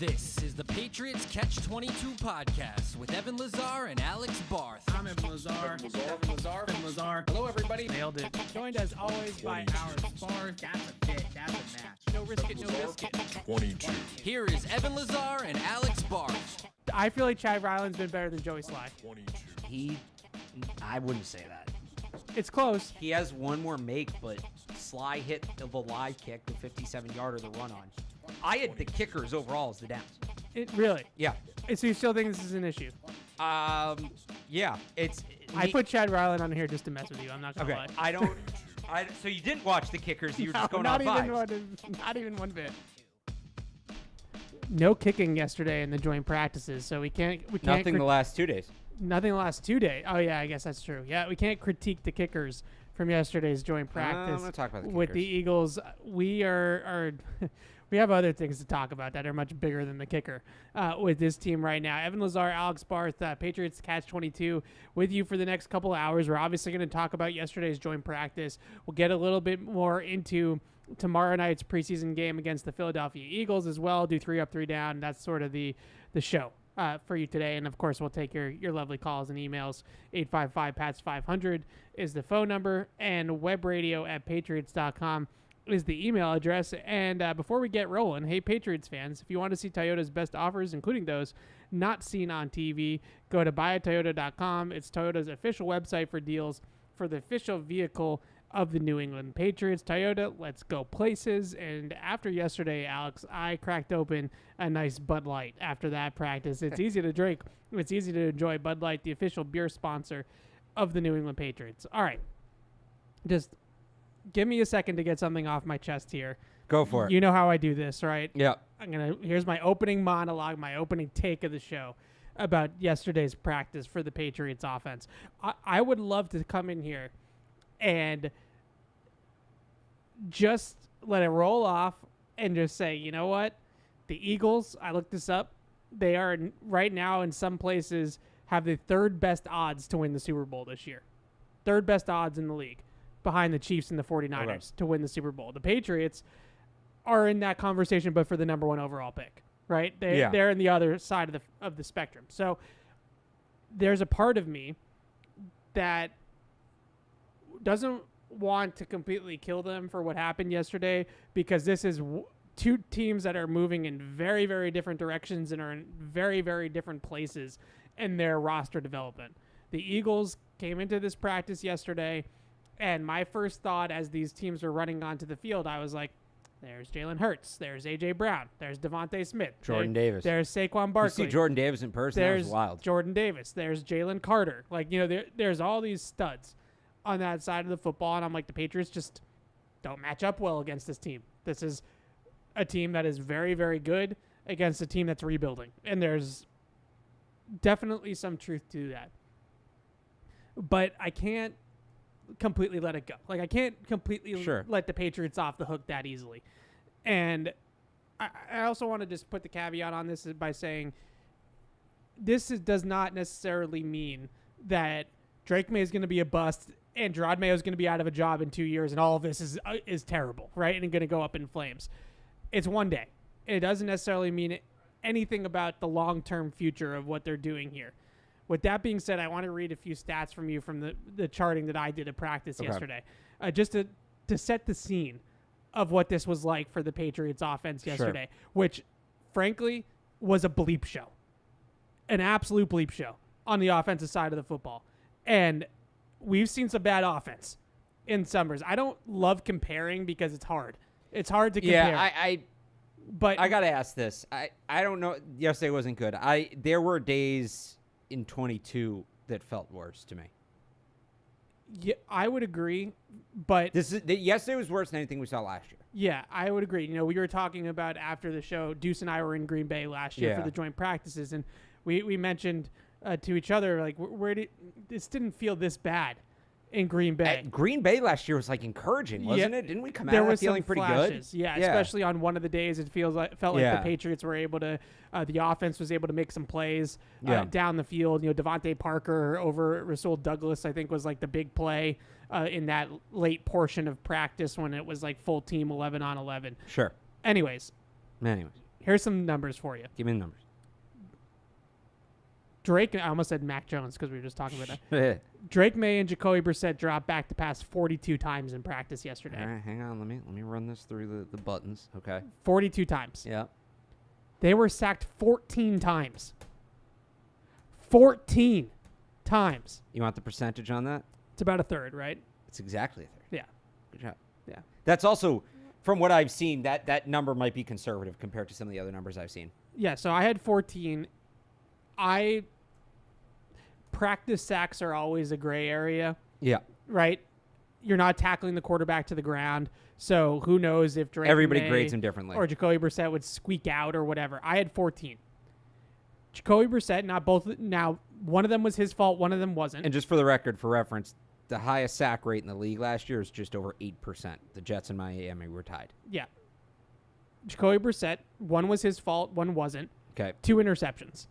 This is the Patriots Catch-22 podcast with Evan Lazar and Alex Barth. I'm Evan Lazar. Evan Lazar. Hello, everybody. Nailed it. Joined as always by our Barth. That's a bit. That's a match. No risk it, no biscuit. 22. Here is Evan Lazar and Alex Barth. I feel like Chad Ryland's been better than Joey Sly. 22. I wouldn't say that. It's close. He has one more make, but Sly hit the live kick, the 57-yarder, the run on. I had the kickers overall as the downs. It really. Yeah. So you still think this is an issue? Yeah. I put Chad Ryland on here just to mess with you. I'm not gonna lie. So you didn't watch the kickers. You were just going not on vibes. Not even one bit. No kicking yesterday in the joint practices, so we can't. Nothing the last 2 days. Nothing the last 2 days. Oh yeah, I guess that's true. Yeah, we can't critique the kickers from yesterday's joint practice. I'm gonna talk about the with kickers. the Eagles. We are we have other things to talk about that are much bigger than the kicker with this team right now. Evan Lazar, Alex Barth, Patriots Catch-22 with you for the next couple of hours. We're obviously going to talk about yesterday's joint practice. We'll get a little bit more into tomorrow night's preseason game against the Philadelphia Eagles as well. Do 3 up, 3 down. That's sort of the show for you today. And, of course, we'll take your lovely calls and emails. 855-PATS-500 is the phone number, and webradio@patriots.com is the email address. And before we get rolling, hey, Patriots fans, if you want to see Toyota's best offers, including those not seen on TV, go to buyatoyota.com. It's Toyota's official website for deals for the official vehicle of the New England Patriots. Toyota, let's go places. And after yesterday, Alex, I cracked open a nice Bud Light after that practice. It's easy to drink. It's easy to enjoy. Bud Light, the official beer sponsor of the New England Patriots. All right. Just give me a second to get something off my chest here. Go for it. You know how I do this, right? Yeah. Here's my opening monologue, my opening take of the show about yesterday's practice for the Patriots offense. I would love to come in here and just let it roll off and just say, you know what? The Eagles, I looked this up, they are right now in some places have the third best odds to win the Super Bowl this year. Third best odds in the league behind the Chiefs and the 49ers to win the Super Bowl. The Patriots are in that conversation, but for the number 1 overall pick, right? They're in the other side of the spectrum. So there's a part of me that doesn't want to completely kill them for what happened yesterday, because this is two teams that are moving in very, very different directions and are in very, very different places in their roster development. The Eagles came into this practice yesterday, and my first thought as these teams were running onto the field, I was like, there's Jalen Hurts, there's A.J. Brown, there's Devontae Smith, Jordan Davis. There's Saquon Barkley. You see Jordan Davis in person, that was wild. Jordan Davis, there's Jalen Carter. There's all these studs on that side of the football, and I'm like, the Patriots just don't match up well against this team. This is a team that is very, very good against a team that's rebuilding, and there's definitely some truth to that. But I can't completely let it go. I can't completely let the Patriots off the hook that easily. And I also want to just put the caveat on this by saying does not necessarily mean that Drake May is going to be a bust and Gerard Mayo is going to be out of a job in 2 years and all of this is terrible, right? And going to go up in flames. It's one day. It doesn't necessarily mean anything about the long-term future of what they're doing here. With that being said, I want to read a few stats from you from the charting that I did at practice yesterday, just to set the scene of what this was like for the Patriots offense yesterday, which, frankly, was a bleep show, an absolute bleep show on the offensive side of the football. And we've seen some bad offense in summers. I don't love comparing because it's hard. It's hard to compare. Yeah, but I got to ask this. I don't know. Yesterday wasn't good. There were days in 22 that felt worse to me. Yeah, I would agree, but yesterday was worse than anything we saw last year. Yeah, I would agree. We were talking about after the show, Deuce and I were in Green Bay last year for the joint practices, and we mentioned to each other, this didn't feel this bad in Green Bay. Green Bay last year was encouraging, wasn't it? Didn't we come out of it feeling pretty flashes. good? Yeah, especially on one of the days it felt like the Patriots were able to, the offense was able to make some plays down the field. Devontae Parker over Rasul Douglas, I think, was the big play in that late portion of practice when it was full team 11 on 11. Sure. Anyways, Here's some numbers for you. Give me the numbers. Drake, I almost said Mac Jones because we were just talking about that. Drake May and Jacoby Brissett dropped back to pass 42 times in practice yesterday. All right, hang on. Let me run this through the buttons. Okay. 42 times. Yeah. They were sacked 14 times. 14 times. You want the percentage on that? It's about a third, right? It's exactly a third. Yeah. Good job. Yeah. That's also, from what I've seen, that number might be conservative compared to some of the other numbers I've seen. Yeah, so I had 14. Practice sacks are always a gray area. Yeah. Right? You're not tackling the quarterback to the ground, so who knows if Drake Everybody May grades him differently. or Jacoby Brissett would squeak out or whatever. I had 14. Jacoby Brissett, not both. Now, one of them was his fault, one of them wasn't. And just for the record, for reference, the highest sack rate in the league last year is just over 8%. The Jets and Miami were tied. Yeah. Jacoby Brissett, one was his fault, one wasn't. Okay. 2 interceptions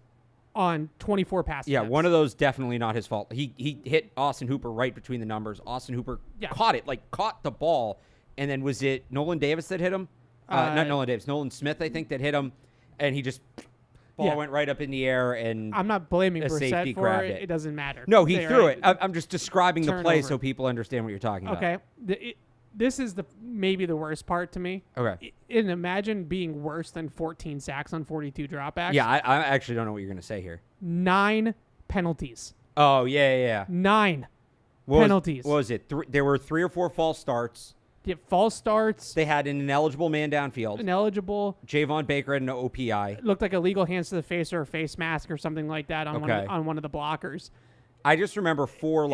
on 24 pass attempts. One of those definitely not his fault. He hit Austin Hooper right between the numbers. Austin Hooper caught the ball, and then was it Nolan Davis that hit him? Not Nolan Davis, Nolan Smith, I think, that hit him, and he just ball went right up in the air, and I'm not blaming a safety Brissett for grabbed it. It doesn't matter. No, he threw it. I'm just describing the play Turnover. so people understand what you're talking about. Okay. This is maybe the worst part to me. Okay. And imagine being worse than 14 sacks on 42 dropbacks. Yeah, I actually don't know what you're going to say here. 9 penalties. Oh, yeah. 9 What penalties. What was it? There were 3 or 4 false starts. Yeah, false starts. They had an ineligible man downfield. Ineligible. Javon Baker had an OPI. It looked like illegal hands to the face or a face mask or something like that on one of the blockers. I just remember 4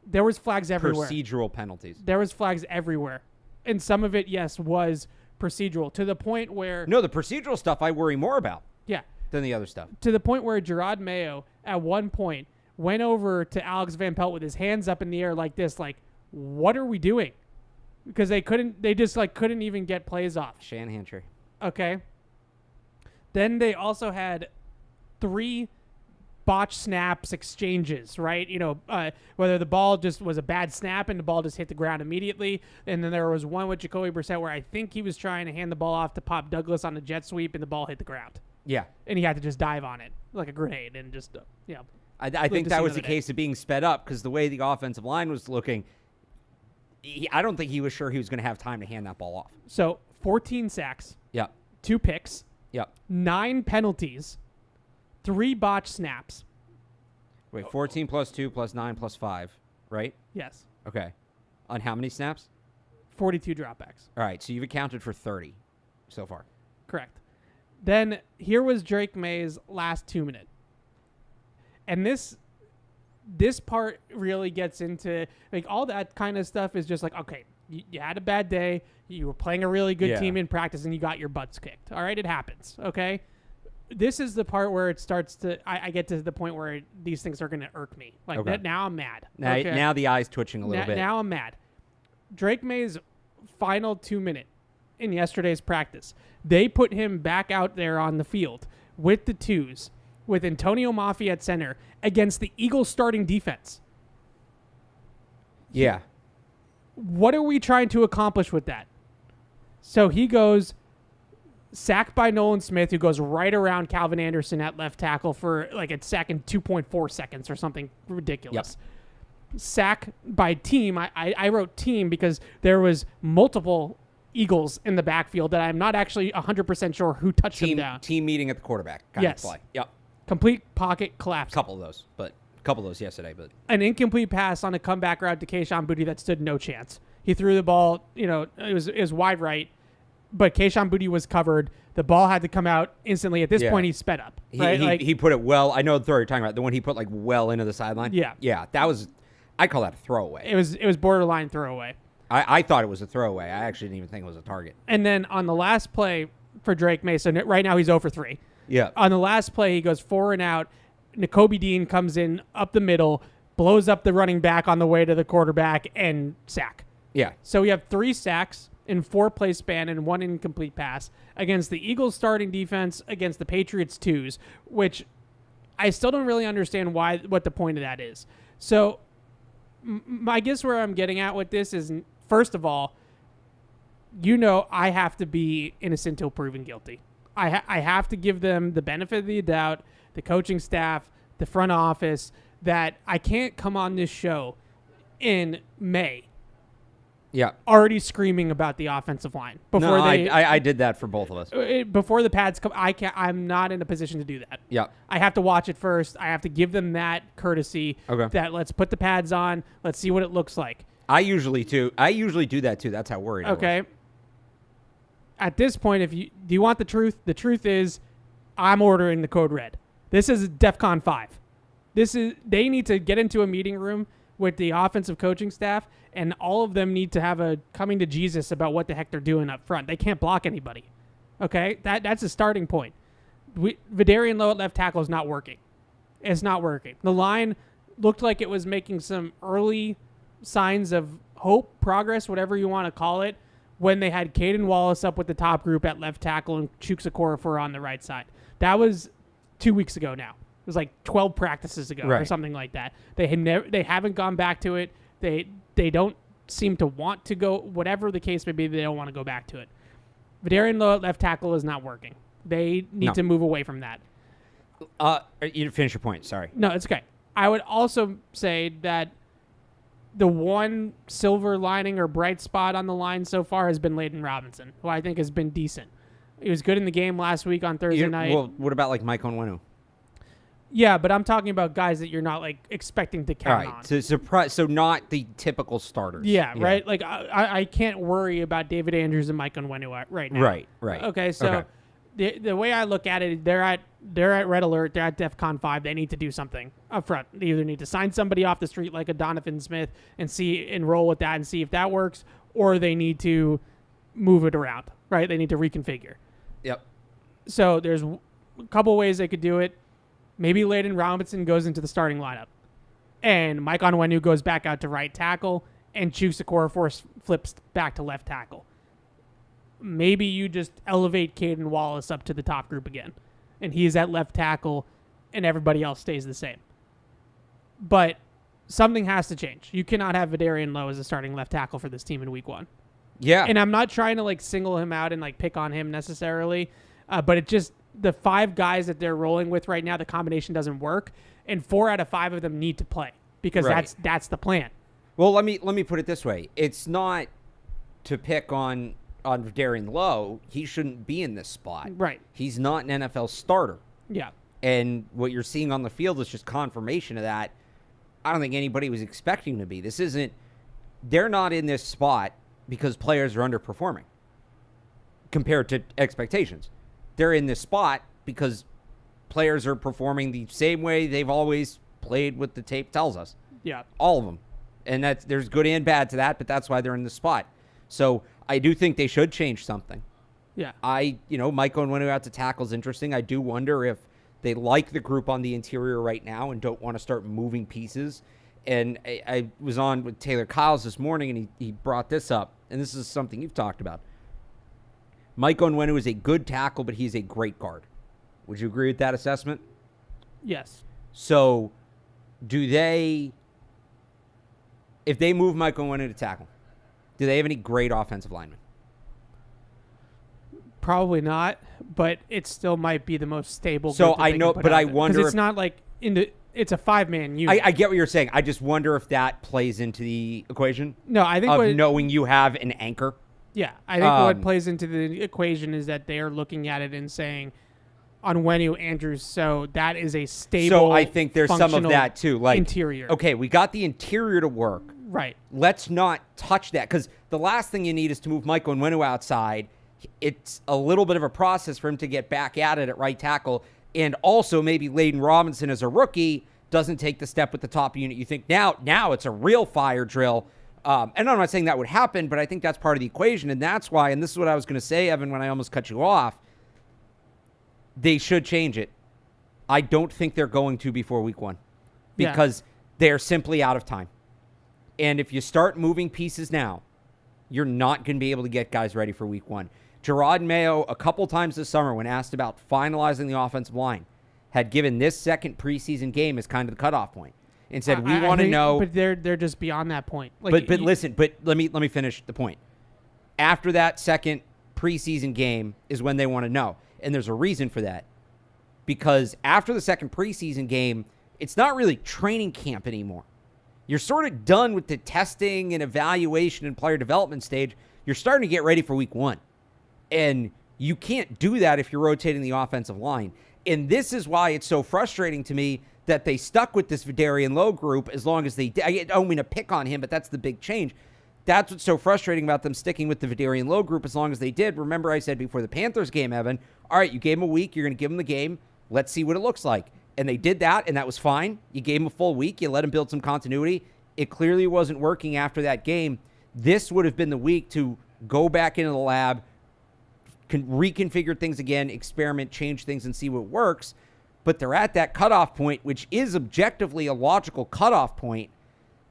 there was flags everywhere. Procedural penalties. There was flags everywhere. And some of it, yes, was procedural to the point where... No, the procedural stuff I worry more about. Yeah. Than the other stuff. To the point where Gerard Mayo, at one point, went over to Alex Van Pelt with his hands up in the air like this, like, what are we doing? Because they couldn't even get plays off. Shanahan tree. Okay. Then they also had 3 botch snaps exchanges, right? Whether the ball just was a bad snap and the ball just hit the ground immediately. And then there was one with Jacoby Brissett where I think he was trying to hand the ball off to Pop Douglas on a jet sweep and the ball hit the ground. Yeah. And he had to just dive on it like a grenade and just, I think that was the case of being sped up because the way the offensive line was looking, I don't think he was sure he was going to have time to hand that ball off. So 14 sacks. Yeah. 2 picks. Yeah. 9 penalties. 3 botch snaps. Wait, 14 plus 2 plus 9 plus 5, right? Yes. Okay. On how many snaps? 42 dropbacks. All right, so you've accounted for 30 so far. Correct. Then here was Drake May's last 2 minute. And this part really gets into, like, all that kind of stuff is just like, okay, you had a bad day. You were playing a really good team in practice and you got your butts kicked. All right, it happens, okay? This is the part where it starts to, I get to the point where these things are going to irk me. Like, now I'm mad. Now the eye's twitching a little bit. Now I'm mad. Drake May's final 2 minute in yesterday's practice, they put him back out there on the field with the 2s, with Antonio Maffia at center against the Eagles starting defense. Yeah. What are we trying to accomplish with that? So he goes... sacked by Nolan Smith, who goes right around Calvin Anderson at left tackle for like a sack in 2.4 seconds or something ridiculous. Yep. Sack by team. I wrote team because there was multiple Eagles in the backfield that I'm not actually 100% sure who touched them down. Team meeting at the quarterback kind of play. Yep. Complete pocket collapse. Couple of those yesterday. But an incomplete pass on a comeback route to Kayshon Boutte that stood no chance. He threw the ball, it was wide right. But Kayshon Boutte was covered. The ball had to come out instantly. At this point, he sped up. Right? He put it well. I know the throw you're talking about. The one he put like well into the sideline. Yeah. Yeah. That was, I call that a throwaway. It was borderline throwaway. I thought it was a throwaway. I actually didn't even think it was a target. And then on the last play for Drake Mason, right now he's 0 for 3. Yeah. On the last play, he goes 4 and out. Nakobe Dean comes in up the middle, blows up the running back on the way to the quarterback, and sack. Yeah. So we have 3 sacks in 4-play span and 1 incomplete pass against the Eagles starting defense, against the Patriots 2s, which I still don't really understand what the point of that is. So I guess where I'm getting at with this is, first of all, I have to be innocent till proven guilty. I have to give them the benefit of the doubt, the coaching staff, the front office, that I can't come on this show in May already screaming about the offensive line. I did that for both of us. Before the pads come, I'm not in a position to do that. Yeah. I have to watch it first. I have to give them that courtesy that let's put the pads on. Let's see what it looks like. I usually do that too. That's how worried I was. At this point, do you want the truth? The truth is I'm ordering the code red. This is DEFCON 5. They need to get into a meeting room with the offensive coaching staff, and all of them need to have a coming to Jesus about what the heck they're doing up front. They can't block anybody. Okay? That's a starting point. Vidarian Lowe at left tackle is not working. It's not working. The line looked like it was making some early signs of hope, progress, whatever you want to call it, when they had Caden Wallace up with the top group at left tackle and Chukwuekorfor on the right side. That was 2 weeks ago now. It was like 12 practices ago or something like that. They haven't gone back to it. They don't seem to want to go, whatever the case may be, they don't want to go back to it. Vidarian Lowe at left tackle is not working. They need to move away from that. You finish your point. Sorry. No, it's okay. I would also say that the one silver lining or bright spot on the line so far has been Layden Robinson, who I think has been decent. He was good in the game last week on Thursday night. Well, what about like Mike Onwenu? Yeah, but I'm talking about guys that you're not like expecting to count on. So not the typical starters. Yeah, right. Like I can't worry about David Andrews and Mike Onwenu right now. Right. Okay, so the way I look at it, they're at red alert. They're at DEFCON 5. They need to do something up front. They either need to sign somebody off the street like a Donovan Smith and roll with that and see if that works, or they need to move it around. Right? They need to reconfigure. Yep. So there's a couple ways they could do it. Maybe Layden Robinson goes into the starting lineup, and Mike Onwenu goes back out to right tackle, and Chukwuekorfor flips back to left tackle. Maybe you just elevate Caden Wallace up to the top group again, and he's at left tackle, and everybody else stays the same. But something has to change. You cannot have Vidarian Lowe as a starting left tackle for this team in week 1. Yeah. And I'm not trying to like single him out and like pick on him necessarily, but it just, the 5 guys that they're rolling with right now, the combination doesn't work, and 4 out of 5 of them need to play because that's the plan. Well, let me put it this way: it's not to pick on Vidarian Lowe. He shouldn't be in this spot. Right. He's not an NFL starter. Yeah. And what you're seeing on the field is just confirmation of that. I don't think anybody was expecting him to be. They're not in this spot because players are underperforming compared to expectations. They're in this spot because players are performing the same way they've always played, what the tape tells us. Yeah. All of them. And there's good and bad to that, but that's why they're in this spot. So I do think they should change something. Yeah. Mike Onwenu out to tackle is interesting. I do wonder if they like the group on the interior right now and don't want to start moving pieces. And I was on with Taylor Kyles this morning, and he brought this up, and this is something you've talked about. Mike Onwenu is a good tackle, but he's a great guard. Would you agree with that assessment? Yes. So if they move Mike Onwenu to tackle, do they have any great offensive linemen? Probably not, but it still might be the most stable. So I know, but I wonder because it's not like it's a 5-man unit. I get what you're saying. I just wonder if that plays into the equation. No, I think knowing you have an anchor. Yeah, I think what plays into the equation is that they are looking at it and saying, Onwenu, Andrews, so that is a stable. So I think there's some of that too, like interior. Okay, we got the interior to work. Right. Let's not touch that, because the last thing you need is to move Mike Onwenu outside. It's a little bit of a process for him to get back at it at right tackle, and also maybe Layden Robinson as a rookie doesn't take the step with the top unit. You think now it's a real fire drill. And I'm not saying that would happen, but I think that's part of the equation, and that's why, and this is what I was going to say, Evan, when I almost cut you off, they should change it. I don't think they're going to before week 1 because they're simply out of time. And if you start moving pieces now, you're not going to be able to get guys ready for week 1. Gerard Mayo, a couple times this summer, when asked about finalizing the offensive line, had given this second preseason game as kind of the cutoff point. And said, we want to know. But they're just beyond that point. Like, but listen, but let me finish the point. After that second preseason game is when they want to know. And there's a reason for that. Because after the second preseason game, it's not really training camp anymore. You're sort of done with the testing and evaluation and player development stage. You're starting to get ready for week 1. And you can't do that if you're rotating the offensive line. And this is why it's so frustrating to me that they stuck with this Vidarian Lowe group as long as they did. I don't mean to pick on him, but that's the big change. That's what's so frustrating about them sticking with the Vidarian Lowe group as long as they did. Remember, I said before the Panthers game, Evan, all right, you gave him a week. You're going to give him the game. Let's see what it looks like. And they did that, and that was fine. You gave him a full week. You let him build some continuity. It clearly wasn't working after that game. This would have been the week to go back into the lab, reconfigure things again, experiment, change things, and see what works. But they're at that cutoff point, which is objectively a logical cutoff point.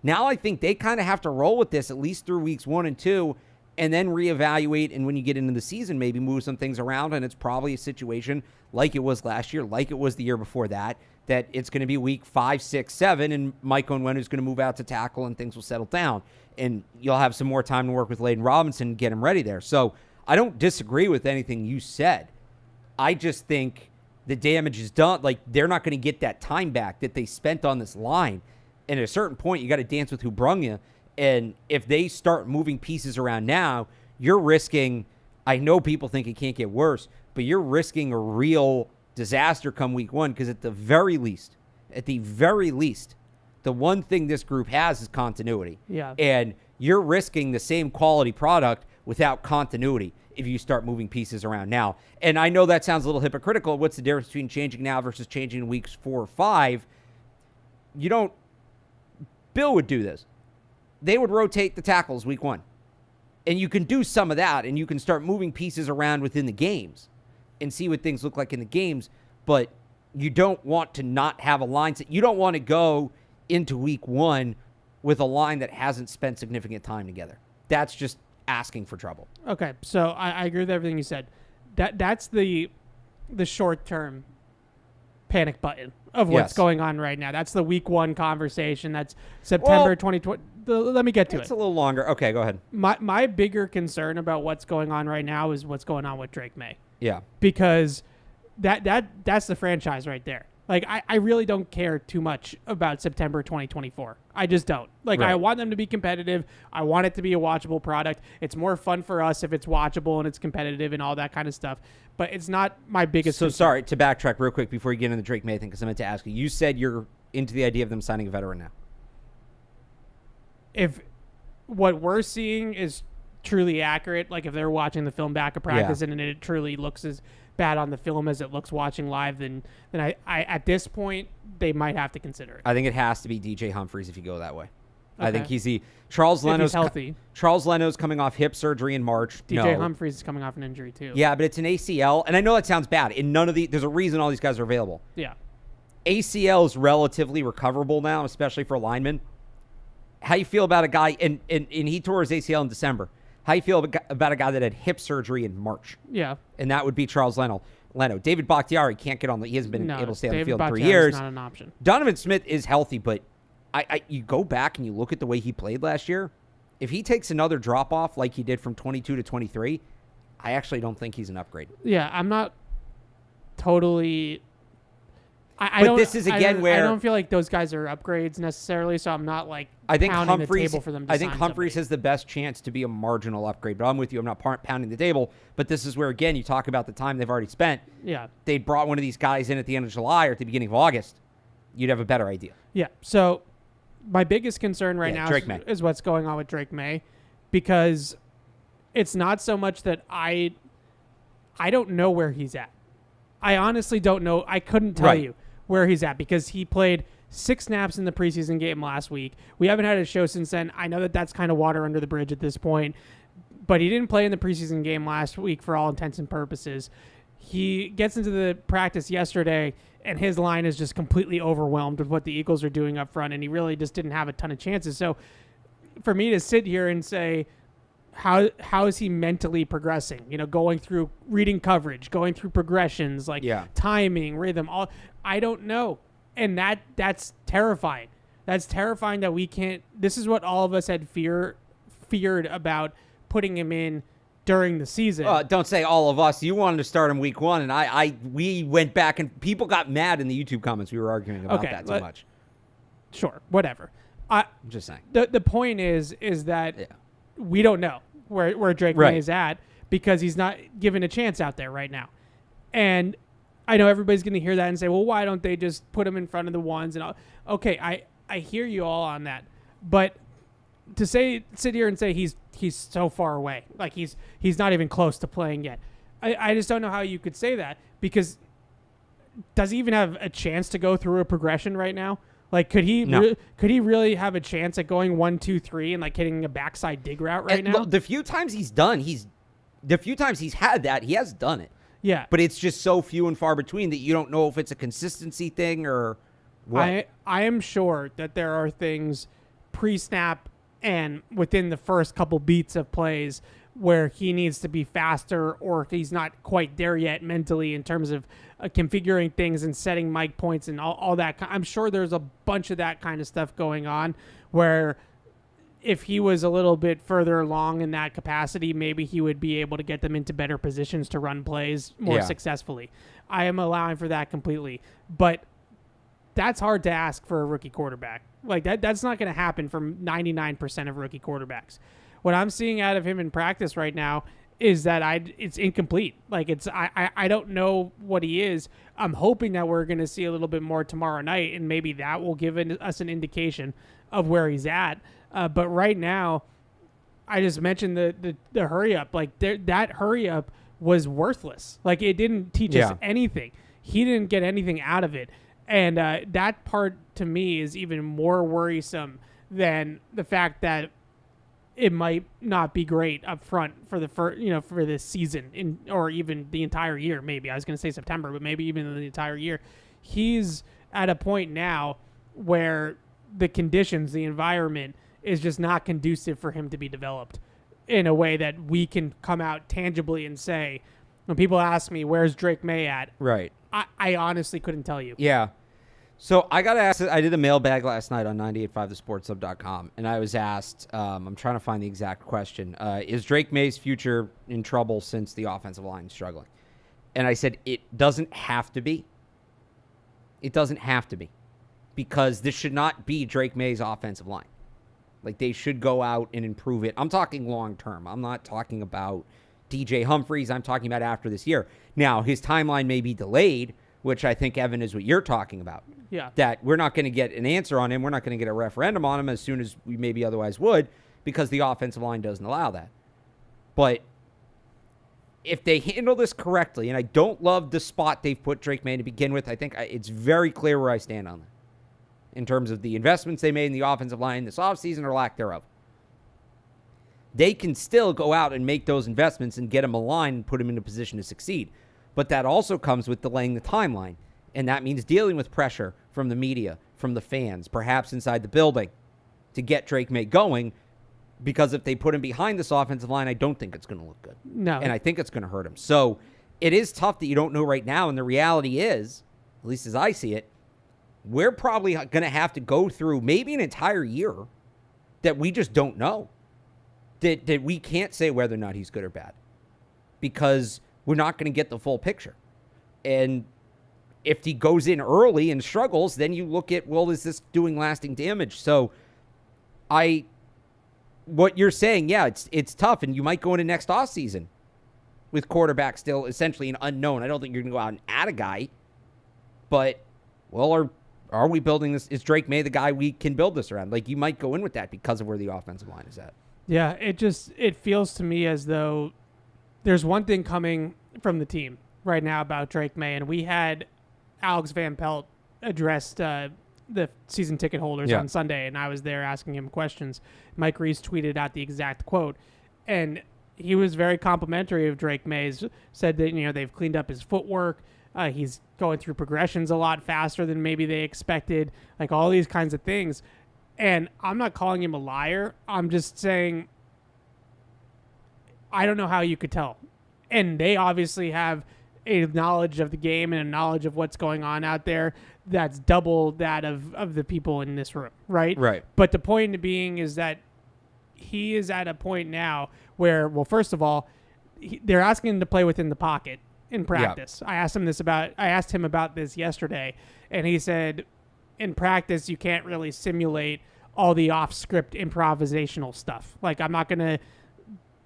Now I think they kind of have to roll with this at least through weeks 1 and 2, and then reevaluate. And when you get into the season, maybe move some things around. And it's probably a situation like it was last year, like it was the year before that it's going to be week 5, 6, 7, and Mike Onwenu's going to move out to tackle, and things will settle down. And you'll have some more time to work with Layden Robinson and get him ready there. So I don't disagree with anything you said. I just think the damage is done. Like, they're not going to get that time back that they spent on this line. And at a certain point, you got to dance with who brung you. And if they start moving pieces around now, you're risking, I know people think it can't get worse, but you're risking a real disaster come week 1, because at the very least, the one thing this group has is continuity. Yeah. And you're risking the same quality product without continuity if you start moving pieces around now. And I know that sounds a little hypocritical. What's the difference between changing now versus changing in weeks 4 or 5? Bill would do this. They would rotate the tackles week 1. And you can do some of that, and you can start moving pieces around within the games and see what things look like in the games. But you don't want to not have a line. You don't want to go into week 1 with a line that hasn't spent significant time together. That's just asking for trouble. Okay, so I agree with everything you said. That's the short-term panic button of what's going on right now. That's the week 1 conversation. That's September 2020. Let me get to it. It's a little longer. Okay, go ahead. My bigger concern about what's going on right now is what's going on with Drake May. Yeah. Because that's the franchise right there. Like, I really don't care too much about September 2024. I just don't. Like, right. I want them to be competitive. I want it to be a watchable product. It's more fun for us if it's watchable and it's competitive and all that kind of stuff. But it's not my biggest concern. Sorry, to backtrack real quick before you get into the Drake May thing, because I meant to ask you. You said you're into the idea of them signing a veteran now. If what we're seeing is truly accurate, like if they're watching the film back at practice and it truly looks as bad on the film as it looks watching live, then I at this point they might have to consider it. I think it has to be DJ Humphries if you go that way. Okay. I think he's Charles Leno's healthy. Charles Leno's coming off hip surgery in March. DJ Humphries is coming off an injury too. Yeah, but it's an ACL, and I know that sounds bad. In none of there's a reason all these guys are available. Yeah. ACL is relatively recoverable now, especially for linemen. How you feel about a guy, and he tore his ACL in December. How you feel about a guy that had hip surgery in March? Yeah. And that would be Charles Leno. David Bakhtiari can't get on he hasn't been able to stay on the field in 3 years. Not an option. Donovan Smith is healthy, but you go back and you look at the way he played last year. If he takes another drop off like he did from 22 to 23, I actually don't think he's an upgrade. Yeah, I'm not totally. I don't feel like those guys are upgrades necessarily, so I'm not like pounding the table for them to I think Humphries has the best chance to be a marginal upgrade, but I'm with you. I'm not pounding the table, but this is where, again, you talk about the time they've already spent. Yeah. They brought one of these guys in at the end of July or at the beginning of August. You'd have a better idea. Yeah, so my biggest concern right now is what's going on with Drake May, because it's not so much that I don't know where he's at. I honestly don't know. I couldn't tell you where he's at, because he played 6 snaps in the preseason game last week. We haven't had a show since then. I know that that's kind of water under the bridge at this point, but he didn't play in the preseason game last week for all intents and purposes. He gets into the practice yesterday, and his line is just completely overwhelmed with what the Eagles are doing up front, and he really just didn't have a ton of chances. So for me to sit here and say, how is he mentally progressing? Going through reading coverage, going through progressions, timing, rhythm, all, I don't know. And that's terrifying. That's terrifying that we can't. This is what all of us had feared about putting him in during the season. Don't say all of us. You wanted to start him week 1, and we went back, and people got mad in the YouTube comments. We were arguing about that too much. Sure, whatever. I'm just saying. The point is that we don't know where Drake May is at because he's not given a chance out there right now. And I know everybody's going to hear that and say, well, why don't they just put him in front of the ones? And okay, I hear you all on that. But to sit here and say he's so far away, like he's not even close to playing yet. I just don't know how you could say that, because does he even have a chance to go through a progression right now? Like, could he really have a chance at going 1, 2, 3 and like hitting a backside dig route right now? The few times he's had that, he has done it. Yeah. But it's just so few and far between that you don't know if it's a consistency thing or what. I am sure that there are things pre-snap and within the first couple beats of plays where he needs to be faster, or if he's not quite there yet mentally in terms of configuring things and setting mic points and all that. I'm sure there's a bunch of that kind of stuff going on where if he was a little bit further along in that capacity, maybe he would be able to get them into better positions to run plays more successfully. I am allowing for that completely. But that's hard to ask for a rookie quarterback. Like that's not going to happen from 99% of rookie quarterbacks. What I'm seeing out of him in practice right now is that it's incomplete. Like I don't know what he is. I'm hoping that we're going to see a little bit more tomorrow night, and maybe that will give us an indication of where he's at. But right now, I just mentioned the hurry up. Like that hurry up was worthless. Like it didn't teach us anything. He didn't get anything out of it. And that part to me is even more worrisome than the fact that it might not be great up front for for this season or even the entire year. Maybe I was going to say September, but maybe even the entire year. He's at a point now where the conditions, the environment is just not conducive for him to be developed in a way that we can come out tangibly and say, when people ask me, where's Drake May at? Right. I honestly couldn't tell you. Yeah. So I got asked, I did a mailbag last night on 985thesportshub.com, and I was asked, I'm trying to find the exact question, is Drake May's future in trouble since the offensive line is struggling? And I said, it doesn't have to be. It doesn't have to be. Because this should not be Drake May's offensive line. Like, they should go out and improve it. I'm talking long term. I'm not talking about DJ Humphries. I'm talking about after this year. Now, his timeline may be delayed, which I think, Evan, is what you're talking about. Yeah. That we're not going to get an answer on him. We're not going to get a referendum on him as soon as we maybe otherwise would, because the offensive line doesn't allow that. But if they handle this correctly, and I don't love the spot they've put Drake May to begin with, I think it's very clear where I stand on that in terms of the investments they made in the offensive line this offseason or lack thereof. They can still go out and make those investments and get him aligned and put him in a position to succeed. But that also comes with delaying the timeline. And that means dealing with pressure from the media, from the fans, perhaps inside the building, to get Drake May going. Because if they put him behind this offensive line, I don't think it's going to look good. No. And I think it's going to hurt him. So it is tough that you don't know right now. And the reality is, at least as I see it, we're probably going to have to go through maybe an entire year that we just don't know. That we can't say whether or not he's good or bad. Because we're not going to get the full picture. And if he goes in early and struggles, then you look at, well, is this doing lasting damage? So what you're saying, yeah, it's tough, and you might go into next offseason with quarterback still essentially an unknown. I don't think you're going to go out and add a guy, but, well, are we building this? Is Drake May the guy we can build this around? Like, you might go in with that because of where the offensive line is at. Yeah, it feels to me as though there's one thing coming from the team right now about Drake May, and we had Alex Van Pelt addressed the season ticket holders on Sunday, and I was there asking him questions. Mike Reese tweeted out the exact quote, and he was very complimentary of Drake May. Said that they've cleaned up his footwork. He's going through progressions a lot faster than maybe they expected. Like all these kinds of things. And I'm not calling him a liar. I'm just saying I don't know how you could tell. And they obviously have a knowledge of the game and a knowledge of what's going on out there that's double that of the people in this room, right? Right. But the point being is that he is at a point now where, well, first of all, they're asking him to play within the pocket in practice. I asked him about this yesterday, and he said in practice you can't really simulate all the off-script improvisational stuff. Like, I'm not going to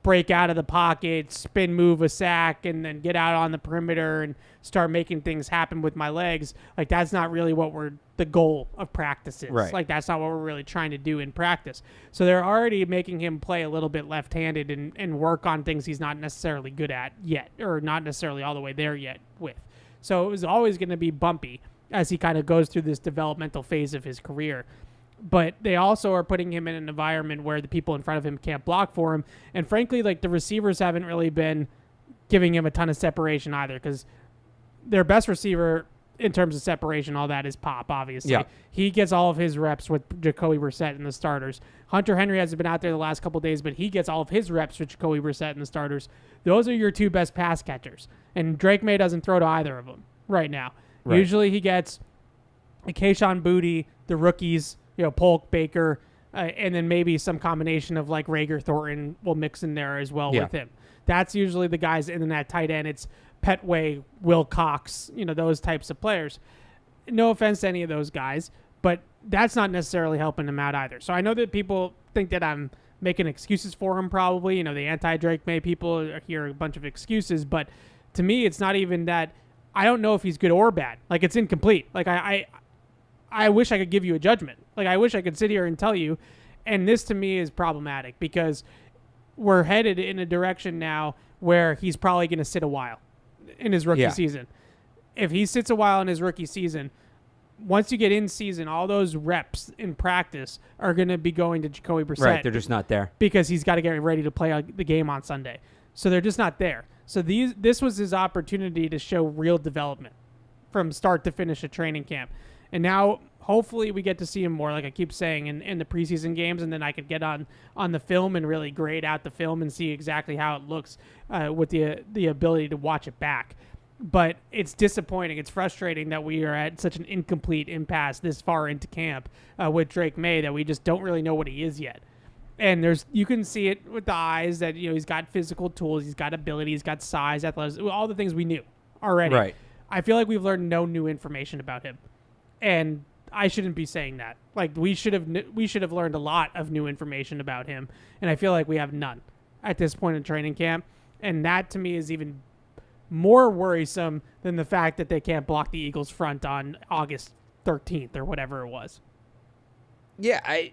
break out of the pocket, spin move a sack, and then get out on the perimeter and start making things happen with my legs. Like, that's not really what the goal of practice is. Right. Like, that's not what we're really trying to do in practice. So they're already making him play a little bit left-handed and work on things he's not necessarily good at yet, or not necessarily all the way there yet with. So it was always going to be bumpy as he kind of goes through this developmental phase of his career. But they also are putting him in an environment where the people in front of him can't block for him. And frankly, like, the receivers haven't really been giving him a ton of separation either, because their best receiver in terms of separation, all that, is Pop, obviously. Yeah. He gets all of his reps with Jacoby Brissett and the starters. Hunter Henry hasn't been out there the last couple of days, but he gets all of his reps with Jacoby Brissett and the starters. Those are your two best pass catchers. And Drake May doesn't throw to either of them right now. Right. Usually he gets a Kayshon Boutte, the rookies, Polk, Baker, and then maybe some combination of like Rager Thornton will mix in there as well with him. That's usually the guys in that tight end. It's Petway, Will Cox, those types of players. No offense to any of those guys, but that's not necessarily helping him out either. So I know that people think that I'm making excuses for him probably. The anti-Drake May people hear a bunch of excuses, but to me, it's not even that. I don't know if he's good or bad. Like, it's incomplete. Like, I wish I could give you a judgment. Like, I wish I could sit here and tell you. And this, to me, is problematic because we're headed in a direction now where he's probably going to sit a while in his rookie season. If he sits a while in his rookie season, once you get in season, all those reps in practice are going to be going to Jacoby Brissett. Right, they're just not there. Because he's got to get ready to play the game on Sunday. So they're just not there. So this was his opportunity to show real development from start to finish at training camp. And now, hopefully, we get to see him more, like I keep saying, in the preseason games, and then I could get on the film and really grade out the film and see exactly how it looks with the ability to watch it back. But it's disappointing. It's frustrating that we are at such an incomplete impasse this far into camp with Drake May that we just don't really know what he is yet. And you can see it with the eyes that he's got physical tools, he's got ability, he's got size, athleticism, all the things we knew already. Right. I feel like we've learned no new information about him, and I shouldn't be saying that. Like, we should have learned a lot of new information about him, and I feel like we have none at this point in training camp, and that to me is even more worrisome than the fact that they can't block the Eagles' front on August 13th or whatever it was. Yeah. I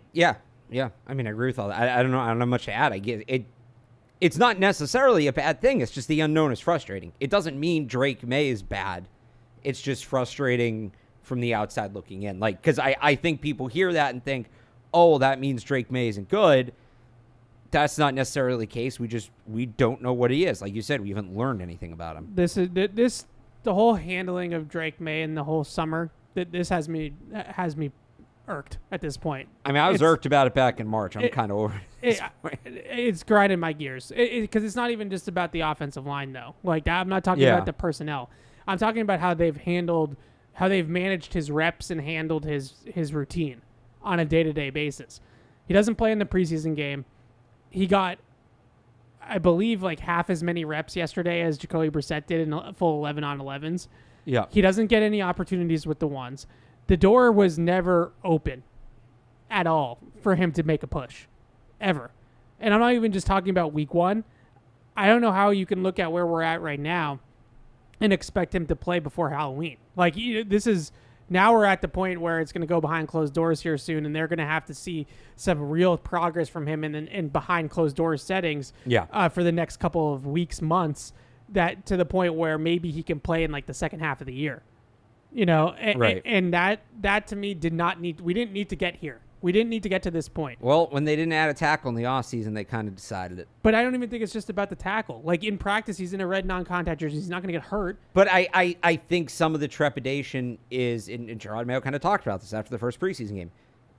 mean, I agree with all that. I don't know. I don't have much to add. I get it. It's not necessarily a bad thing. It's just the unknown is frustrating. It doesn't mean Drake May is bad. It's just frustrating from the outside looking in. Like, because I think people hear that and think, oh, that means Drake May isn't good. That's not necessarily the case. We don't know what he is. Like you said, we haven't learned anything about him. The whole handling of Drake May in the whole summer. This has me irked at this point. I mean, I was irked about it back in March. I'm kind of over it. It's grinding my gears because it's not even just about the offensive line, though. Like, I'm not talking about the personnel. I'm talking about how they've managed his reps and handled his routine on a day-to-day basis. He doesn't play in the preseason game. He got, I believe, like half as many reps yesterday as Jacoby Brissett did in a full 11 on 11s. Yeah. He doesn't get any opportunities with the ones. The door was never open at all for him to make a push, ever. And I'm not even just talking about week one. I don't know how you can look at where we're at right now and expect him to play before Halloween. Like, now we're at the point where it's going to go behind closed doors here soon, and they're going to have to see some real progress from him in behind closed doors settings for the next couple of weeks, months, that to the point where maybe he can play in like the second half of the year. Right. And that to me we didn't need to get here. We didn't need to get to this point. Well, when they didn't add a tackle in the offseason, they kind of decided it. But I don't even think it's just about the tackle. Like, in practice, he's in a red non-contact jersey. He's not going to get hurt. But I think some of the trepidation is, and Gerard Mayo kind of talked about this after the first preseason game.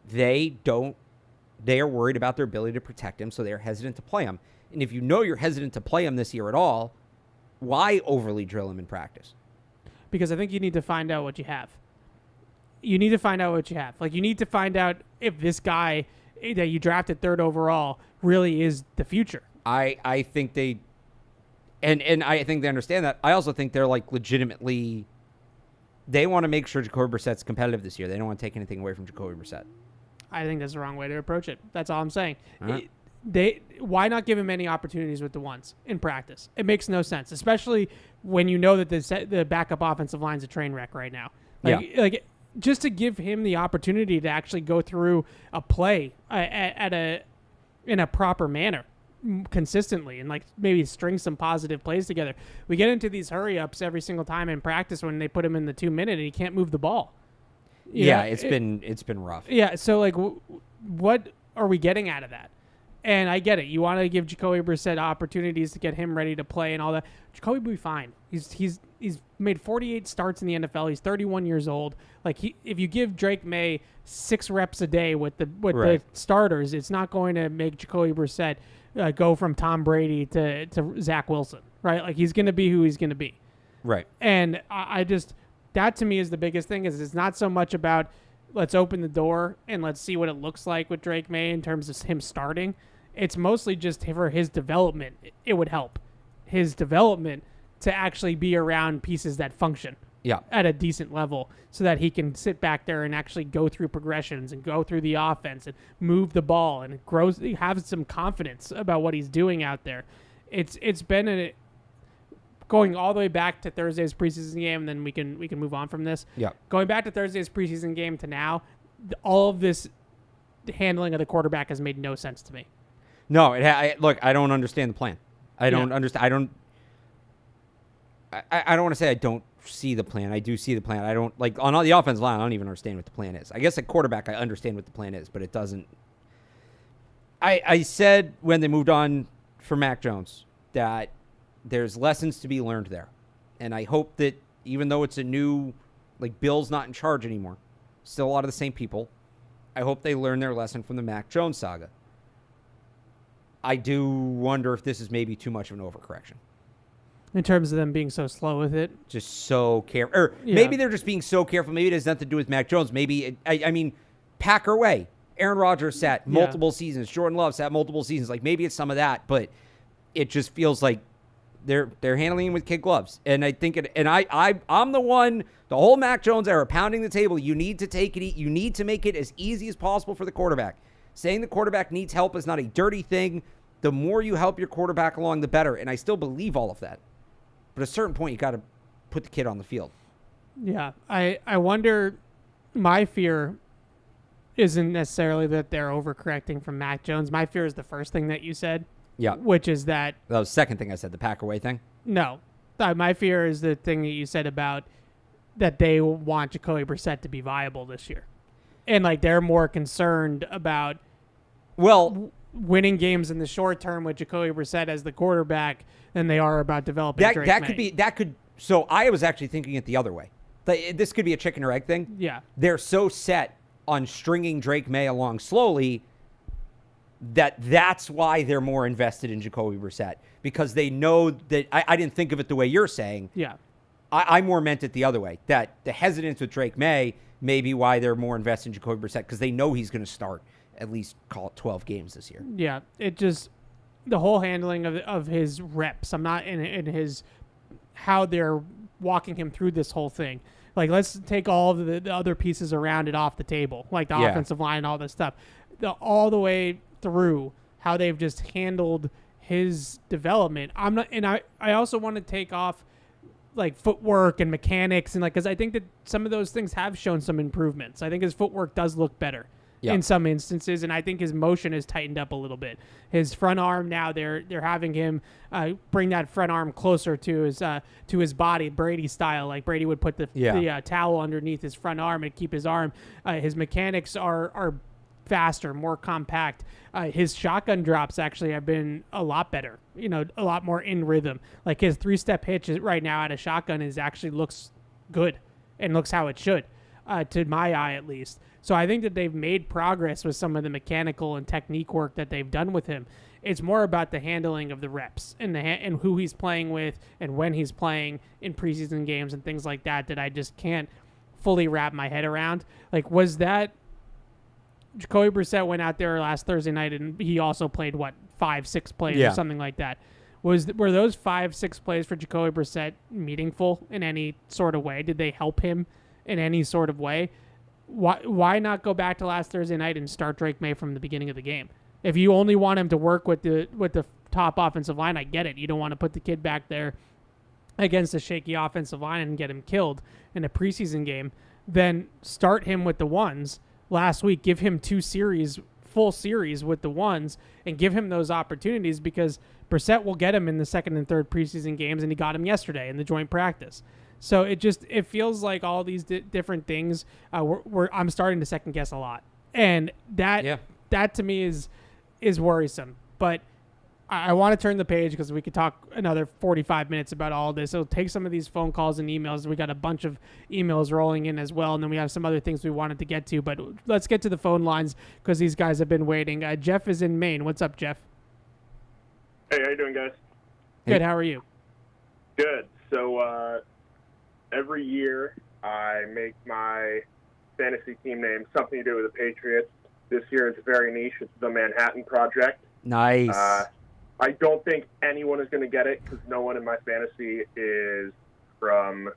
They are worried about their ability to protect him, so they're hesitant to play him. And if you know you're hesitant to play him this year at all, why overly drill him in practice? Because I think you need to find out what you have. You need to find out what you have. Like, you need to find out if this guy that you drafted third overall really is the future. I think And I think they understand that. I also think they're like legitimately, they want to make sure Jacoby Brissett's competitive this year. They don't want to take anything away from Jacoby Brissett. I think that's the wrong way to approach it. That's all I'm saying. Right. Why not give him any opportunities with the ones in practice? It makes no sense, especially when you know that the backup offensive line's a train wreck right now. Like just to give him the opportunity to actually go through a play in a proper manner consistently and like maybe string some positive plays together. We get into these hurry ups every single time in practice when they put him in the 2 minute and he can't move the ball. It's been rough. Yeah. So like, what are we getting out of that? And I get it. You want to give Jacoby Brissett opportunities to get him ready to play and all that. Jacoby will be fine. He's made 48 starts in the NFL. He's 31 years old. Like if you give Drake May 6 reps a day with the starters, it's not going to make Jacoby Brissett go from Tom Brady to Zach Wilson, right? Like he's going to be who he's going to be. Right. And I just, that to me is the biggest thing is it's not so much about let's open the door and let's see what it looks like with Drake May in terms of him starting. It's mostly just for his development. It would help his development to actually be around pieces that function at a decent level so that he can sit back there and actually go through progressions and go through the offense and move the ball and have some confidence about what he's doing out there. It's been going all the way back to Thursday's preseason game, and then we can move on from this. Yeah. Going back to Thursday's preseason game to now, all of this handling of the quarterback has made no sense to me. No, look, I don't understand the plan. I don't understand. I don't want to say I don't see the plan. I do see the plan. I don't like on all the offensive line. I don't even understand what the plan is. I guess at quarterback, I understand what the plan is, but it doesn't. I said when they moved on for Mac Jones that there's lessons to be learned there, and I hope that even though it's a new, like Bill's not in charge anymore, still a lot of the same people. I hope they learn their lesson from the Mac Jones saga. I do wonder if this is maybe too much of an overcorrection. In terms of them being so slow with it? Just so careful. Or maybe they're just being so careful. Maybe it has nothing to do with Mac Jones. Maybe, I mean, Packer way. Aaron Rodgers sat multiple seasons. Jordan Love sat multiple seasons. Like, maybe it's some of that, but it just feels like they're handling him with kid gloves. And I think I'm the one, the whole Mac Jones era, pounding the table. You need to take it. You need to make it as easy as possible for the quarterback. Saying the quarterback needs help is not a dirty thing. The more you help your quarterback along, the better. And I still believe all of that. But at a certain point, you got to put the kid on the field. Yeah. I wonder, my fear isn't necessarily that they're overcorrecting from Mac Jones. My fear is the first thing that you said. Yeah. Which is that. That was the second thing I said, the Packer way thing? No. My fear is the thing that you said about that they want Jacoby Brissett to be viable this year. And, like, they're more concerned about winning games in the short term with Jacoby Brissett as the quarterback than they are about developing Drake May. So I was actually thinking it the other way. This could be a chicken or egg thing. Yeah. They're so set on stringing Drake May along slowly that's why they're more invested in Jacoby Brissett, because they know that I didn't think of it the way you're saying. Yeah. I more meant it the other way, that the hesitance with Drake May may be why they're more invested in Jacoby Brissett, because they know he's going to start at least, call it 12 games this year. Yeah, it just, the whole handling of his reps, I'm not in his, how they're walking him through this whole thing. Like, let's take all of the other pieces around it off the table, like the offensive line and all this stuff. All the way through how they've just handled his development. I also want to take off like footwork and mechanics, and like, because I think that some of those things have shown some improvements. I think his footwork does look better in some instances, and I think his motion has tightened up a little bit. His front arm now, they're having him bring that front arm closer to his body, Brady style. Like Brady would put the towel underneath his front arm and keep his arm. His mechanics are faster, more compact. His shotgun drops actually have been a lot better, a lot more in rhythm. Like his 3-step hitch right now out of shotgun actually looks good and looks how it should, to my eye at least. So I think that they've made progress with some of the mechanical and technique work that they've done with him. It's more about the handling of the reps and and who he's playing with and when he's playing in preseason games and things like that I just can't fully wrap my head around. Like, was that Jacoby Brissett went out there last Thursday night and he also played 5-6 plays or something like that. Were those 5-6 plays for Jacoby Brissett meaningful in any sort of way? Did they help him in any sort of way? Why not go back to last Thursday night and start Drake May from the beginning of the game? If you only want him to work with the top offensive line, I get it. You don't want to put the kid back there against a shaky offensive line and get him killed in a preseason game. Then start him with the ones last week. Give him full series with the ones, and give him those opportunities, because Brissett will get him in the second and third preseason games, and he got him yesterday in the joint practice. So it feels like all these different things. I'm starting to second guess a lot, and that to me is worrisome. But I want to turn the page, because we could talk another 45 minutes about all this. It'll take some of these phone calls and emails. We got a bunch of emails rolling in as well, and then we have some other things we wanted to get to. But let's get to the phone lines, because these guys have been waiting. Jeff is in Maine. What's up, Jeff? Hey, how you doing, guys? Good. How are you? Good. So every year I make my fantasy team name something to do with the Patriots. This year it's very niche. It's the Manhattan Project. Nice. I don't think anyone is going to get it, because no one in my fantasy is from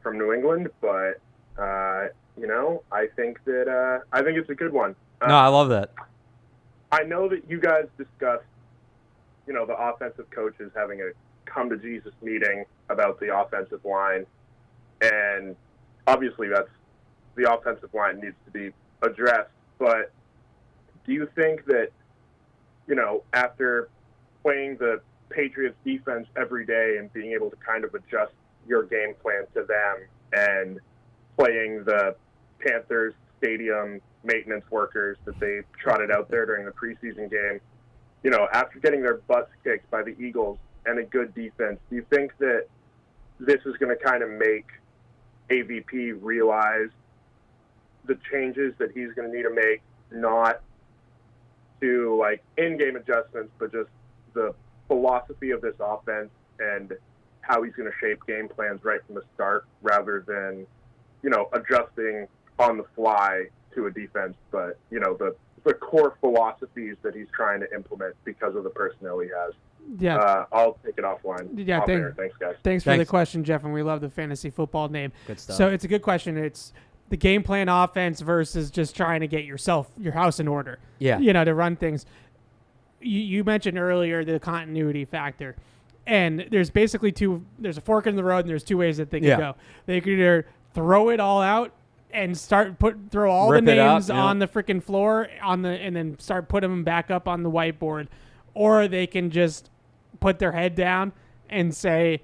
New England. But I think it's a good one. No, I love that. I know that you guys discussed, the offensive coaches having a come to Jesus meeting about the offensive line, and obviously the offensive line needs to be addressed. But do you think that, after playing the Patriots defense every day and being able to kind of adjust your game plan to them, and playing the Panthers stadium maintenance workers that they trotted out there during the preseason game, after getting their butts kicked by the Eagles and a good defense, do you think that this is going to kind of make AVP realize the changes that he's going to need to make, not to like in-game adjustments, but just the philosophy of this offense and how he's going to shape game plans right from the start, rather than, adjusting on the fly to a defense, but, the core philosophies that he's trying to implement because of the personnel he has? Yeah. I'll take it offline. Yeah. Thanks, guys. Thanks for the question, Jeff, and we love the fantasy football name. Good stuff. So it's a good question. It's the game plan offense versus just trying to get your house in order. Yeah. To run things. You mentioned earlier the continuity factor, and there's basically there's a fork in the road, and there's two ways that they can go. They could either throw it all out and throw all the names on the freaking floor and then start putting them back up on the whiteboard, or they can just put their head down and say,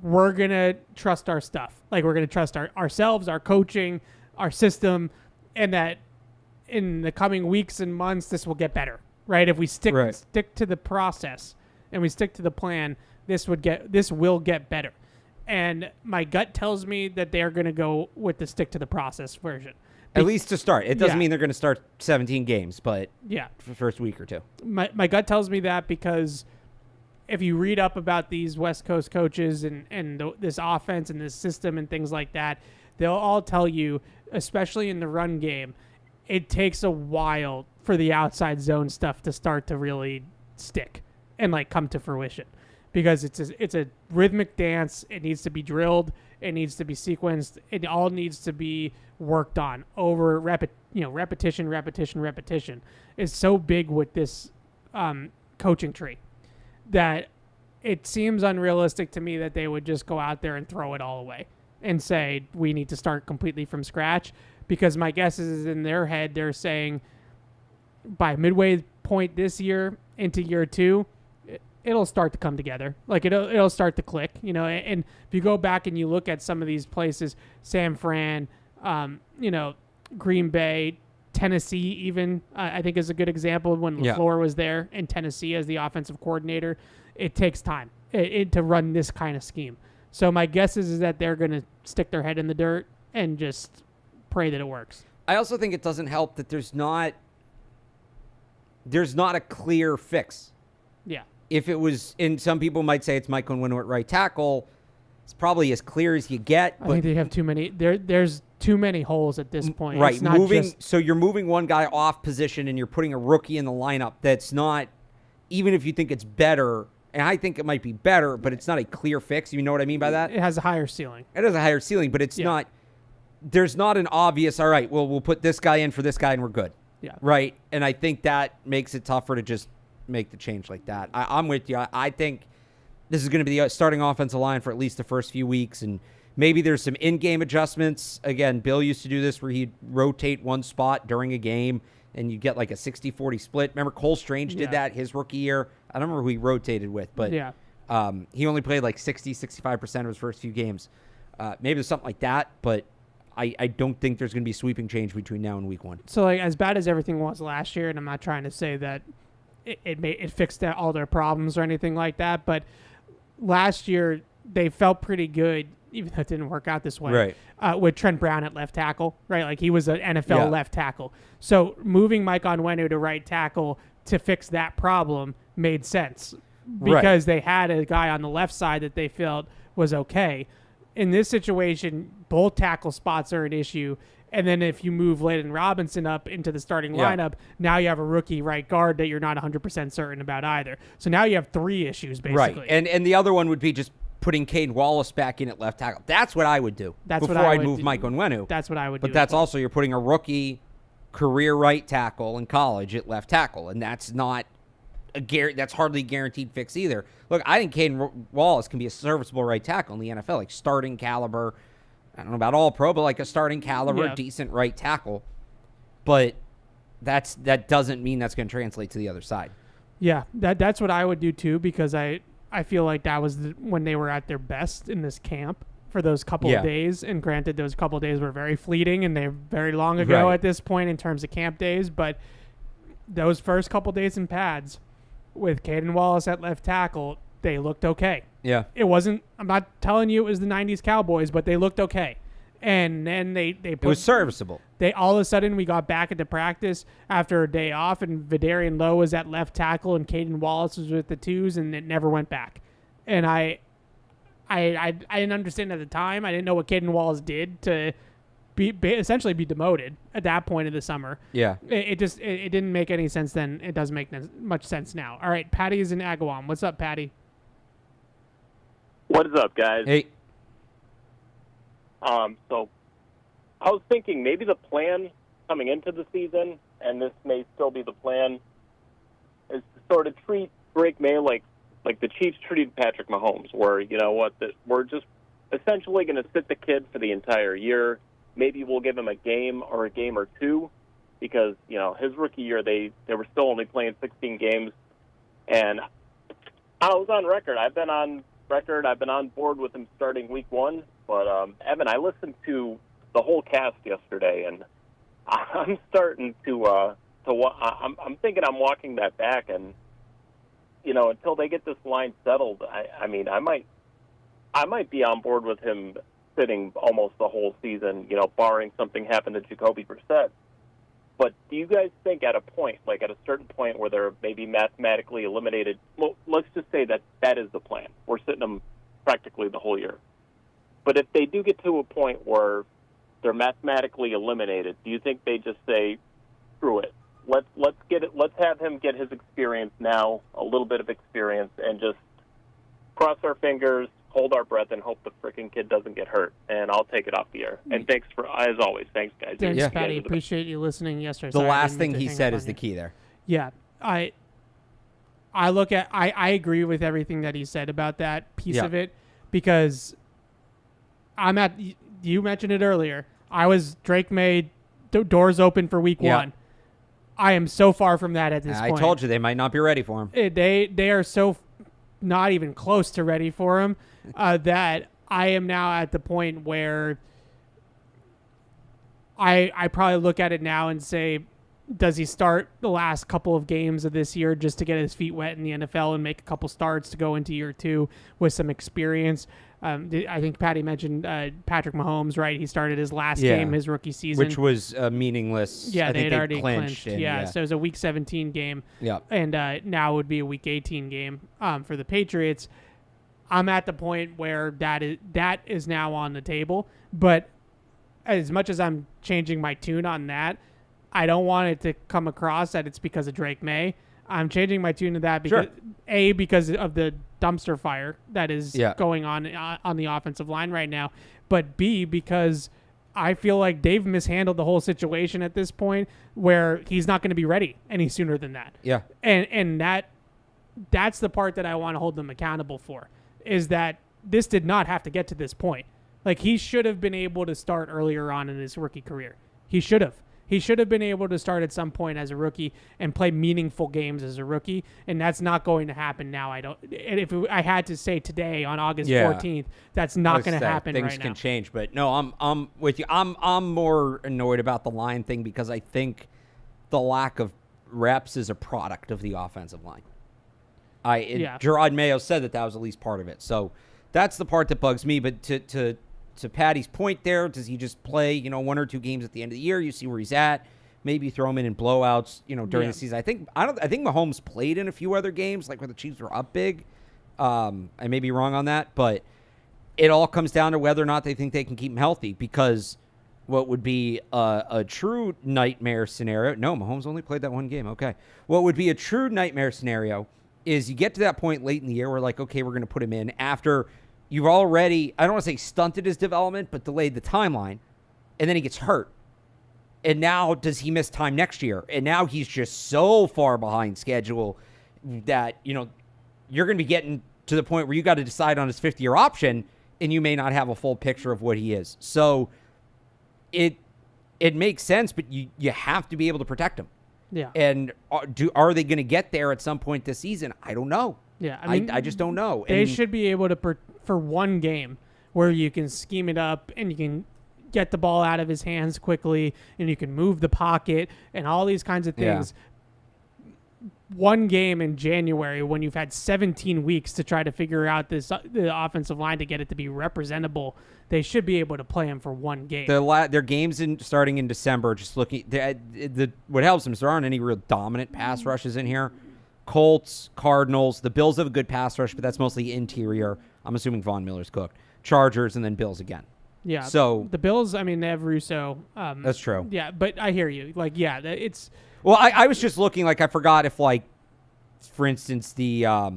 we're going to trust our stuff. Like, we're going to trust ourselves, our coaching, our system, and that in the coming weeks and months, this will get better, right? If we stick to the process and we stick to the plan, this will get better. And my gut tells me that they're going to go with the stick to the process version. At least to start. It doesn't mean they're going to start 17 games, but for the first week or two. My gut tells me that, because if you read up about these West Coast coaches and this offense and this system and things like that, they'll all tell you, especially in the run game, it takes a while for the outside zone stuff to start to really stick and like come to fruition, because it's a rhythmic dance. It needs to be drilled. It needs to be sequenced. It all needs to be worked on over repetition. Is so big with this coaching tree that it seems unrealistic to me that they would just go out there and throw it all away and say, we need to start completely from scratch. Because my guess is in their head, they're saying by midway point this year into year two, it'll start to come together. Like it'll start to click, and if you go back and you look at some of these places, San Fran, Green Bay, Tennessee, even I think is a good example of when LaFleur was there in Tennessee as the offensive coordinator. It takes time to run this kind of scheme. So my guess is that they're going to stick their head in the dirt and just pray that it works. I also think it doesn't help that there's not a clear fix. Yeah. If it was, and some people might say it's Mike Onwenu at right tackle, it's probably as clear as you get. I think they have too many. There's too many holes at this point. Right. It's not so you're moving one guy off position and you're putting a rookie in the lineup that's not, even if you think it's better, And I think it might be better, but it's not a clear fix. You know what I mean by that? It has a higher ceiling. It has a higher ceiling, but it's not. There's not an obvious, all right, well, we'll put this guy in for this guy and we're good. Yeah. Right? And I think that makes it tougher to just make the change like that. I'm with you. I think this is going to be the starting offensive line for at least the first few weeks, and maybe there's some in-game adjustments. Again, Bill used to do this where he'd rotate one spot during a game, and you get like a 60-40 split. Remember Cole Strange did that his rookie year? I don't remember who he rotated with, but he only played like 60-65% of his first few games. Maybe there's something like that, but I don't think there's going to be sweeping change between now and week 1. So, like, as bad as everything was last year, and I'm not trying to say that it fixed all their problems or anything like that, but last year they felt pretty good, even though it didn't work out this way, with Trent Brown at left tackle, right? Like, he was an NFL left tackle. So moving Mike Onwenu to right tackle to fix that problem made sense because they had a guy on the left side that they felt was okay. In this situation, both tackle spots are an issue. And then if you move Landon Robinson up into the starting lineup, now you have a rookie right guard that you're not 100% certain about either. So now you have 3 issues, basically. Right. And the other one would be just putting Caden Wallace back in at left tackle. That's what I would do before I'd move Mike Onwenu. That's what I would do. But that's also you're putting a rookie career right tackle in college at left tackle, and that's not that's hardly a guaranteed fix either. Look, I think Caden Wallace can be a serviceable right tackle in the NFL, like starting caliber. I don't know about all pro, but like a starting caliber, decent right tackle. But that doesn't mean that's going to translate to the other side. Yeah, that's what I would do too, because I feel like that was when they were at their best in this camp for those couple of days. And granted, those couple of days were very fleeting and they're very long ago at this point in terms of camp days. But those first couple of days in pads with Caden Wallace at left tackle, they looked okay. Yeah. It wasn't, I'm not telling you it was the 90s Cowboys, but they looked okay. And then it was serviceable. They all of a sudden we got back into practice after a day off, and Vidarian Lowe was at left tackle and Caden Wallace was with the 2s, and it never went back. And I didn't understand at the time. I didn't know what Caden Wallace did to essentially be demoted at that point of the summer. Yeah. It didn't make any sense then. It doesn't make much sense now. All right, Patty is in Agawam. What's up, Patty? What is up, guys? Hey. So I was thinking maybe the plan coming into the season, and this may still be the plan, is to sort of treat Drake May like the Chiefs treated Patrick Mahomes, where, you know what, that we're just essentially going to sit the kid for the entire year. Maybe we'll give him a game or two, because, you know, his rookie year they were still only playing 16 games. And I was on record. I've been on board with him starting week 1. But, Evan, I listened to the whole cast yesterday, and I'm starting I'm thinking I'm walking that back. And, you know, until they get this line settled, I mean, I might be on board with him sitting almost the whole season, you know, barring something happen to Jacoby Brissett. But do you guys think at a certain point where they're maybe mathematically eliminated, well, let's just say that is the plan. We're sitting them practically the whole year. But if they do get to a point where they're mathematically eliminated, do you think they just say, screw it, let's have him get his experience now, a little bit of experience, and just cross our fingers, hold our breath, and hope the freaking kid doesn't get hurt, and I'll take it off the air. And thanks as always, thanks, guys. Thanks, Patty. Appreciate you listening yesterday. The last thing he said is the key there. Yeah, I agree with everything that he said about that piece of it, because you mentioned it earlier. I was Drake May, doors open for week 1. I am so far from that at this point. I told you they might not be ready for him. They are so not even close to ready for him that I am now at the point where I probably look at it now and say, does he start the last couple of games of this year just to get his feet wet in the NFL and make a couple starts to go into year 2 with some experience? I think Patty mentioned Patrick Mahomes, right? He started his last game, his rookie season. Which was meaningless. Yeah, they had already clinched. So it was a Week 17 game. Yeah. And now would be a Week 18 game for the Patriots. I'm at the point where that is now on the table. But as much as I'm changing my tune on that, I don't want it to come across that it's because of Drake May. I'm changing my tune to that because because of the dumpster fire that is going on the offensive line right now, but B, because I feel like they've mishandled the whole situation at this point where he's not going to be ready any sooner than that. Yeah. And that's the part that I want to hold them accountable for, is that this did not have to get to this point. Like, he should have been able to start earlier on in his rookie career. He should have. He should have been able to start at some point as a rookie and play meaningful games as a rookie, and that's not going to happen now. And if I had to say today on August 14th, that's not going to happen right now. Things can change, but no, I'm with you. I'm more annoyed about the line thing because I think the lack of reps is a product of the offensive line. Gerard Mayo said that was at least part of it, so that's the part that bugs me. But to Patty's point there, does he just play, 1 or 2 games at the end of the year? You see where he's at. Maybe throw him in blowouts, during the season. I think Mahomes played in a few other games, like where the Chiefs were up big. I may be wrong on that, but it all comes down to whether or not they think they can keep him healthy, because what would be a true nightmare scenario. No, Mahomes only played that one game. Okay. What would be a true nightmare scenario is you get to that point late in the year where, like, okay, we're going to put him in after you've already, I don't want to say stunted his development, but delayed the timeline, and then he gets hurt. And now does he miss time next year? And now he's just so far behind schedule that, you're going to be getting to the point where you got to decide on his 5th-year option, and you may not have a full picture of what he is. So it makes sense, but you have to be able to protect him. Yeah. And are they going to get there at some point this season? I don't know. Yeah, I just don't know. They should be able to, for one game where you can scheme it up and you can get the ball out of his hands quickly and you can move the pocket and all these kinds of things. Yeah. One game in January when you've had 17 weeks to try to figure out the offensive line to get it to be representable, they should be able to play him for one game. Their games starting in December, just looking, what helps them is there aren't any real dominant pass rushes in here. Colts, Cardinals, the Bills have a good pass rush, but that's mostly interior. I'm assuming Von Miller's cooked. Chargers, and then Bills again. Yeah. So the Bills, they have Russo. That's true. Yeah, but I hear you. It's. Well, I was just looking, I forgot if, for instance, I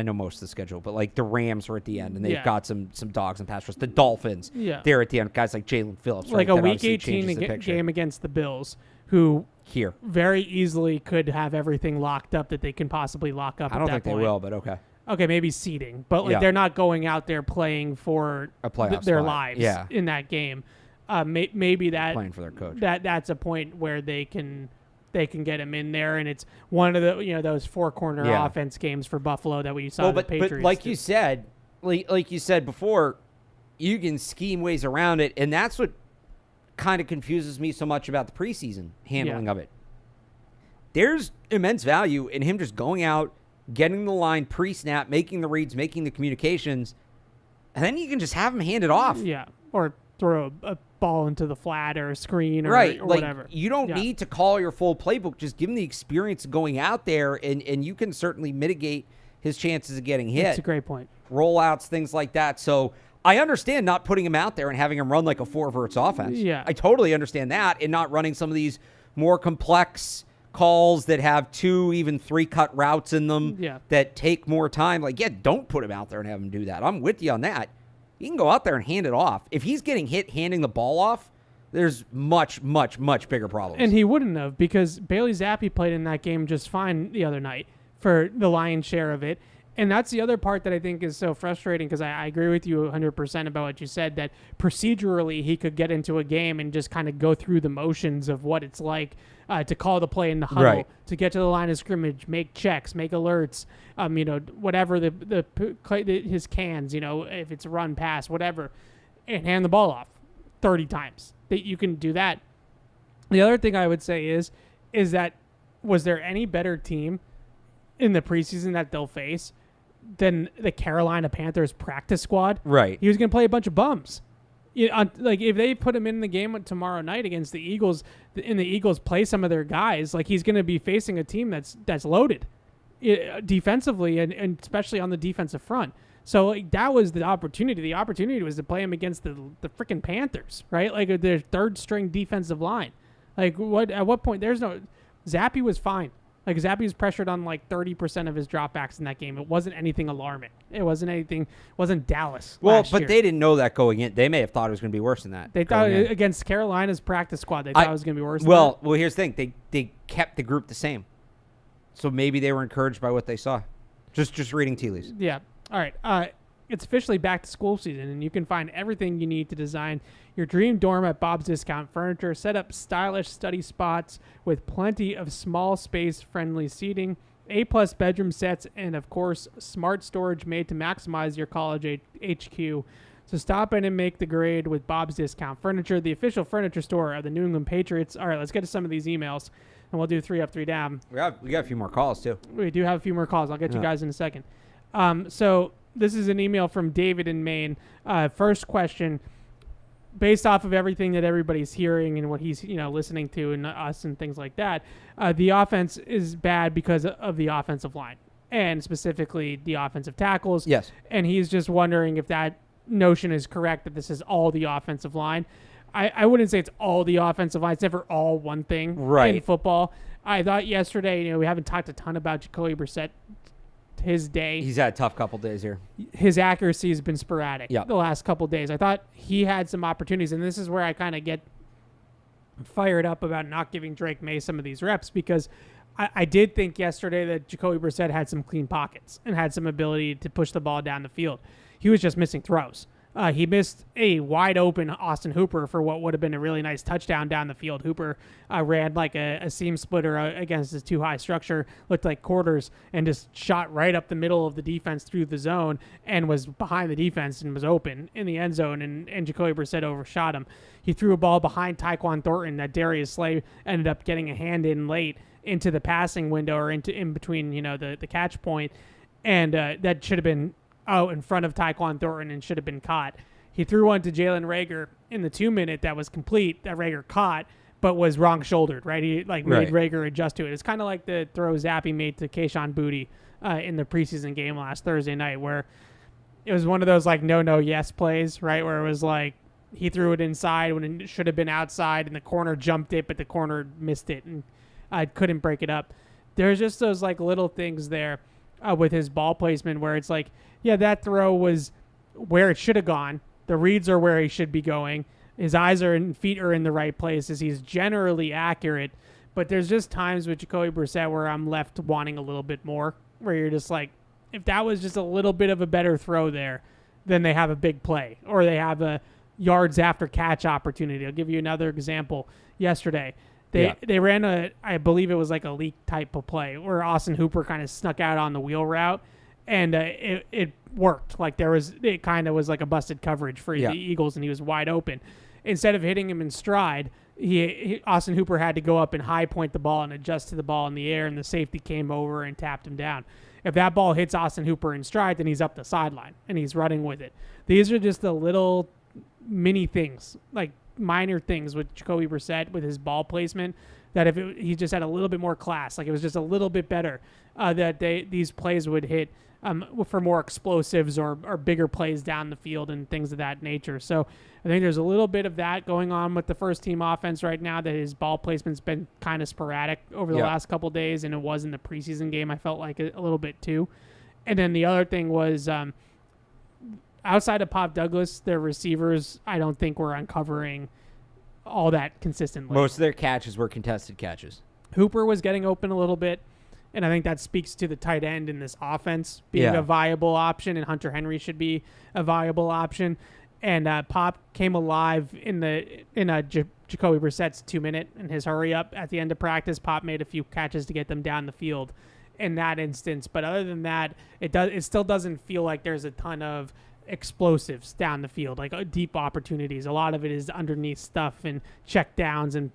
know most of the schedule, but the Rams are at the end, and they've got some dogs and pass rush. The Dolphins, they're at the end. Guys like Jalen Phillips, like a Week 18 game against the Bills, who here very easily could have everything locked up that they can possibly lock up. I don't think they will, but okay. Okay, maybe seeding, but they're not going out there playing for their lives in that game. Maybe that playing for their coach. That's a point where they can get him in there, and it's one of the those 4-corner offense games for Buffalo that we saw the Patriots. But like you said before, you can scheme ways around it, and that's what kind of confuses me so much about the preseason handling of it. There's immense value in him just going out, getting the line pre-snap, making the reads, making the communications, and then you can just have him hand it off. Yeah, or throw a ball into the flat or a screen or whatever. You don't need to call your full playbook. Just give him the experience of going out there, and you can certainly mitigate his chances of getting hit. That's a great point. Rollouts, things like that. So I understand not putting him out there and having him run like a 4-verts offense. Yeah. I totally understand that, and not running some of these more complex calls that have 2, even 3-cut routes in them that take more time. Don't put him out there and have him do that. I'm with you on that. He can go out there and hand it off. If he's getting hit handing the ball off, there's much, much, much bigger problems. And he wouldn't have, because Bailey Zappi played in that game just fine the other night for the lion's share of it. And that's the other part that I think is so frustrating, because I agree with you 100% about what you said, that procedurally he could get into a game and just kind of go through the motions of what it's like to call the play in the huddle, to get to the line of scrimmage, make checks, make alerts, whatever his cans, if it's a run, pass, whatever, and hand the ball off 30 times. That you can do that. The other thing I would say is that was there any better team in the preseason that they'll face than the Carolina Panthers practice squad? Right. He was going to play a bunch of bums. If they put him in the game tomorrow night against the Eagles, and the Eagles play some of their guys, he's going to be facing a team that's loaded defensively and especially on the defensive front. So that was the opportunity. The opportunity was to play him against the freaking Panthers, right? Their 3rd string defensive line. Like, at what point? Zappy was fine. Like, Zappy was pressured on like 30% of his dropbacks in that game. It wasn't anything alarming. It wasn't Dallas. Well, last but year. they didn't know that going in. They may have thought it was going to be worse than that. They thought against Carolina's practice squad, they thought it was going to be worse than Well, that. here's the thing. They kept the group the same. So maybe they were encouraged by what they saw. Just reading tea leaves. Yeah. All right. It's officially back to school season, and you can find everything you need to design your dream dorm at Bob's Discount Furniture. Set up stylish study spots with plenty of small space-friendly seating, A-plus bedroom sets, and, of course, smart storage made to maximize your college HQ. So stop in and make the grade with Bob's Discount Furniture, the official furniture store of the New England Patriots. All right, let's get to some of these emails, and we'll do 3 up, 3 down. We got a few more calls, too. We do have a few more calls. I'll get you guys in a second. So this is an email from David in Maine. First question, based off of everything that everybody's hearing and what he's listening to and us and things like that, the offense is bad because of the offensive line and specifically the offensive tackles. Yes. And he's just wondering if that notion is correct, that this is all the offensive line. I wouldn't say it's all the offensive line. It's never all one thing in football. I thought yesterday, we haven't talked a ton about Jacoby Brissett. His day. He's had a tough couple days here. His accuracy has been sporadic the last couple days. I thought he had some opportunities, and this is where I kind of get fired up about not giving Drake May some of these reps, because I did think yesterday that Jacoby Brissett had some clean pockets and had some ability to push the ball down the field. He was just missing throws. He missed a wide-open Austin Hooper for what would have been a really nice touchdown down the field. Hooper ran like a seam splitter against his too-high structure, looked like quarters, and just shot right up the middle of the defense through the zone and was behind the defense and was open in the end zone, and Jacoby Brissett overshot him. He threw a ball behind Tyquan Thornton that Darius Slay ended up getting a hand in late into the passing window or in between, the catch point, and that should have been out in front of Tyquan Thornton and should have been caught. He threw one to Jalen Reagor in the 2-minute that was complete, that Reagor caught, but was wrong-shouldered, right? He made Reagor adjust to it. It's kind of like the throw Zappy made to Kayshon Boutte in the preseason game last Thursday night, where it was one of those no, yes plays, right? Where it was like he threw it inside when it should have been outside, and the corner jumped it, but the corner missed it, and couldn't break it up. There's just those little things there with his ball placement where it's that throw was where it should have gone. The reads are where he should be going. His eyes and feet are in the right places. He's generally accurate, but there's just times with Jacoby Brissett where I'm left wanting a little bit more, where you're just if that was just a little bit of a better throw there, then they have a big play or they have a yards after catch opportunity. I'll give you another example. Yesterday, they ran I believe it was a leak type of play where Austin Hooper kind of snuck out on the wheel route, and it worked. It kind of was like a busted coverage for the Eagles, and he was wide open. Instead of hitting him in stride, Austin Hooper had to go up and high point the ball and adjust to the ball in the air, and the safety came over and tapped him down. If that ball hits Austin Hooper in stride, then he's up the sideline and he's running with it. These are just the little mini things, minor things with Jacoby Brissett with his ball placement, that if he just had a little bit more class, it was just a little bit better, that these plays would hit for more explosives or bigger plays down the field and things of that nature. So I think there's a little bit of that going on with the first team offense right now, that his ball placement's been kind of sporadic over the last couple of days, and it was in the preseason game. I felt like a little bit too. And then the other thing was outside of Pop Douglas, their receivers, I don't think were uncovering all that consistently. Most of their catches were contested catches. Hooper was getting open a little bit, and I think that speaks to the tight end in this offense being a viable option, and Hunter Henry should be a viable option. And Pop came alive in Jacoby Brissett's 2-minute and his hurry up at the end of practice. Pop made a few catches to get them down the field in that instance, but other than that, it still doesn't feel like there's a ton of explosives down the field, deep opportunities. A lot of it is underneath stuff and check downs and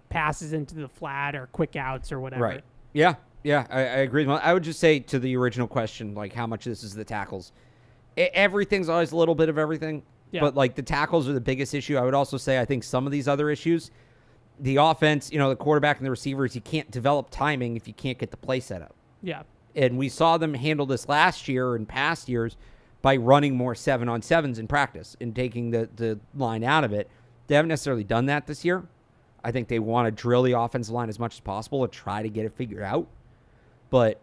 passes into the flat or quick outs or whatever. Right. Yeah, I agree. I would just say to the original question, how much of this is the tackles. Everything's always a little bit of everything, but the tackles are the biggest issue. I would also say I think some of these other issues, the offense, the quarterback and the receivers, you can't develop timing if you can't get the play set up. Yeah. And we saw them handle this last year and past years by running more 7-on-7s in practice and taking the line out of it. They haven't necessarily done that this year. I think they want to drill the offensive line as much as possible to try to get it figured out. But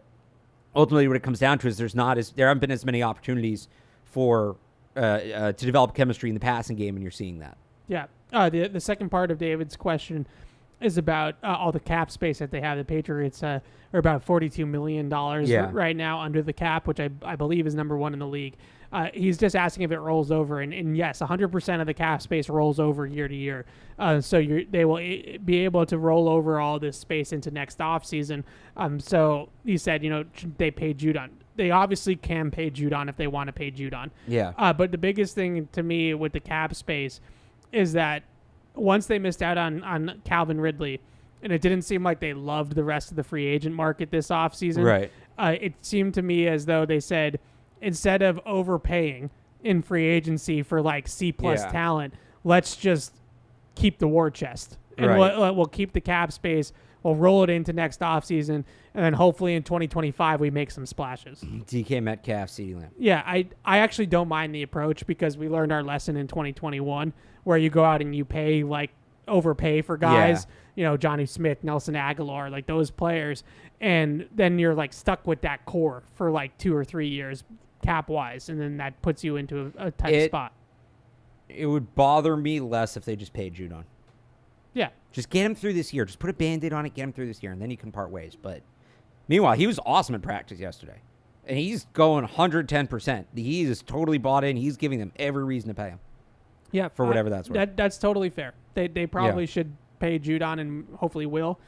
ultimately, what it comes down to is there haven't been as many opportunities for to develop chemistry in the passing game, and you're seeing that. Yeah. The second part of David's question is about all the cap space that they have. The Patriots are about $42 million right now under the cap, which I believe is number 1 in the league. He's just asking if it rolls over, and yes, 100% of the cap space rolls over year to year. So they will be able to roll over all this space into next offseason. So he said, should they pay Judon? They obviously can pay Judon if they want to pay Judon. Yeah. But the biggest thing to me with the cap space is that once they missed out on Calvin Ridley, and it didn't seem like they loved the rest of the free agent market this offseason. Right. It seemed to me as though they said, instead of overpaying in free agency for like C+ talent, let's just keep the war chest. And we'll keep the cap space. We'll roll it into next offseason. And then hopefully in 2025, we make some splashes. DK Metcalf, CeeDee Lamb. Yeah, I actually don't mind the approach because we learned our lesson in 2021 where you go out and you overpay for guys, Johnny Smith, Nelson Aguilar, like those players. And then you're like stuck with that core for like 2 or 3 years cap wise. And then that puts you into a tight spot. It would bother me less if they just paid Judon. Yeah. Just get him through this year. Just put a Band-Aid on it, get him through this year, and then you can part ways. But meanwhile, he was awesome in practice yesterday. And he's going 110%. He is totally bought in. He's giving them every reason to pay him. Yeah. For whatever that's worth. That's totally fair. They probably should pay Judon and hopefully will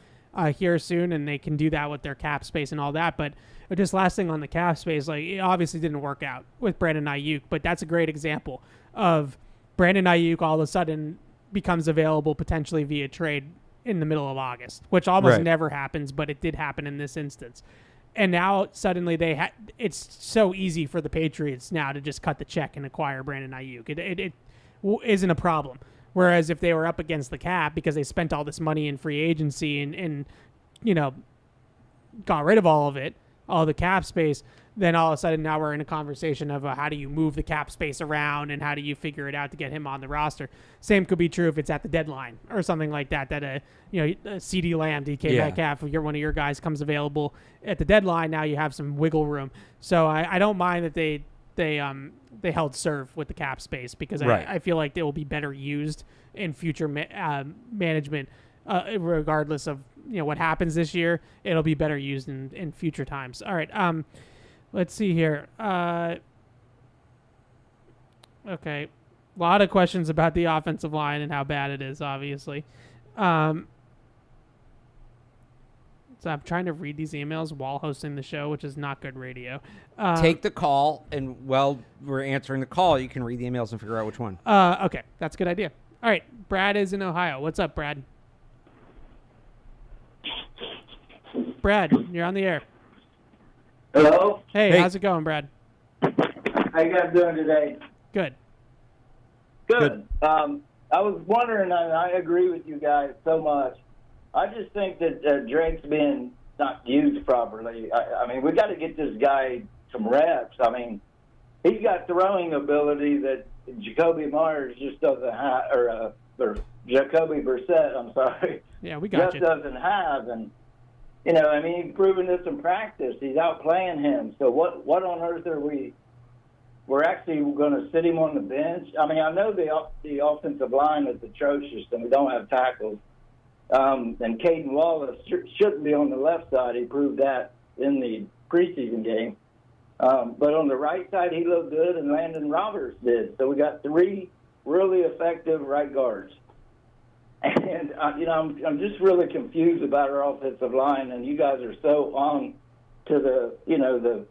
here soon, and they can do that with their cap space and all that. But just last thing on the cap space, like it obviously didn't work out with Brandon Ayuk, but that's a great example of Brandon Ayuk all of a sudden becomes available potentially via trade in the middle of August, which almost never happens, but it did happen in this instance. And now suddenly it's so easy for the Patriots now to just cut the check and acquire Brandon Ayuk. It isn't a problem. Whereas if they were up against the cap because they spent all this money in free agency and got rid of all of it, all the cap space, then all of a sudden now we're in a conversation of how do you move the cap space around and how do you figure it out to get him on the roster. Same could be true if it's at the deadline or something like that, a CeeDee Lamb, DK Metcalf, if one of your guys comes available at the deadline, now you have some wiggle room. So I don't mind that they held serve with the cap space because I feel like they will be better used in future management regardless of what happens this year. It'll be better used in future times. All right. Let's see here. Okay. A lot of questions about the offensive line and how bad it is, obviously. So I'm trying to read these emails while hosting the show, which is not good radio. Take the call, and while we're answering the call, you can read the emails and figure out which one. Okay. That's a good idea. All right. Brad is in Ohio. What's up, Brad? Brad, you're on the air. Hello? Hey, how's it going, Brad? How you guys doing today? Good. Good. I was wondering, and I agree with you guys so much. I just think that Drake's being not used properly. I mean, we got to get this guy some reps. I mean, he's got throwing ability that Jacoby Myers just doesn't have, or Jacoby Brissett, I'm sorry. Yeah, we got just doesn't have. And, I mean, he's proven this in practice. He's outplaying him. So what on earth are we're actually going to sit him on the bench? I mean, I know the offensive line is atrocious and we don't have tackles. And Caden Wallace shouldn't be on the left side. He proved that in the preseason game. But on the right side, he looked good, and Landon Roberts did. So we got 3 really effective right guards. And, I'm just really confused about our offensive line, and you guys are so on to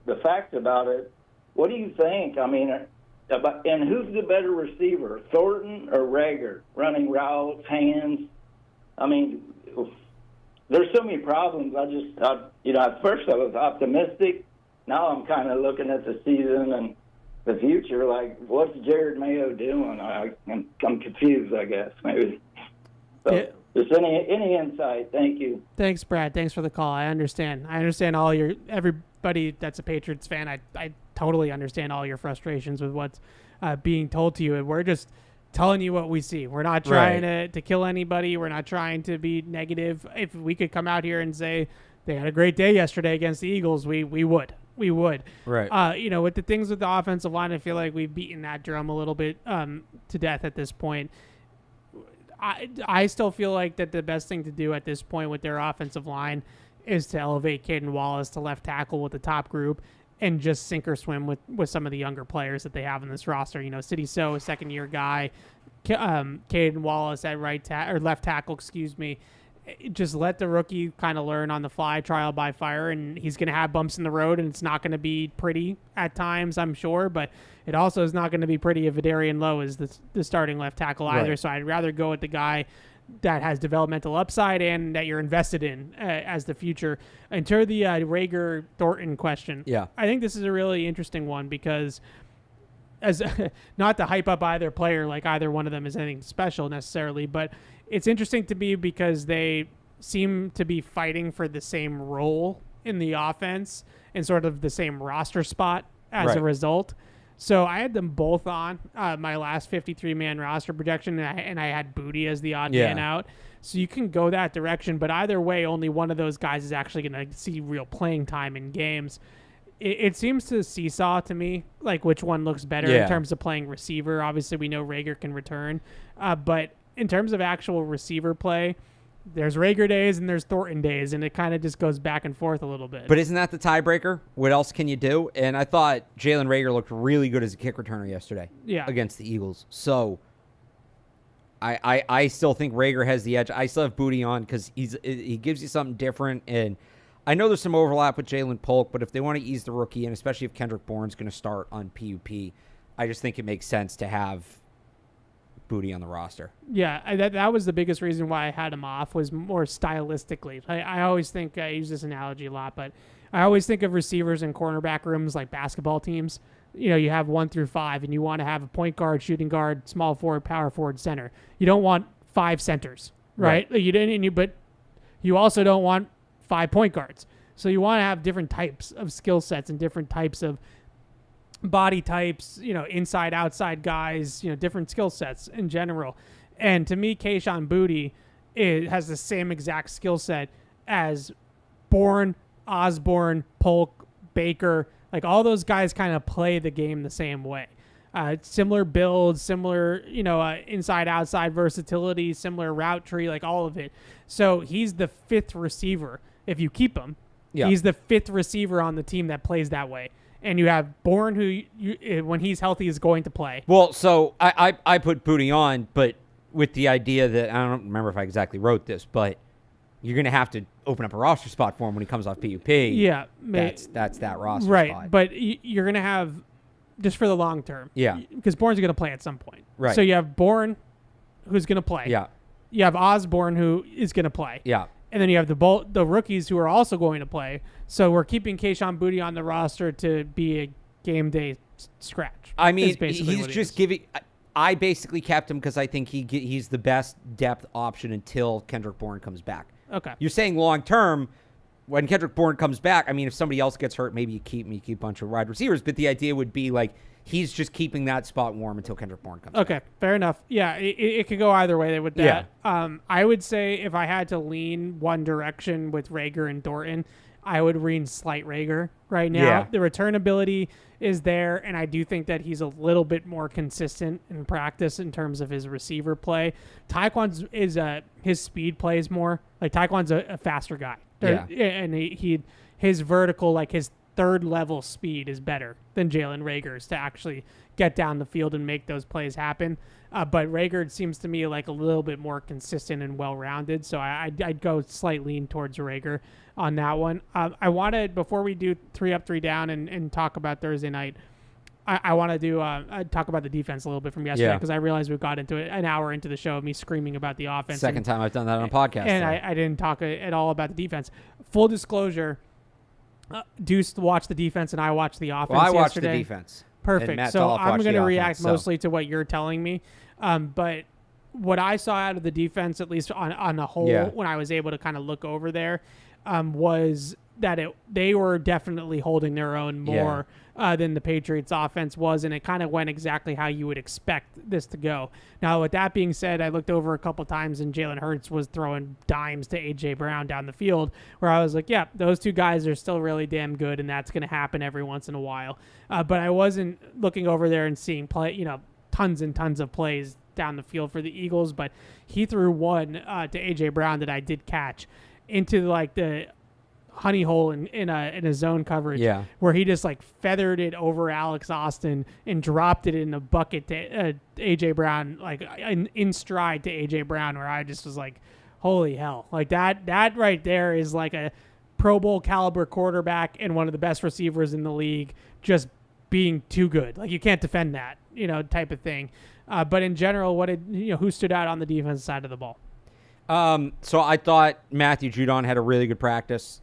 the facts about it. What do you think? I mean, and who's the better receiver, Thornton or Rager, running routes, hands? I mean, there's so many problems. At first I was optimistic. Now I'm kind of looking at the season and the future, like, what's Jared Mayo doing? I'm confused, I guess, maybe. So, just any insight. Thank you. Thanks, Brad. Thanks for the call. I understand everybody that's a Patriots fan. I totally understand all your frustrations with what's being told to you. And we're just telling you what we see. We're not trying to kill anybody. We're not trying to be negative. If we could come out here and say they had a great day yesterday against the Eagles, we would. We would. Right. With the things with the offensive line, I feel like we've beaten that drum a little bit to death at this point. I still feel like that the best thing to do at this point with their offensive line is to elevate Caden Wallace to left tackle with the top group and just sink or swim with some of the younger players that they have in this roster. City So, second-year guy, Caden Wallace at left tackle, just let the rookie kind of learn on the fly, trial by fire, and he's going to have bumps in the road, and it's not going to be pretty at times, I'm sure, but it also is not going to be pretty if Vidarian Lowe is the starting left tackle either. Right. So I'd rather go with the guy that has developmental upside and that you're invested in as the future. And to the Rager-Thornton question, I think this is a really interesting one because as not to hype up either player, like either one of them is anything special necessarily, but it's interesting to me because they seem to be fighting for the same role in the offense and sort of the same roster spot as a result. So I had them both on my last 53-man roster projection, and I had Booty as the odd man out. So you can go that direction, but either way, only one of those guys is actually going to see real playing time in games. It seems to seesaw to me, like which one looks better in terms of playing receiver. Obviously, we know Rager can return, but in terms of actual receiver play, there's Rager days and there's Thornton days, and it kind of just goes back and forth a little bit. But isn't that the tiebreaker? What else can you do? And I thought Jalen Rager looked really good as a kick returner yesterday against the Eagles. So I still think Rager has the edge. I still have Booty on because he gives you something different. And I know there's some overlap with Jalen Polk, but if they want to ease the rookie, and especially if Kendrick Bourne's going to start on PUP, I just think it makes sense to have Booty on the roster. Yeah, that was the biggest reason why I had him off, was more stylistically. I always think, I use this analogy a lot, but I always think of receivers in cornerback rooms like basketball teams. You have 1 through 5, and you want to have a point guard, shooting guard, small forward, power forward, center. You don't want 5 centers, right? But you also don't want 5 point guards. So you want to have different types of skill sets and different types of body types, inside, outside guys, different skill sets in general. And to me, Kayshon Boutte has the same exact skill set as Bourne, Osborne, Polk, Baker. Like all those guys kind of play the game the same way. Similar builds, similar, inside, outside versatility, similar route tree, like all of it. So he's the 5th receiver. If you keep him, he's the 5th receiver on the team that plays that way. And you have Bourne, who, when he's healthy, is going to play. Well, so I put Booty on, but with the idea that, I don't remember if I exactly wrote this, but you're going to have to open up a roster spot for him when he comes off PUP. Yeah. That's that roster spot. Right, but you're going to have, just for the long term. Yeah. Because Bourne's going to play at some point. Right. So you have Bourne, who's going to play. Yeah. You have Osborne, who is going to play. Yeah. And then you have the rookies who are also going to play. So we're keeping Kayshon Boutte on the roster to be a game day scratch. I mean, he's just giving. I basically kept him because I think he's the best depth option until Kendrick Bourne comes back. Okay. You're saying long term, when Kendrick Bourne comes back, I mean, if somebody else gets hurt, maybe you keep a bunch of wide receivers. But the idea would be like he's just keeping that spot warm until Kendrick Bourne comes back. Okay, fair enough. Yeah, it could go either way with that. Yeah. I would say if I had to lean one direction with Rager and Thornton, I would lean slight Rager right now. Yeah. The return ability is there, and I do think that he's a little bit more consistent in practice in terms of his receiver play. Tyquan's his speed plays more. Like Tyquan's a faster guy. Yeah. And his vertical, like his third level speed is better than Jalen Rager's to actually get down the field and make those plays happen. But Rager seems to me like a little bit more consistent and well-rounded. So I'd go slight lean towards Rager on that one. I wanted, before we do 3 up, 3 down and talk about Thursday night, I want to do talk about the defense a little bit from yesterday because I realized we got into it an hour into the show of me screaming about the offense. Second time I've done that on a podcast. And I didn't talk at all about the defense. Full disclosure, Deuce watched the defense and I watched the offense yesterday. Well, I watched the defense. Perfect. So I'm going to react mostly to what you're telling me. But what I saw out of the defense, at least on the whole, when I was able to kind of look over there, was that they were definitely holding their own more than the Patriots offense was, and it kind of went exactly how you would expect this to go. Now, with that being said, I looked over a couple times and Jalen Hurts was throwing dimes to A.J. Brown down the field, where I was like, yeah, those two guys are still really damn good, and that's going to happen every once in a while. But I wasn't looking over there and seeing tons and tons of plays down the field for the Eagles, but he threw one to A.J. Brown that I did catch into like the honey hole in a zone coverage, where he just like feathered it over Alex Austin and dropped it in the bucket to A.J. Brown, like in stride to A.J. Brown, where I just was like, holy hell. Like that right there is like a Pro Bowl caliber quarterback and one of the best receivers in the league just being too good. Like, you can't defend that, type of thing. But in general, who stood out on the defensive side of the ball? So I thought Matthew Judon had a really good practice.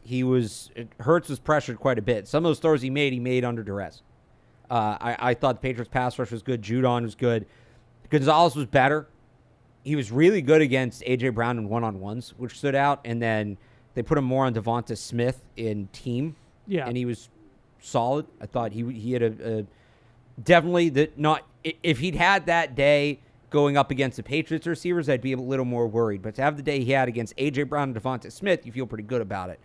Hurts was pressured quite a bit. Some of those throws he made under duress. I thought the Patriots pass rush was good. Judon was good. Gonzalez was better. He was really good against A.J. Brown in one-on-ones, which stood out. And then they put him more on Devonta Smith in team. Yeah. And he was solid. I thought he had a definitely if he'd had that day going up against the Patriots receivers, I'd be a little more worried. But to have the day he had against A.J. Brown and Devonta Smith, you feel pretty good about it.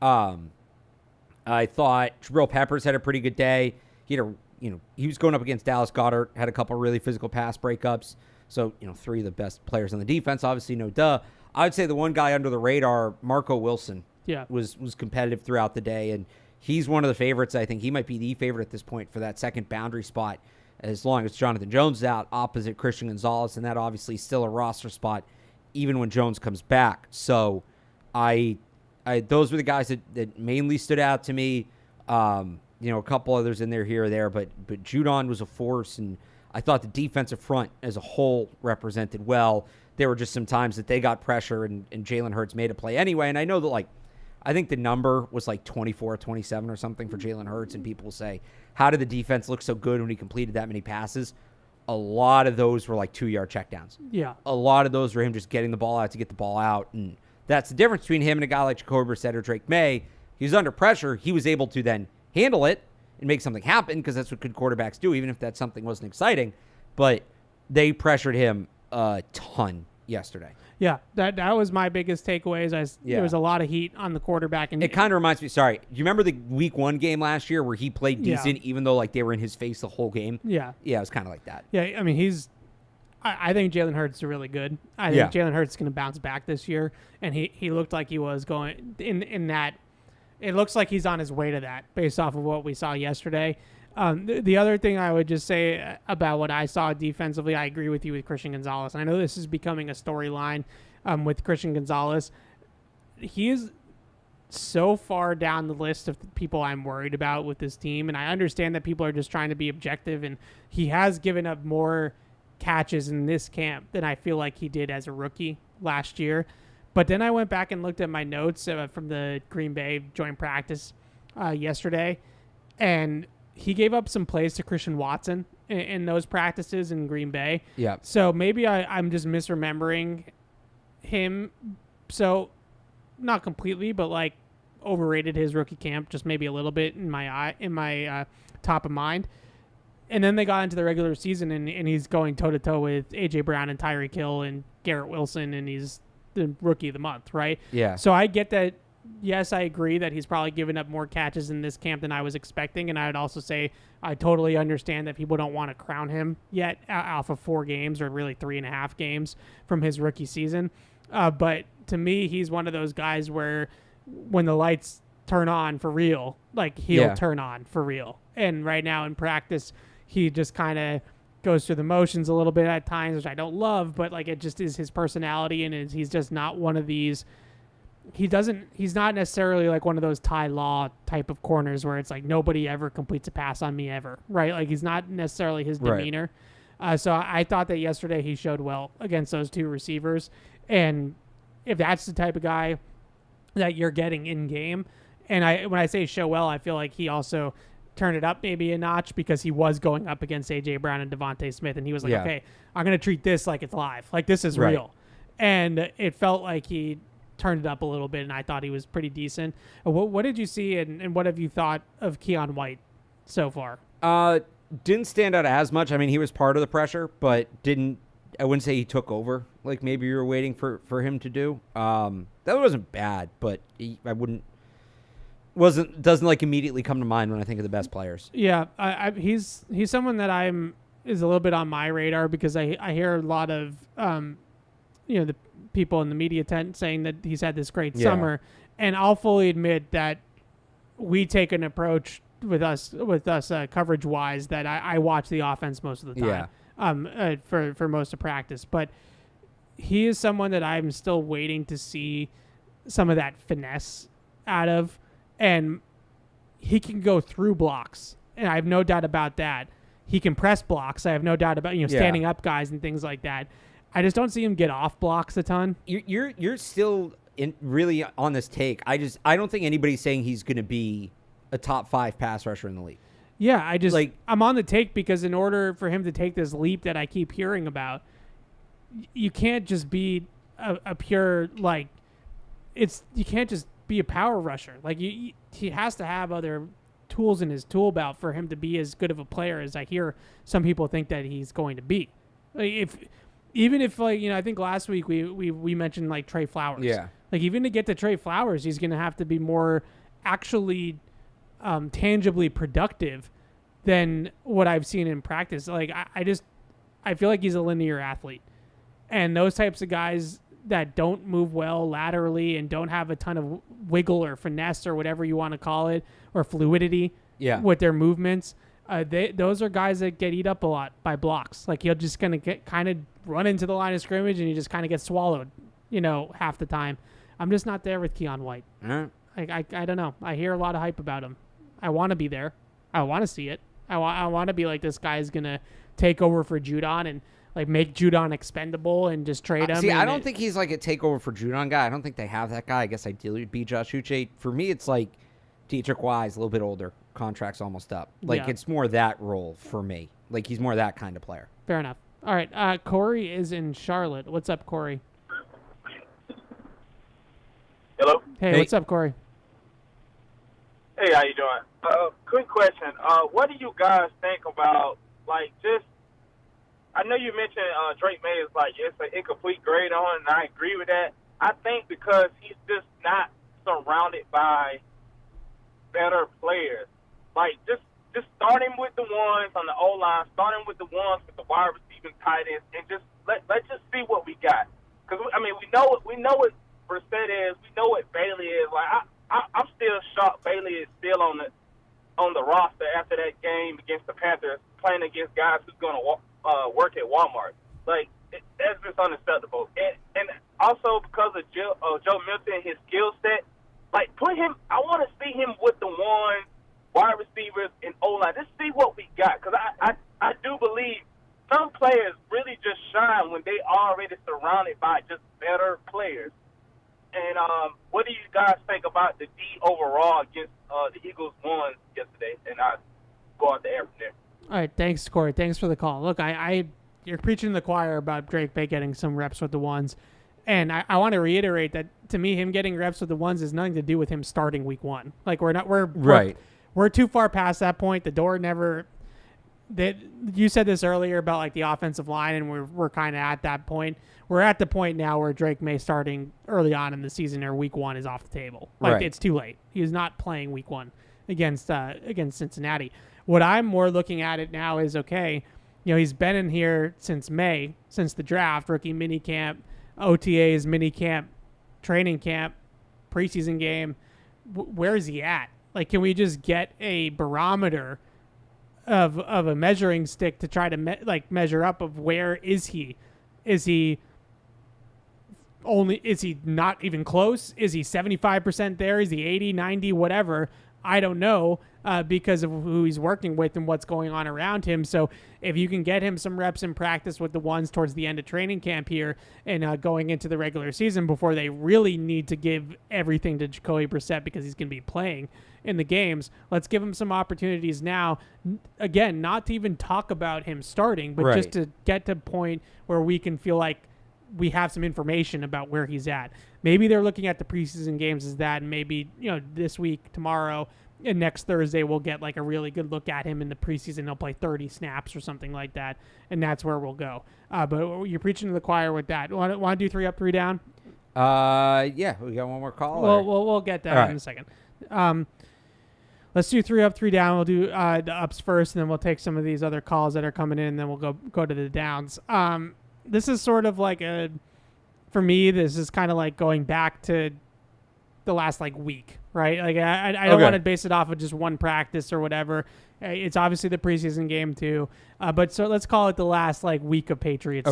I thought Jabril Peppers had a pretty good day. He was going up against Dallas Goedert, had a couple really physical pass breakups. So, three of the best players on the defense, obviously, no duh. I would say the one guy under the radar, Marco Wilson, was competitive throughout the day, and he's one of the favorites. I think he might be the favorite at this point for that second boundary spot, as long as Jonathan Jones is out opposite Christian Gonzalez, and that obviously is still a roster spot even when Jones comes back. So those were the guys that mainly stood out to me. A couple others in there here or there, but Judon was a force, and I thought the defensive front as a whole represented well. There were just some times that they got pressure, and Jalen Hurts made a play anyway. And I know that, I think the number was 24-27 or something for Jalen Hurts, and people will say, how did the defense look so good when he completed that many passes? A lot of those were 2-yard checkdowns. Yeah. A lot of those were him just getting the ball out to get the ball out, and that's the difference between him and a guy like Jacoby Brissett or Drake May. He was under pressure. He was able to then handle it and make something happen, because that's what good quarterbacks do, even if that something wasn't exciting. But they pressured him a ton yesterday. Yeah, that was my biggest takeaways. There was a lot of heat on the quarterback. And it kind of reminds me, sorry, do you remember the week 1 game last year where he played decent even though they were in his face the whole game? Yeah. Yeah, it was kind of like that. Yeah, I mean, I think Jalen Hurts is really good. I think Jalen Hurts is going to bounce back this year, and he looked like he was going in that. It looks like he's on his way to that based off of what we saw yesterday. The other thing I would just say about what I saw defensively, I agree with you with Christian Gonzalez. I know this is becoming a storyline with Christian Gonzalez. He is so far down the list of people I'm worried about with this team, and I understand that people are just trying to be objective, and he has given up more catches in this camp than I feel like he did as a rookie last year. But then I went back and looked at my notes from the Green Bay joint practice yesterday, and he gave up some plays to Christian Watson in those practices in Green Bay. Yeah. So maybe I'm just misremembering him. So not completely, but overrated his rookie camp just maybe a little bit in my top of mind. And then they got into the regular season, and he's going toe-to-toe with A.J. Brown and Tyreek Hill and Garrett Wilson, and he's the rookie of the month, right? Yeah. So I get that. Yes, I agree that he's probably given up more catches in this camp than I was expecting, and I would also say I totally understand that people don't want to crown him yet off of 4 games, or really 3.5 games from his rookie season. But to me, he's one of those guys where when the lights turn on for real, he'll turn on for real. And right now in practice, he just kind of goes through the motions a little bit at times, which I don't love, but it just is his personality, and he's just not one of these. He's not necessarily one of those Ty Law type of corners where it's nobody ever completes a pass on me ever, right? He's not necessarily his demeanor. Right. So I thought that yesterday he showed well against those 2 receivers, and if that's the type of guy that you're getting in game, and when I say show well, I feel like he also turned it up maybe a notch, because he was going up against A.J. Brown and Devonta Smith, and he was okay, I'm going to treat this like it's live. This is real. And it felt like he turned it up a little bit, and I thought he was pretty decent. What did you see, and what have you thought of Keon White so far? Didn't stand out as much. I mean, he was part of the pressure, but I wouldn't say he took over like maybe you were waiting for him to do. That wasn't bad, but doesn't like immediately come to mind when I think of the best players. Yeah, he's someone that is a little bit on my radar because I hear a lot of the people in the media tent saying that he's had this great summer, and I'll fully admit that we take an approach with us coverage wise that I watch the offense most of the time for most of practice, but he is someone that I'm still waiting to see some of that finesse out of, and he can go through blocks, and I have no doubt about that. He can press blocks. I have no doubt about standing up guys and things like that. I just don't see him get off blocks a ton. You're still really on this take. I don't think anybody's saying he's going to be a top 5 pass rusher in the league. Yeah, I'm on the take because in order for him to take this leap that I keep hearing about, you can't just be a pure you can't just be a power rusher. Like he has to have other tools in his tool belt for him to be as good of a player as I hear some people think that he's going to be. Even if I think last week we mentioned like Trey Flowers. Yeah. Like even to get to Trey Flowers, he's going to have to be more actually tangibly productive than what I've seen in practice. Like I feel like he's a linear athlete, and those types of guys that don't move well laterally and don't have a ton of wiggle or finesse or whatever you want to call it, or fluidity with their movements. Those are guys that get eat up a lot by blocks. Like he'll just kind of run into the line of scrimmage and he just kind of gets swallowed, half the time. I'm just not there with Keon White. I don't know. I hear a lot of hype about him. I want to be there. I want to see it. I want to be like, this guy is going to take over for Judon and like make Judon expendable and just trade him. See, I don't think he's like a takeover for Judon guy. I don't think they have that guy. I guess ideally it would be Josh Uche. For me, it's like Dietrich Wise, a little bit older. Contract's almost up. It's more that role for me. Like he's more that kind of player. Fair enough. All right. Corey is in Charlotte. What's up, Corey? Hello? Hey, what's up, Corey? Hey, how you doing? Quick question. What do you guys think about, I know you mentioned Drake May is it's an incomplete grade on him, and I agree with that. I think because he's just not surrounded by better players. Just starting with the ones on the O-line, starting with the ones with the wide receiving tight ends, and let's just see what we got. Because, we know what Brissett is. We know what Bailey is. I'm still shocked Bailey is still on the roster after that game against the Panthers, playing against guys who's going to work at Walmart. That's just unacceptable. And also because of Joe Milton and his skill set, put him. I want to see him with the one wide receivers and O-line. Just see what we got, because I do believe some players really just shine when they are already surrounded by just better players. And what do you guys think about the D overall against the Eagles ones yesterday? And I go out the air from there. All right, thanks, Corey. Thanks for the call. Look, you're preaching to the choir about Drake May getting some reps with the ones, and I want to reiterate that to me, him getting reps with the ones has nothing to do with him starting week 1. We're too far past that point. The door never. You said this earlier about the offensive line, and we're kind of at that point. We're at the point now where Drake May starting early on in the season or week 1 is off the table. It's too late. He's not playing week 1 against Cincinnati. What I'm more looking at it now is, okay, he's been in here since May, since the draft, rookie mini camp, OTAs, mini camp, training camp, preseason game. Where is he at? Can we just get a barometer of a measuring stick to try to measure up of where is he? Is he not even close? Is he 75% there? Is he 80, 90, whatever? I don't know because of who he's working with and what's going on around him. So if you can get him some reps in practice with the ones towards the end of training camp here and going into the regular season before they really need to give everything to Jacoby Brissett because he's going to be playing in the games, let's give him some opportunities now. Again, not to even talk about him starting, but just to get to a point where we can feel like we have some information about where he's at. maybe they're looking at the preseason games as that, and maybe, this week, tomorrow, and next Thursday we'll get like a really good look at him in the preseason. He'll play 30 snaps or something like that, and that's where we'll go. But you're preaching to the choir with that. Want to do 3 up, 3 down? Yeah, we got one more call. We'll get that in a second. Let's do 3 up, 3 down. We'll do the ups first, and then we'll take some of these other calls that are coming in, and then we'll go to the downs. This is sort of like for me, this is kind of like going back to the last week, right? Like I don't want to base it off of just one practice or whatever. It's obviously the preseason game too, but so let's call it the last week of Patriots.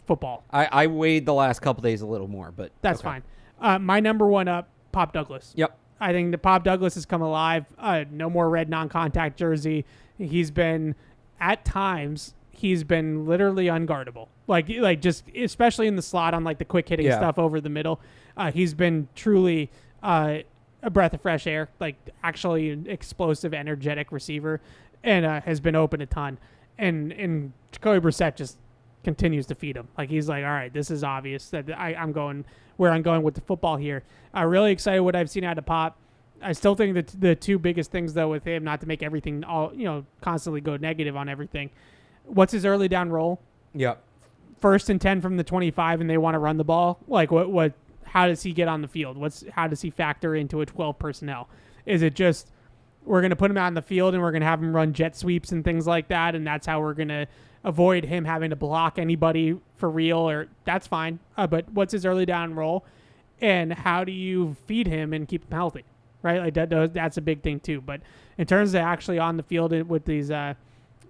Football. I weighed the last couple days a little more, but that's fine. My number 1 up, Pop Douglas. Yep. I think the Pop Douglas has come alive. No more red non-contact jersey. He's been, at times, literally unguardable. Like just especially in the slot on the quick hitting stuff over the middle. He's been truly a breath of fresh air. Actually an explosive, energetic receiver, and has been open a ton. And Jacoby Brissett just continues to feed him. He's all right, this is obvious that I'm going where I'm going with the football here. Really excited what I've seen out of Pop. I still think that the 2 biggest things though with him, not to make everything all constantly go negative on everything. What's his early down role? Yep. 1st and 10 from the 25, and they want to run the ball. What? How does he get on the field? How does he factor into a 12 personnel? Is it just we're going to put him out in the field and we're going to have him run jet sweeps and things like that, and that's how we're going to avoid him having to block anybody for real? Or that's fine. But what's his early down role, and how do you feed him and keep him healthy? Right, that's a big thing too. But in terms of actually on the field with these,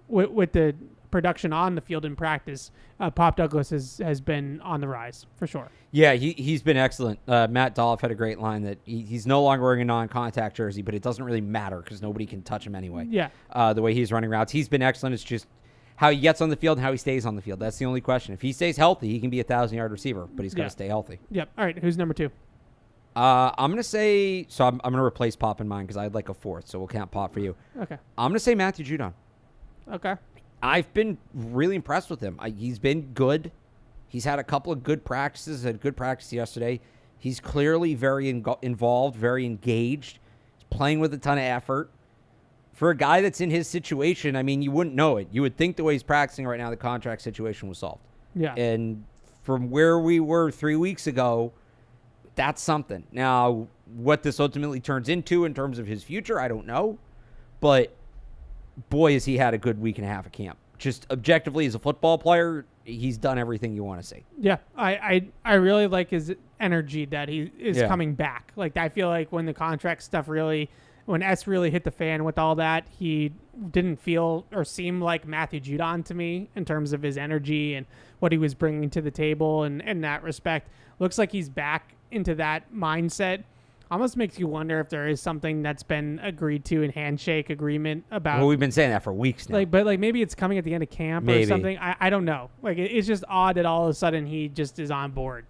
with the production on the field in practice, Pop Douglas has been on the rise for sure. Yeah, he's been excellent. Matt Dolph had a great line that he's no longer wearing a non-contact jersey, but it doesn't really matter because nobody can touch him anyway. Yeah. The way he's running routes, he's been excellent. It's just how he gets on the field and how he stays on the field. That's the only question. If he stays healthy, he can be a 1,000-yard receiver, but he's got to stay healthy. Yep. All right, who's number 2? I'm going to say, so I'm going to replace Pop in mine because I'd like a 4th, so we'll count Pop for you. Okay. I'm going to say Matthew Judon. Okay. I've been really impressed with him. He's been good. He's had a couple of good practices, had a good practice yesterday. He's clearly very involved, very engaged. He's playing with a ton of effort. For a guy that's in his situation, I mean, you wouldn't know it. You would think the way he's practicing right now, the contract situation was solved. Yeah. And from where we were 3 weeks ago, that's something. Now, what this ultimately turns into in terms of his future, I don't know. But, boy, has he had a good week and a half of camp. Just objectively, as a football player, he's done everything you want to see. Yeah, I really like his energy that he is coming back. I feel like when the contract stuff when S really hit the fan with all that, he didn't feel or seem like Matthew Judon to me in terms of his energy and what he was bringing to the table. And in that respect, looks like he's back into that mindset. Almost makes you wonder if there is something that's been agreed to in handshake agreement about. Well, we've been saying that for weeks now. But maybe it's coming at the end of camp or something. I don't know. It's just odd that all of a sudden he just is on board.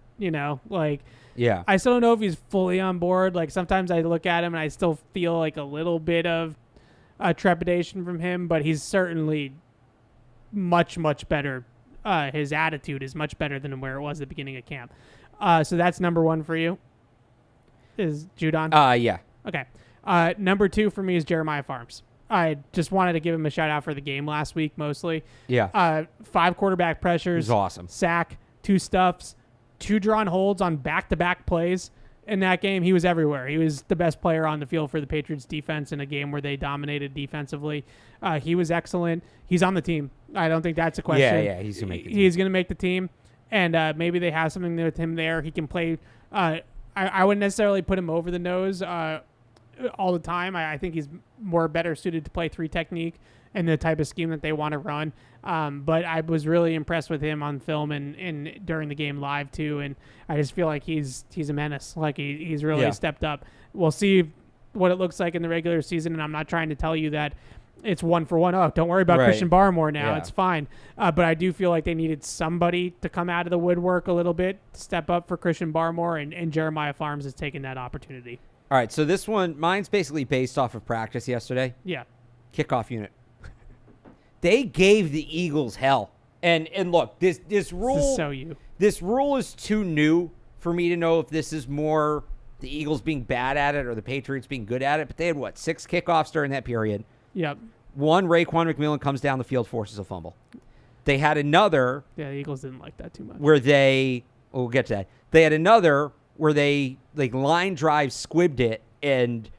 Yeah. I still don't know if he's fully on board. Sometimes I look at him and I still feel a little bit of trepidation from him, but he's certainly much, much better. His attitude is much better than where it was at the beginning of camp. So that's number 1 for you. Is Judon? Yeah. Okay. Number 2 for me is Jeremiah Farms. I just wanted to give him a shout out for the game last week, mostly. Yeah. 5 quarterback pressures. He's awesome. Sack, 2 stuffs, 2 drawn holds on back-to-back plays. In that game, he was everywhere. He was the best player on the field for the Patriots defense in a game where they dominated defensively. He was excellent. He's on the team. I don't think that's a question. Yeah, he's going to make the team. He's going to make the team, and maybe they have something with him there. He can play. I wouldn't necessarily put him over the nose all the time. I think he's better suited to play 3 technique and the type of scheme that they want to run. But I was really impressed with him on film and during the game live too. And I just feel like he's a menace. He's really stepped up. We'll see what it looks like in the regular season. And I'm not trying to tell you that it's 1-for-1. Oh, don't worry about Christian Barmore now. Yeah. It's fine. But I do feel like they needed somebody to come out of the woodwork a little bit, step up for Christian Barmore, and Jeremiah Farms has taken that opportunity. All right, so this one, mine's basically based off of practice yesterday. Yeah. Kickoff unit. They gave the Eagles hell. And look, this rule This is so you. This rule is too new for me to know if this is more the Eagles being bad at it or the Patriots being good at it, but they had, 6 kickoffs during that period? Yep. One, Raekwon McMillan comes down the field, forces a fumble. They had another. Yeah, the Eagles didn't like that too much. Where we'll get to that. They had another where they line drive squibbed it, and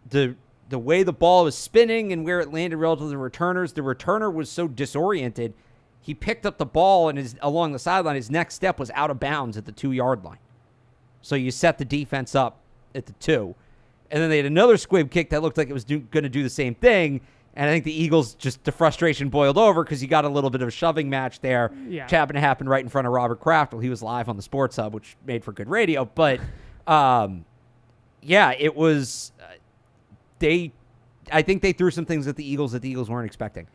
the way the ball was spinning and where it landed relative to the returners, the returner was so disoriented, he picked up the ball and along the sideline, his next step was out of bounds at the 2-yard line. So you set the defense up at the 2. And then they had another squib kick that looked like it was going to do the same thing. And I think the Eagles, the frustration boiled over because you got a little bit of a shoving match there. Yeah. Which happened to happen right in front of Robert Kraft while he was live on the Sports Hub, which made for good radio. But, it was I think they threw some things at the Eagles that the Eagles weren't expecting.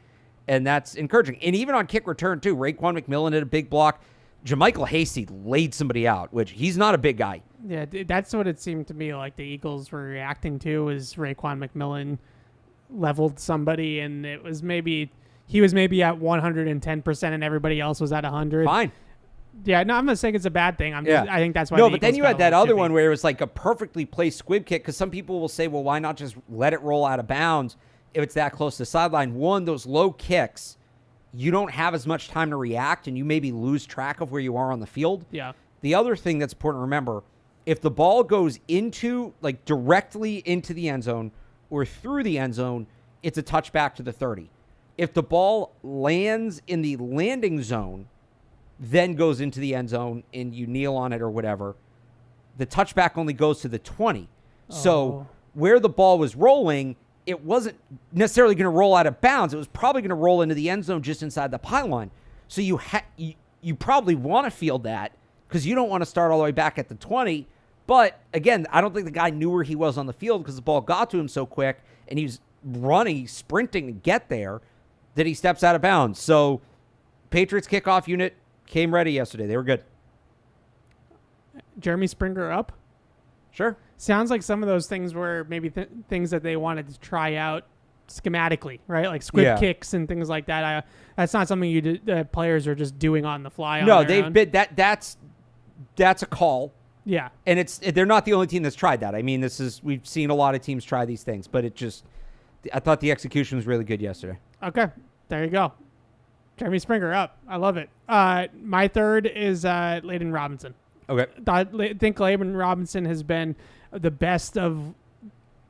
And that's encouraging. And even on kick return, too, Raekwon McMillan had a big block. JaMychal Hasty laid somebody out, which he's not a big guy. Yeah, that's what it seemed to me like the Eagles were reacting to, was Raekwon McMillan leveled somebody, and he was maybe at 110% and everybody else was at 100. Fine. Yeah, no, I'm not saying it's a bad thing. I think that's why. No, but then you had that other one where it was like a perfectly placed squib kick, because some people will say, well, why not just let it roll out of bounds if it's that close to the sideline? One, those low kicks, you don't have as much time to react, and you maybe lose track of where you are on the field. Yeah. The other thing that's important to remember, if the ball goes directly into the end zone or through the end zone, it's a touchback to the 30. If the ball lands in the landing zone, then goes into the end zone and you kneel on it or whatever, the touchback only goes to the 20. So where the ball was rolling, it wasn't necessarily going to roll out of bounds. It was probably going to roll into the end zone just inside the pylon. So you probably want to field that because you don't want to start all the way back at the 20. But, again, I don't think the guy knew where he was on the field because the ball got to him so quick and he was sprinting to get there that he steps out of bounds. So Patriots kickoff unit came ready yesterday. They were good. Jeremy Springer up? Sure. Sounds like some of those things were maybe things that they wanted to try out schematically, right? Like squib kicks and things like that. That's not something the players are just doing on the fly. No, they've been that's a call. Yeah, and they're not the only team that's tried that. I mean, we've seen a lot of teams try these things, but I thought the execution was really good yesterday. Okay, there you go. Jeremy Springer up. I love it. My third is Layden Robinson. Okay. I think Layden Robinson has been the best of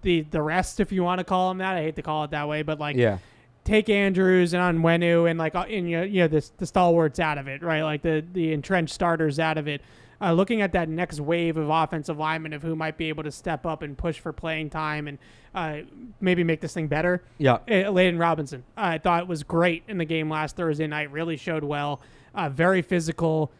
the rest, if you want to call him that. I hate to call it that way, but take Andrews and Onwenu and the stalwarts out of it, right? Like the entrenched starters out of it. Looking at that next wave of offensive linemen of who might be able to step up and push for playing time and maybe make this thing better. Yeah. Layden Robinson, I thought it was great in the game last Thursday night. Really showed well. Very physical.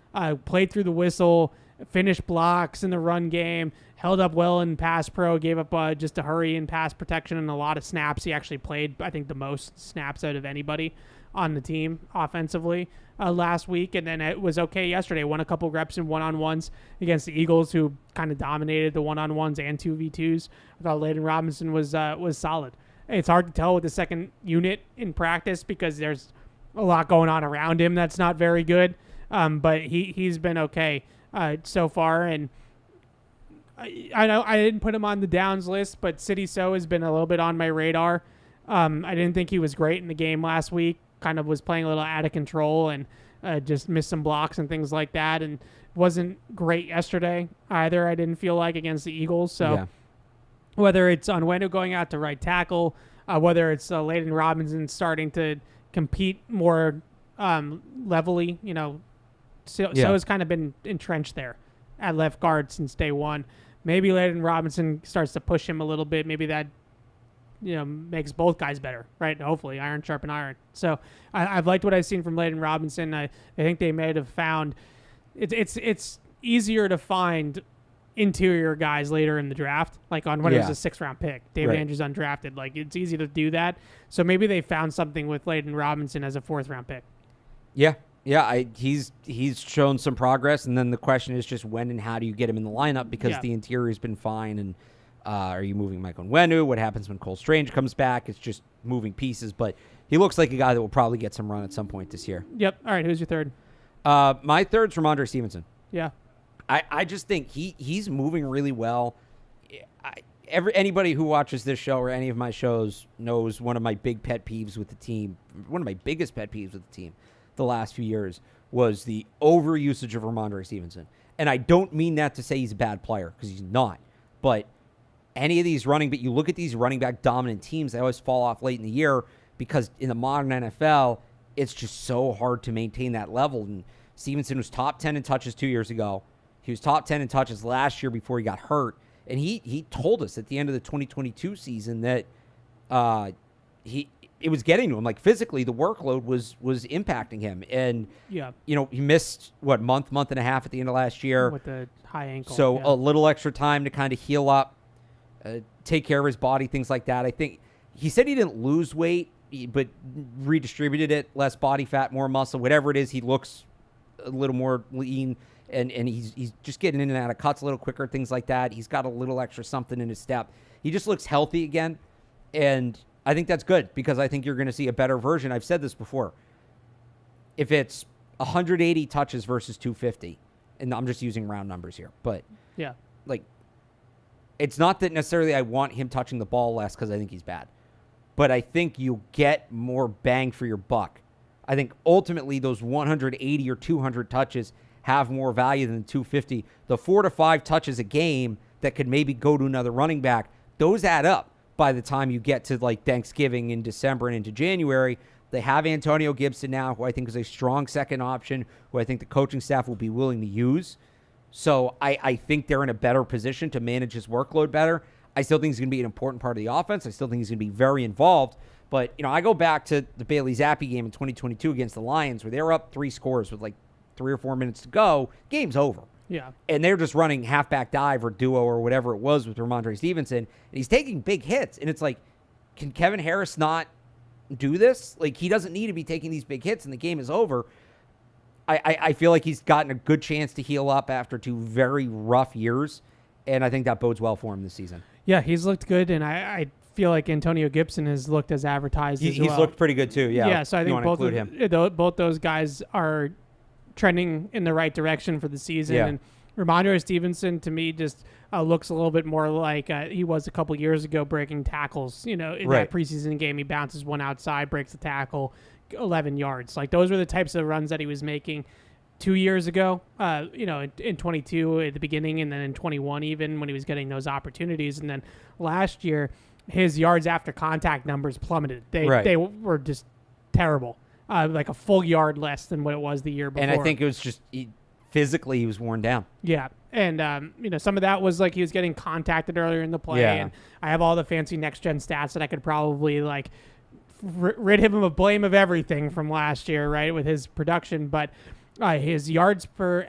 Played through the whistle. Finished blocks in the run game. Held up well in pass pro. Gave up just a hurry in pass protection and a lot of snaps. He actually played, I think, the most snaps out of anybody on the team offensively last week, and then it was okay yesterday. Won a couple reps in one-on-ones against the Eagles, who kind of dominated the one-on-ones and 2v2s. I thought Layden Robinson was solid. It's hard to tell with the second unit in practice because there's a lot going on around him that's not very good, but he's been okay so far. And I know I didn't put him on the downs list, but City So has been a little bit on my radar. I didn't think he was great in the game last week. Kind of was playing a little out of control and just missed some blocks and things like that, and wasn't great yesterday either. I didn't feel like against the Eagles. So whether it's Onwenu going out to right tackle, whether it's Layden Robinson starting to compete more levelly, so has kind of been entrenched there at left guard since day one. Maybe Layden Robinson starts to push him a little bit. Maybe that makes both guys better, right? Hopefully, iron sharpen iron. So I've liked what I've seen from Layden Robinson. I think they may have found it's easier to find interior guys later in the draft, like when it was a 6th-round pick. David Andrews undrafted. Like, it's easy to do that. So maybe they found something with Layden Robinson as a 4th-round pick. Yeah. He's shown some progress, and then the question is just when and how do you get him in the lineup, because the interior's been fine. And are you moving Mike Onwenu? What happens when Cole Strange comes back? It's just moving pieces, but he looks like a guy that will probably get some run at some point this year. Yep. All right, who's your third? My third's Ramondre Stevenson. Yeah. I just think he's moving really well. Anybody who watches this show or any of my shows knows one of my big pet peeves with the team, one of my biggest pet peeves with the team the last few years was the overusage of Ramondre Stevenson. And I don't mean that to say he's a bad player, because he's not. But any of these you look at these running back dominant teams, they always fall off late in the year because in the modern NFL, it's just so hard to maintain that level. And Stevenson was top 10 in touches 2 years ago. He was top 10 in touches last year before he got hurt. And he told us at the end of the 2022 season that it was getting to him. Like, physically, the workload was impacting him. And, he missed, month and a half at the end of last year. With the high ankle. So a little extra time to kind of heal up, take care of his body, things like that. I think he said he didn't lose weight, but redistributed it, less body fat, more muscle, whatever it is. He looks a little more lean. And he's just getting in and out of cuts a little quicker, things like that. He's got a little extra something in his step. He just looks healthy again, and I think that's good because I think you're going to see a better version. I've said this before. If it's 180 touches versus 250, and I'm just using round numbers here, but it's not that necessarily I want him touching the ball less because I think he's bad, but I think you get more bang for your buck. I think ultimately those 180 or 200 touches have more value than 250. The 4 to 5 touches a game that could maybe go to another running back, those add up by the time you get to Thanksgiving in December and into January. They have Antonio Gibson now, who I think is a strong second option, who I think the coaching staff will be willing to use. So I think they're in a better position to manage his workload better. I still think he's going to be an important part of the offense. I still think he's going to be very involved. But, I go back to the Bailey Zappi game in 2022 against the Lions where they were up 3 scores with 3 or 4 minutes to go. Game's over. Yeah. And they're just running halfback dive or duo or whatever it was with Ramondre Stevenson. And he's taking big hits. And it's can Kevin Harris not do this? He doesn't need to be taking these big hits and the game is over. I feel like he's gotten a good chance to heal up after 2 very rough years. And I think that bodes well for him this season. Yeah, he's looked good. And I feel like Antonio Gibson has looked as advertised as well. He's looked pretty good too. Yeah. Yeah, so I think both those guys are trending in the right direction for the season. Yeah. And Ramondre Stevenson, to me, just looks a little bit more like he was a couple years ago breaking tackles. In that preseason game, he bounces one outside, breaks the tackle, 11 yards. Those were the types of runs that he was making 2 years ago, in 22 at the beginning and then in 21 even when he was getting those opportunities. And then last year, his yards after contact numbers plummeted. They were just terrible. A full yard less than what it was the year before. And I think it was just physically he was worn down. Yeah. And, some of that was he was getting contacted earlier in the play. Yeah. And I have all the fancy next-gen stats that I could probably, rid him of blame of everything from last year, right, with his production. But his yards per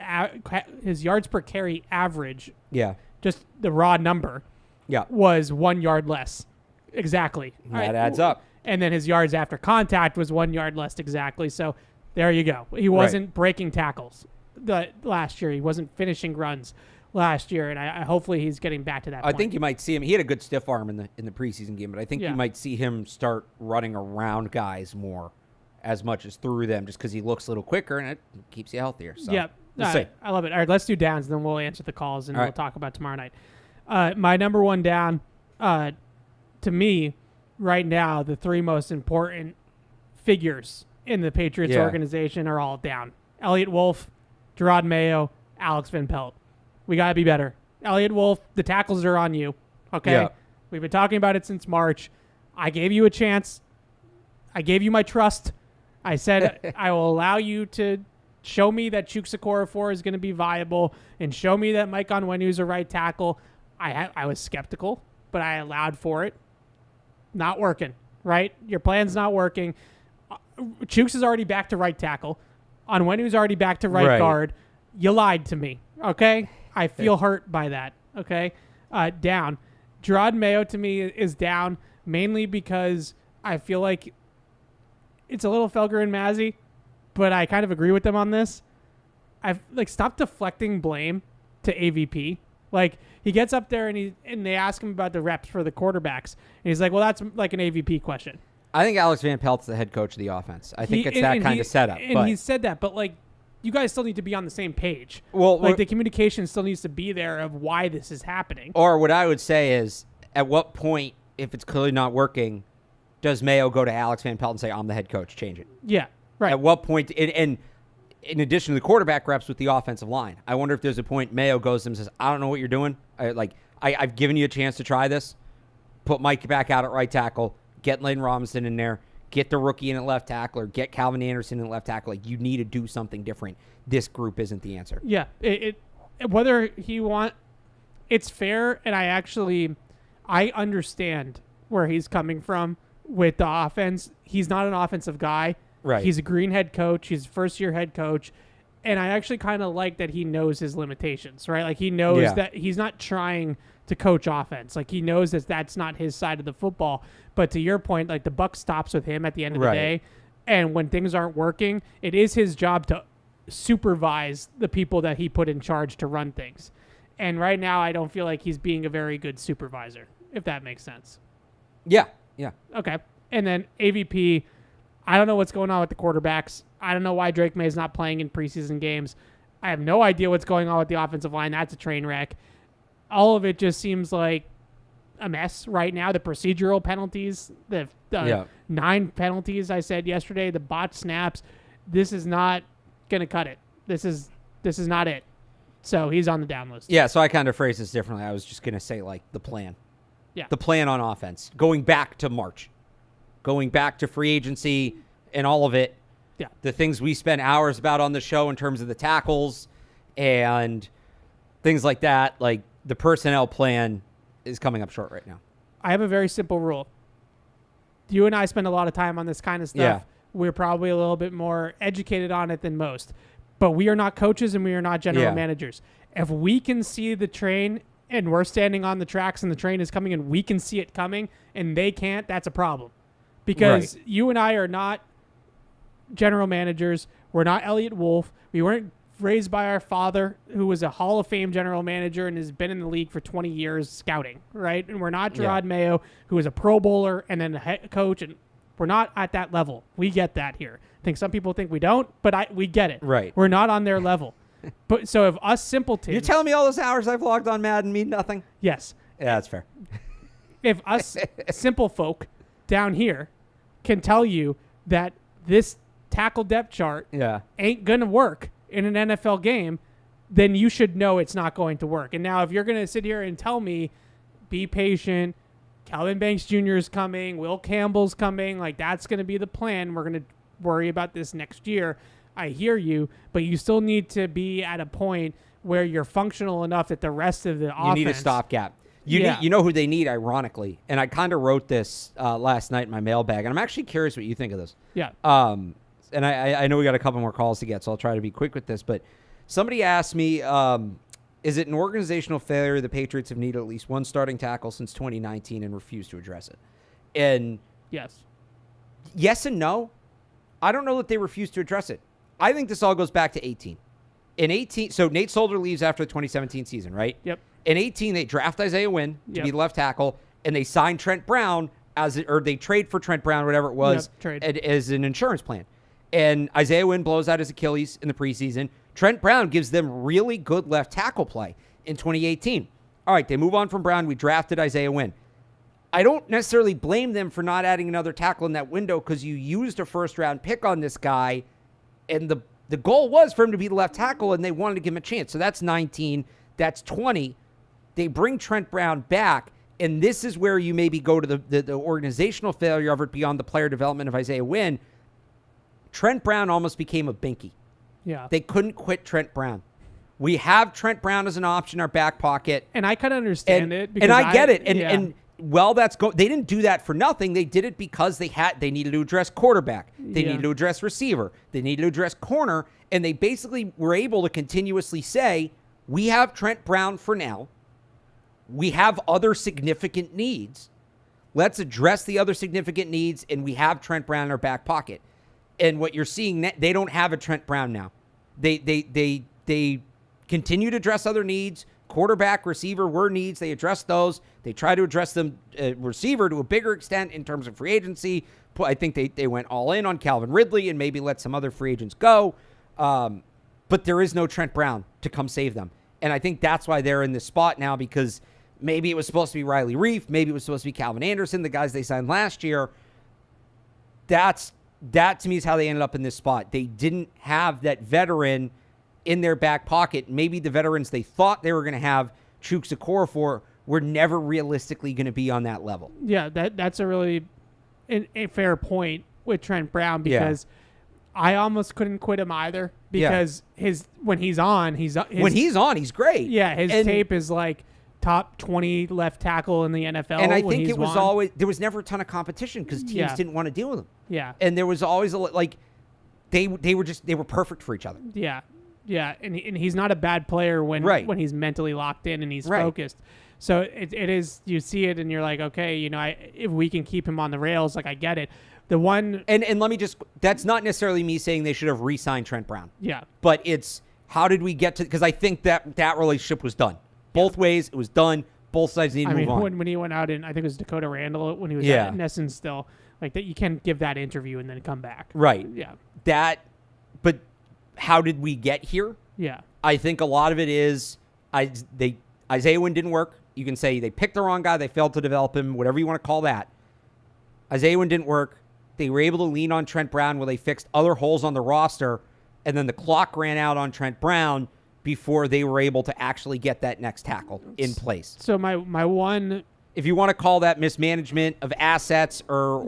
carry average, just the raw number, was 1 yard less. Exactly. That adds up. And then his yards after contact was 1 yard less exactly. So there you go. He wasn't breaking tackles last year. He wasn't finishing runs last year. And I hopefully he's getting back to that point. I think you might see him. He had a good stiff arm in the preseason game, but I think you might see him start running around guys more as much as through them just because he looks a little quicker and it keeps you healthier. So we'll see. I love it. All right, let's do downs, and then we'll answer the calls, and we'll talk about tomorrow night. My number one down, to me, right now, the 3 most important figures in the Patriots organization are all down. Elliott Wolf, Gerard Mayo, Alex Van Pelt. We got to be better. Elliott Wolf, the tackles are on you, okay? Yeah. We've been talking about it since March. I gave you a chance. I gave you my trust. I said I will allow you to show me that Chukwuekorafo is going to be viable and show me that Mike Onwenu's a right tackle. I was skeptical, but I allowed for it. Not working, right? Your plan's not working. Chooks is already back to right tackle. Onwenu's already back to right guard. You lied to me, okay? I feel hurt by that, okay? Down. Gerard Mayo, to me, is down mainly because I feel like it's a little Felger and Mazzy, but I kind of agree with them on this. I've stop deflecting blame to AVP. He gets up there and they ask him about the reps for the quarterbacks, and he's like, "Well, that's an AVP question." I think Alex Van Pelt's the head coach of the offense. I think it's that kind of setup. And he said that, but you guys still need to be on the same page. Well, like the communication still needs to be there of why this is happening. Or what I would say is, at what point, if it's clearly not working, does Mayo go to Alex Van Pelt and say, I'm the head coach, change it? Yeah, right. At what point, and in addition to the quarterback reps with the offensive line, I wonder if there's a point Mayo goes to him and says, I don't know what you're doing. I've given you a chance to try this. Put Mike back out at right tackle. Get Lane Robinson in there. Get the rookie in at left tackle, or get Calvin Anderson in at left tackle. Like, you need to do something different. This group isn't the answer. Yeah, whether it's fair, and I understand where he's coming from with the offense. He's not an offensive guy. Right. He's a green head coach. He's a first-year head coach. And I actually kind of like that he knows his limitations, right? Like, he knows that he's not trying to coach offense. Like, he knows that that's not his side of the football. But to your point, like, the buck stops with him at the end of the day. And when things aren't working, it is his job to supervise the people that he put in charge to run things. And right now, I don't feel like he's being a very good supervisor, if that makes sense. Yeah. Okay. And then AVP, I don't know what's going on with the quarterbacks. I don't know why Drake May is not playing in preseason games. I have no idea what's going on with the offensive line. That's a train wreck. All of it just seems like a mess right now. The procedural penalties, the 9 penalties I said yesterday, the bot snaps. This is not going to cut it. This is not it. So he's on the down list. Yeah, so I kind of phrased this differently. I was just going to say, like, the plan. Yeah. The plan on offense. Going back to March. Going back to free agency and all of it. Yeah. The things we spent hours about on the show in terms of the tackles and things like that. Like, the personnel plan is coming up short right now. I have a very simple rule. You and I spend a lot of time on this kind of stuff. Yeah. We're probably a little bit more educated on it than most. But we are not coaches and we are not general managers. If we can see the train and we're standing on the tracks and the train is coming and we can see it coming and they can't, that's a problem. Because you and I are not general managers. We're not Elliot Wolf. We weren't raised by our father, who was a Hall of Fame general manager and has been in the league for 20 years scouting, right? And we're not Gerard Mayo, who was a Pro Bowler and then a head coach, and we're not at that level. We get that here. I think some people think we don't, but we get it. Right. We're not on their level. But so if us simpletons... You're telling me all those hours I've logged on Madden mean nothing? Yes. Yeah, that's fair. If us simple folk down here can tell you that this tackle depth chart ain't going to work in an NFL game, then you should know it's not going to work. And now if you're going to sit here and tell me, be patient, Calvin Banks Jr. is coming, Will Campbell's coming, like that's going to be the plan, we're going to worry about this next year, I hear you, but you still need to be at a point where you're functional enough that the rest of the offense... You need a stopgap. You know who they need, ironically, and I kind of wrote this last night in my mailbag, and I'm actually curious what you think of this. Yeah. And I know we got a couple more calls to get, so I'll try to be quick with this. But somebody asked me, is it an organizational failure the Patriots have needed at least one starting tackle since 2019 and refused to address it? And yes and no. I don't know that they refused to address it. I think this all goes back to 18. In 18, so Nate Solder leaves after the 2017 season, right? Yep. In 18, they draft Isaiah Wynn to be the left tackle, and they sign Trent Brown or they trade for Trent Brown, whatever it was, as an insurance plan. And Isaiah Wynn blows out his Achilles in the preseason. Trent Brown gives them really good left tackle play in 2018. All right, they move on from Brown. We drafted Isaiah Wynn. I don't necessarily blame them for not adding another tackle in that window because you used a first-round pick on this guy, and the goal was for him to be the left tackle, and they wanted to give him a chance. So that's 19. That's 20. They bring Trent Brown back, and this is where you maybe go to the organizational failure of it beyond the player development of Isaiah Wynn. Trent Brown almost became a binky. Yeah. They couldn't quit Trent Brown. We have Trent Brown as an option in our back pocket. And I kind of understand it. And I get it. And well, they didn't do that for nothing. They did it because they needed to address quarterback. They needed to address receiver. They needed to address corner. And they basically were able to continuously say, we have Trent Brown for now. We have other significant needs. Let's address the other significant needs, and we have Trent Brown in our back pocket. And what you're seeing, they don't have a Trent Brown now. They continue to address other needs. Quarterback, receiver were needs. They address those. They try to address them receiver to a bigger extent in terms of free agency. I think they went all in on Calvin Ridley and maybe let some other free agents go. but there is no Trent Brown to come save them. And I think that's why they're in this spot now, because maybe it was supposed to be Riley Reif. Maybe it was supposed to be Calvin Anderson, the guys they signed last year. That to me is how they ended up in this spot. They didn't have that veteran in their back pocket. Maybe the veterans they thought they were going to have Chuks Okorafor were never realistically going to be on that level. Yeah, that's a really a fair point with Trent Brown, because I almost couldn't quit him either, because when he's on, he's great. Yeah, his tape is like top 20 left tackle in the NFL. And I think it was always, there was never a ton of competition because teams didn't want to deal with him. Yeah. And there was always they were perfect for each other. Yeah. Yeah. And he's not a bad player when he's mentally locked in and he's focused. So it is, you see it and you're like, okay, if we can keep him on the rails, like I get it. The one, and let me just, that's not necessarily me saying they should have re-signed Trent Brown. Yeah. But it's, how did we get to, because I think that relationship was done. Both ways, it was done. Both sides need to move on. When he went out, and I think it was Dakota Randall when he was at Nesson still, like that, you can't give that interview and then come back. Right. Yeah. But how did we get here? Yeah. I think a lot of it is Isaiah Wynn didn't work. You can say they picked the wrong guy, they failed to develop him, whatever you want to call that. Isaiah Wynn didn't work. They were able to lean on Trent Brown where they fixed other holes on the roster, and then the clock ran out on Trent Brown before they were able to actually get that next tackle in place. So my one, if you want to call that mismanagement of assets or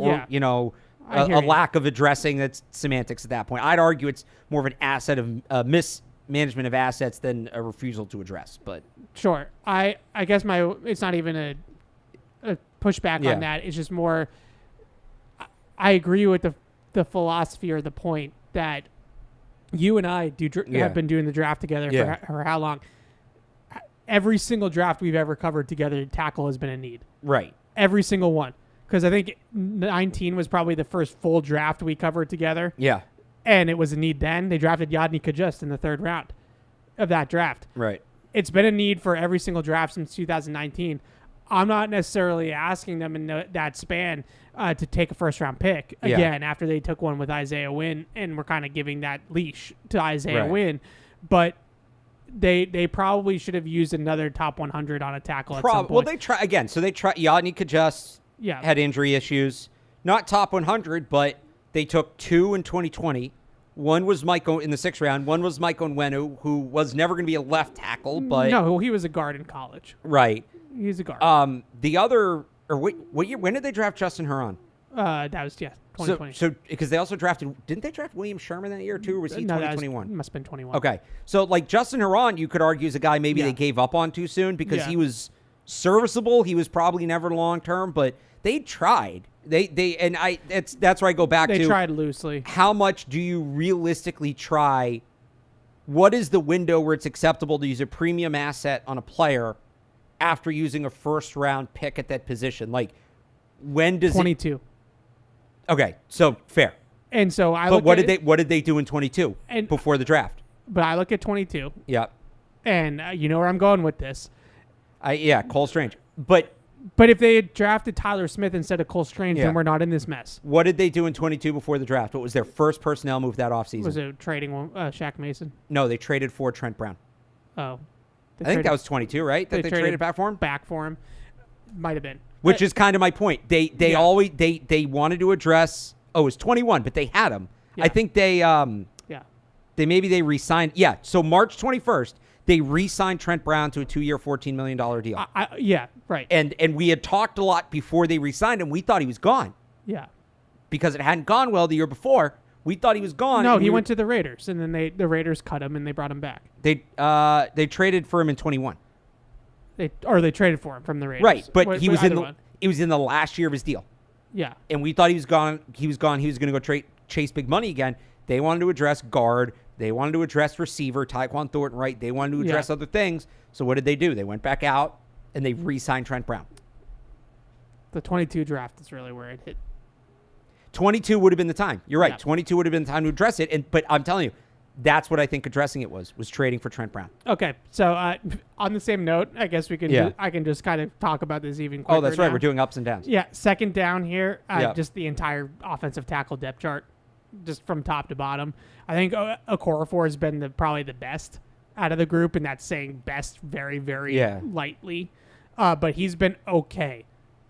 a lack of addressing, that's semantics at that point. I'd argue it's more of an asset of mismanagement of assets than a refusal to address. But sure, I guess it's not even a pushback on that. It's just more, I agree with the philosophy or the point that you and I have been doing the draft together for how long? Every single draft we've ever covered together, tackle has been a need. Right. Every single one. Because I think 19 was probably the first full draft we covered together. Yeah. And it was a need then. They drafted Yadni Kajust in the third round of that draft. Right. It's been a need for every single draft since 2019. I'm not necessarily asking them in that span to take a first-round pick again after they took one with Isaiah Wynn, and we're kind of giving that leash to Isaiah Wynn. But they probably should have used another top 100 on a tackle at some point. Well, they try again. So they try. Yadni Kajust had injury issues. Not top 100, but they took 2 in 2020. One was Michael in the 6th round. One was Michael Nwenu, who was never going to be a left tackle. But no, he was a guard in college. Right. He's a guard. The other, or what year? When did they draft Justin Huron? That was 2020. So because they also drafted, didn't they draft William Sherman that year too, or was he 2021? Must have been 21. Okay, so like Justin Huron, you could argue is a guy maybe they gave up on too soon because he was serviceable. He was probably never long term, but they tried. That's where I go back to. They tried loosely. How much do you realistically try? What is the window where it's acceptable to use a premium asset on a player after using a first-round pick at that position? Like, when does 22. Okay, so fair. And so what did they do in 22 before the draft? But I look at 22. Yeah. And you know where I'm going with this. Cole Strange. But if they had drafted Tyler Smith instead of Cole Strange, then we're not in this mess. What did they do in 22 before the draft? What was their first personnel move that offseason? Was it trading Shaq Mason? No, they traded for Trent Brown. Oh. I think that was 22, right? That they traded back for him? Back for him. Might have been. Which is kind of my point. They always they wanted to address. Oh, it was 21, but they had him. Yeah. I think they they re-signed. Yeah. So March 21st, they re-signed Trent Brown to a 2-year, $14 million deal. Right. And we had talked a lot before they re-signed him. We thought he was gone. Yeah. Because it hadn't gone well the year before. We thought he was gone. No, he went to the Raiders, and then the Raiders cut him, and they brought him back. They traded for him in 21. They traded for him from the Raiders. Right, but it was in the last year of his deal. Yeah. And we thought he was gone. He was going to go chase big money again. They wanted to address guard. They wanted to address receiver, Tyquan Thornton, right? They wanted to address other things. So what did they do? They went back out, and they re-signed Trent Brown. The 22 draft is really where it hit. 22 would have been the time. You're right. 22 would have been the time to address it. But I'm telling you, that's what I think addressing it was trading for Trent Brown. Okay. So on the same note, I guess we can I can just kind of talk about this even quicker. Oh, that's right. We're doing ups and downs. Yeah. Second down here, just the entire offensive tackle depth chart. just from top to bottom. I think Okorafor has been probably the best out of the group, and that's saying best very, very lightly. But he's been okay.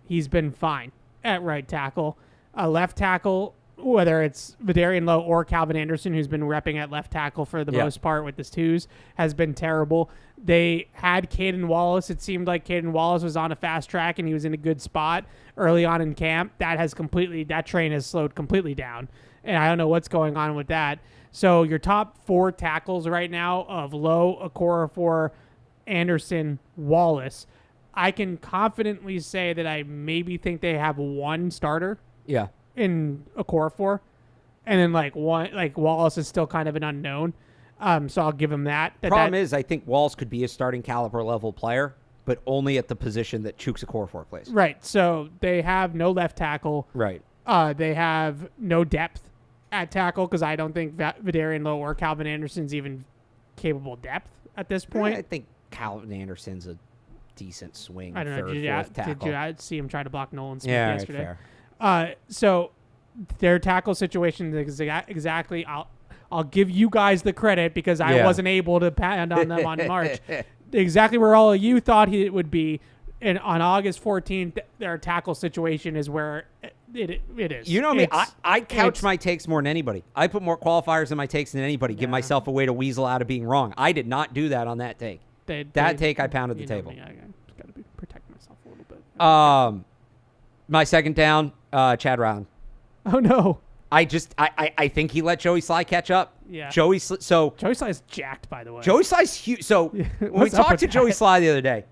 He's been fine at right tackle. Left tackle, whether it's Vidarian Lowe or Calvin Anderson, who's been repping at left tackle for the most part with his twos, has been terrible. They had Caden Wallace. It seemed like Caden Wallace was on a fast track and he was in a good spot early on in camp. That train has slowed completely down, and I don't know what's going on with that. So your top 4 tackles right now of Lowe, Okorafor, Anderson, Wallace, I can confidently say that I maybe think they have one starter. Yeah. In Okorafor, and then Wallace is still kind of an unknown. So I'll give him that. Problem is, I think Wallace could be a starting caliber level player, but only at the position that Chuks Okorafor plays. Right. So they have no left tackle. Right. They have no depth at tackle because I don't think Vidarian Lowe or Calvin Anderson's even capable depth at this point. I think Calvin Anderson's a decent swing. I don't know. Did you see him try to block Nolan Smith yesterday? Fair. So their tackle situation is exactly. I'll give you guys the credit because I wasn't able to pound on them on March. Exactly where all of you thought it would be. And on August 14th, their tackle situation is where it is. You know me. I couch my takes more than anybody. I put more qualifiers in my takes than anybody. Give myself a way to weasel out of being wrong. I did not do that on that take. Take, I pounded the table. I got to protect myself a little bit. My second down, Chad Ryland. Oh, no. I think he let Joey Sly catch up. Yeah. Joey Sly's jacked, by the way. Joey Sly's huge. So when we talked to Joey Sly the other day,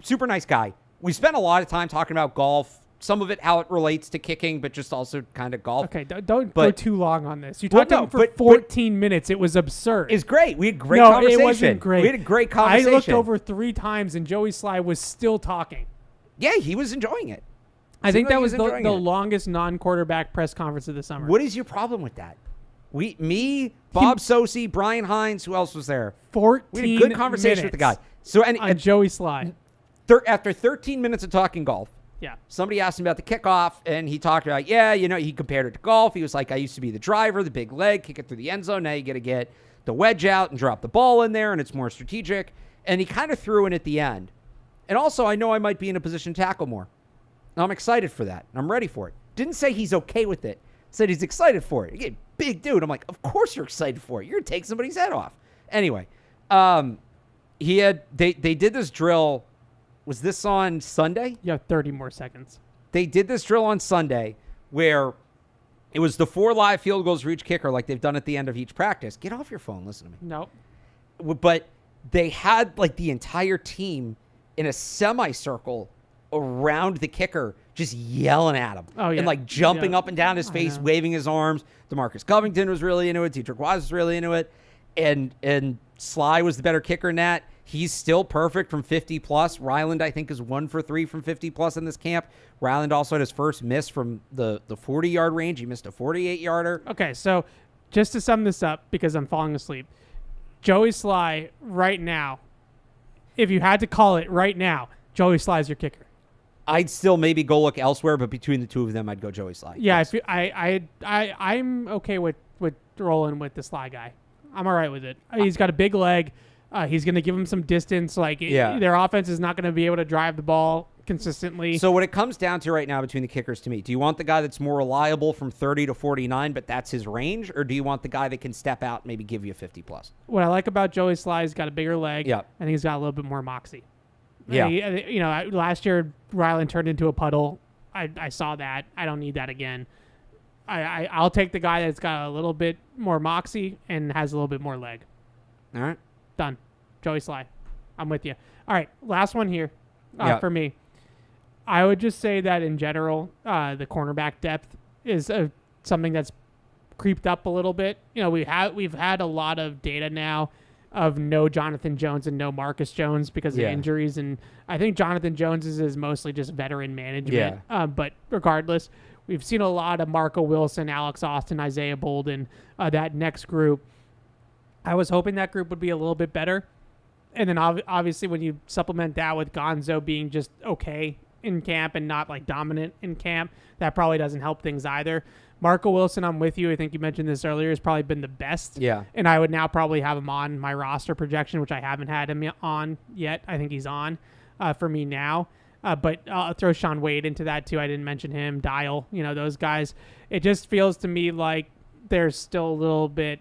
super nice guy. We spent a lot of time talking about golf. Some of it, how it relates to kicking, but just also kind of golf. Okay, don't go too long on this. You talked to him for 14 minutes. It was absurd. It's great. We had great conversation. It wasn't great. We had a great conversation. I looked over 3 times, and Joey Sly was still talking. Yeah, he was enjoying it. I think that was the longest non-quarterback press conference of the summer. What is your problem with that? Bob Sosi, Brian Hines, who else was there? 14 We had a good conversation with the guy. So on Joey Sly. After 13 minutes of talking golf, somebody asked him about the kickoff, and he talked about, he compared it to golf. He was like, I used to be the driver, the big leg, kick it through the end zone. Now you got to get the wedge out and drop the ball in there, and it's more strategic. And he kind of threw in at the end. And also, I know I might be in a position to tackle more. I'm excited for that. I'm ready for it. Didn't say he's okay with it. Said he's excited for it. Again, big dude. I'm like, of course you're excited for it. You're going to take somebody's head off. Anyway, they did this drill. Was this on Sunday? You have 30 more seconds. They did this drill on Sunday where it was the 4 live field goals for each kicker like they've done at the end of each practice. Get off your phone. Listen to me. Nope. But they had the entire team in a semicircle around the kicker, just yelling at him. Oh, yeah. And jumping up and down his face, waving his arms. DeMarcus Covington was really into it. Dietrich Wise was really into it. And Sly was the better kicker in that. He's still perfect from 50 plus. Ryland, I think, is 1 for 3 from 50 plus in this camp. Ryland also had his first miss from the 40-yard range. He missed a 48-yarder. Okay, so just to sum this up, because I'm falling asleep, Joey Sly right now, if you had to call it right now, Joey Sly's your kicker. I'd still maybe go look elsewhere, but between the two of them, I'd go Joey Sly. Yeah, I'm okay with rolling with the Sly guy. I'm all right with it. He's got a big leg. He's going to give him some distance. Their offense is not going to be able to drive the ball consistently. So what it comes down to right now between the kickers to me, do you want the guy that's more reliable from 30 to 49, but that's his range, or do you want the guy that can step out and maybe give you a 50 plus? What I like about Joey Sly, he's got a bigger leg, and he's got a little bit more moxie. Yeah. Last year Ryland turned into a puddle. I saw that. I don't need that again. I'll take the guy that's got a little bit more moxie and has a little bit more leg. All right. Done. Joey Sly. I'm with you. All right. Last one here for me. I would just say that in general, the cornerback depth is something that's creeped up a little bit. We've had a lot of data now of no Jonathan Jones and no Marcus Jones because of injuries. And I think Jonathan Jones is mostly just veteran management. Yeah. But regardless, we've seen a lot of Marco Wilson, Alex Austin, Isaiah Bolden, that next group. I was hoping that group would be a little bit better. And then obviously when you supplement that with Gonzo being just okay in camp and not like dominant in camp, that probably doesn't help things either. Marco Wilson, I'm with you. I think you mentioned this earlier, has probably been the best. Yeah. And I would now probably have him on my roster projection, which I haven't had him on yet. I think he's on for me now. But I'll throw Sean Wade into that too. I didn't mention him. Dial, those guys. It just feels to me like there's still a little bit.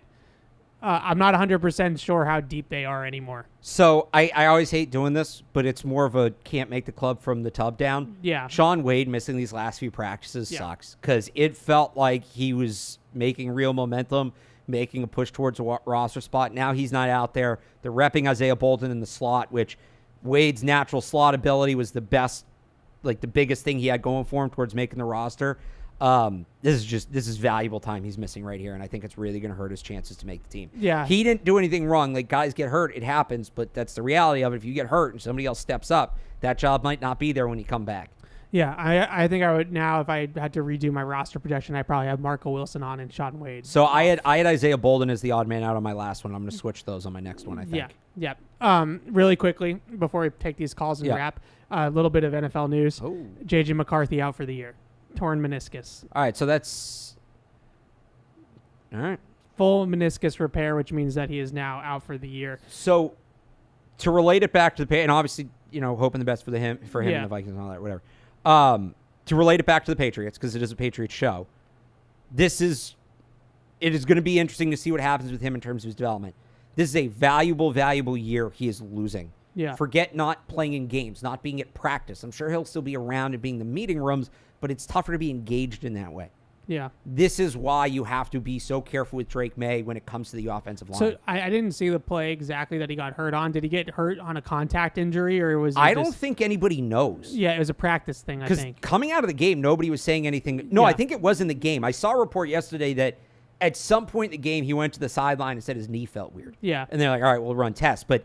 I'm not 100% sure how deep they are anymore. So I always hate doing this, but it's more of a can't make the club from the tub down. Yeah. Sean Wade missing these last few practices sucks because it felt like he was making real momentum, making a push towards a roster spot. Now he's not out there. They're repping Isaiah Bolden in the slot, which Wade's natural slot ability was the best, like the biggest thing he had going for him towards making the roster. This is valuable time he's missing right here, and I think it's really going to hurt his chances to make the team. Yeah. He didn't do anything wrong. Like, guys get hurt, it happens, but that's the reality of it. If you get hurt and somebody else steps up, that job might not be there when you come back. Yeah, I think I would now, if I had to redo my roster projection, I'd probably have Marco Wilson on and Sean Wade. So I had Isaiah Bolden as the odd man out on my last one. I'm going to switch those on my next one, I think. Yeah. Really quickly, before we take these calls and wrap, a little bit of NFL news. Oh. J.J. McCarthy out for the year. Torn meniscus. All right, so that's – all right. Full meniscus repair, which means that he is now out for the year. So to relate it back to the – and obviously, hoping the best for him and the Vikings and all that, whatever. To relate it back to the Patriots, because it is a Patriots show, it is going to be interesting to see what happens with him in terms of his development. This is a valuable year he is losing. Yeah. Forget not playing in games, not being at practice. I'm sure he'll still be around and being in the meeting rooms, but it's tougher to be engaged in that way. Yeah. This is why you have to be so careful with Drake May when it comes to the offensive line. So I didn't see the play exactly that he got hurt on. Did he get hurt on a contact injury, or was it I don't think anybody knows. Yeah, it was a practice thing, I think. Because coming out of the game, nobody was saying anything. No, I think it was in the game. I saw a report yesterday that at some point in the game, he went to the sideline and said his knee felt weird. Yeah. And they're like, all right, we'll run tests. But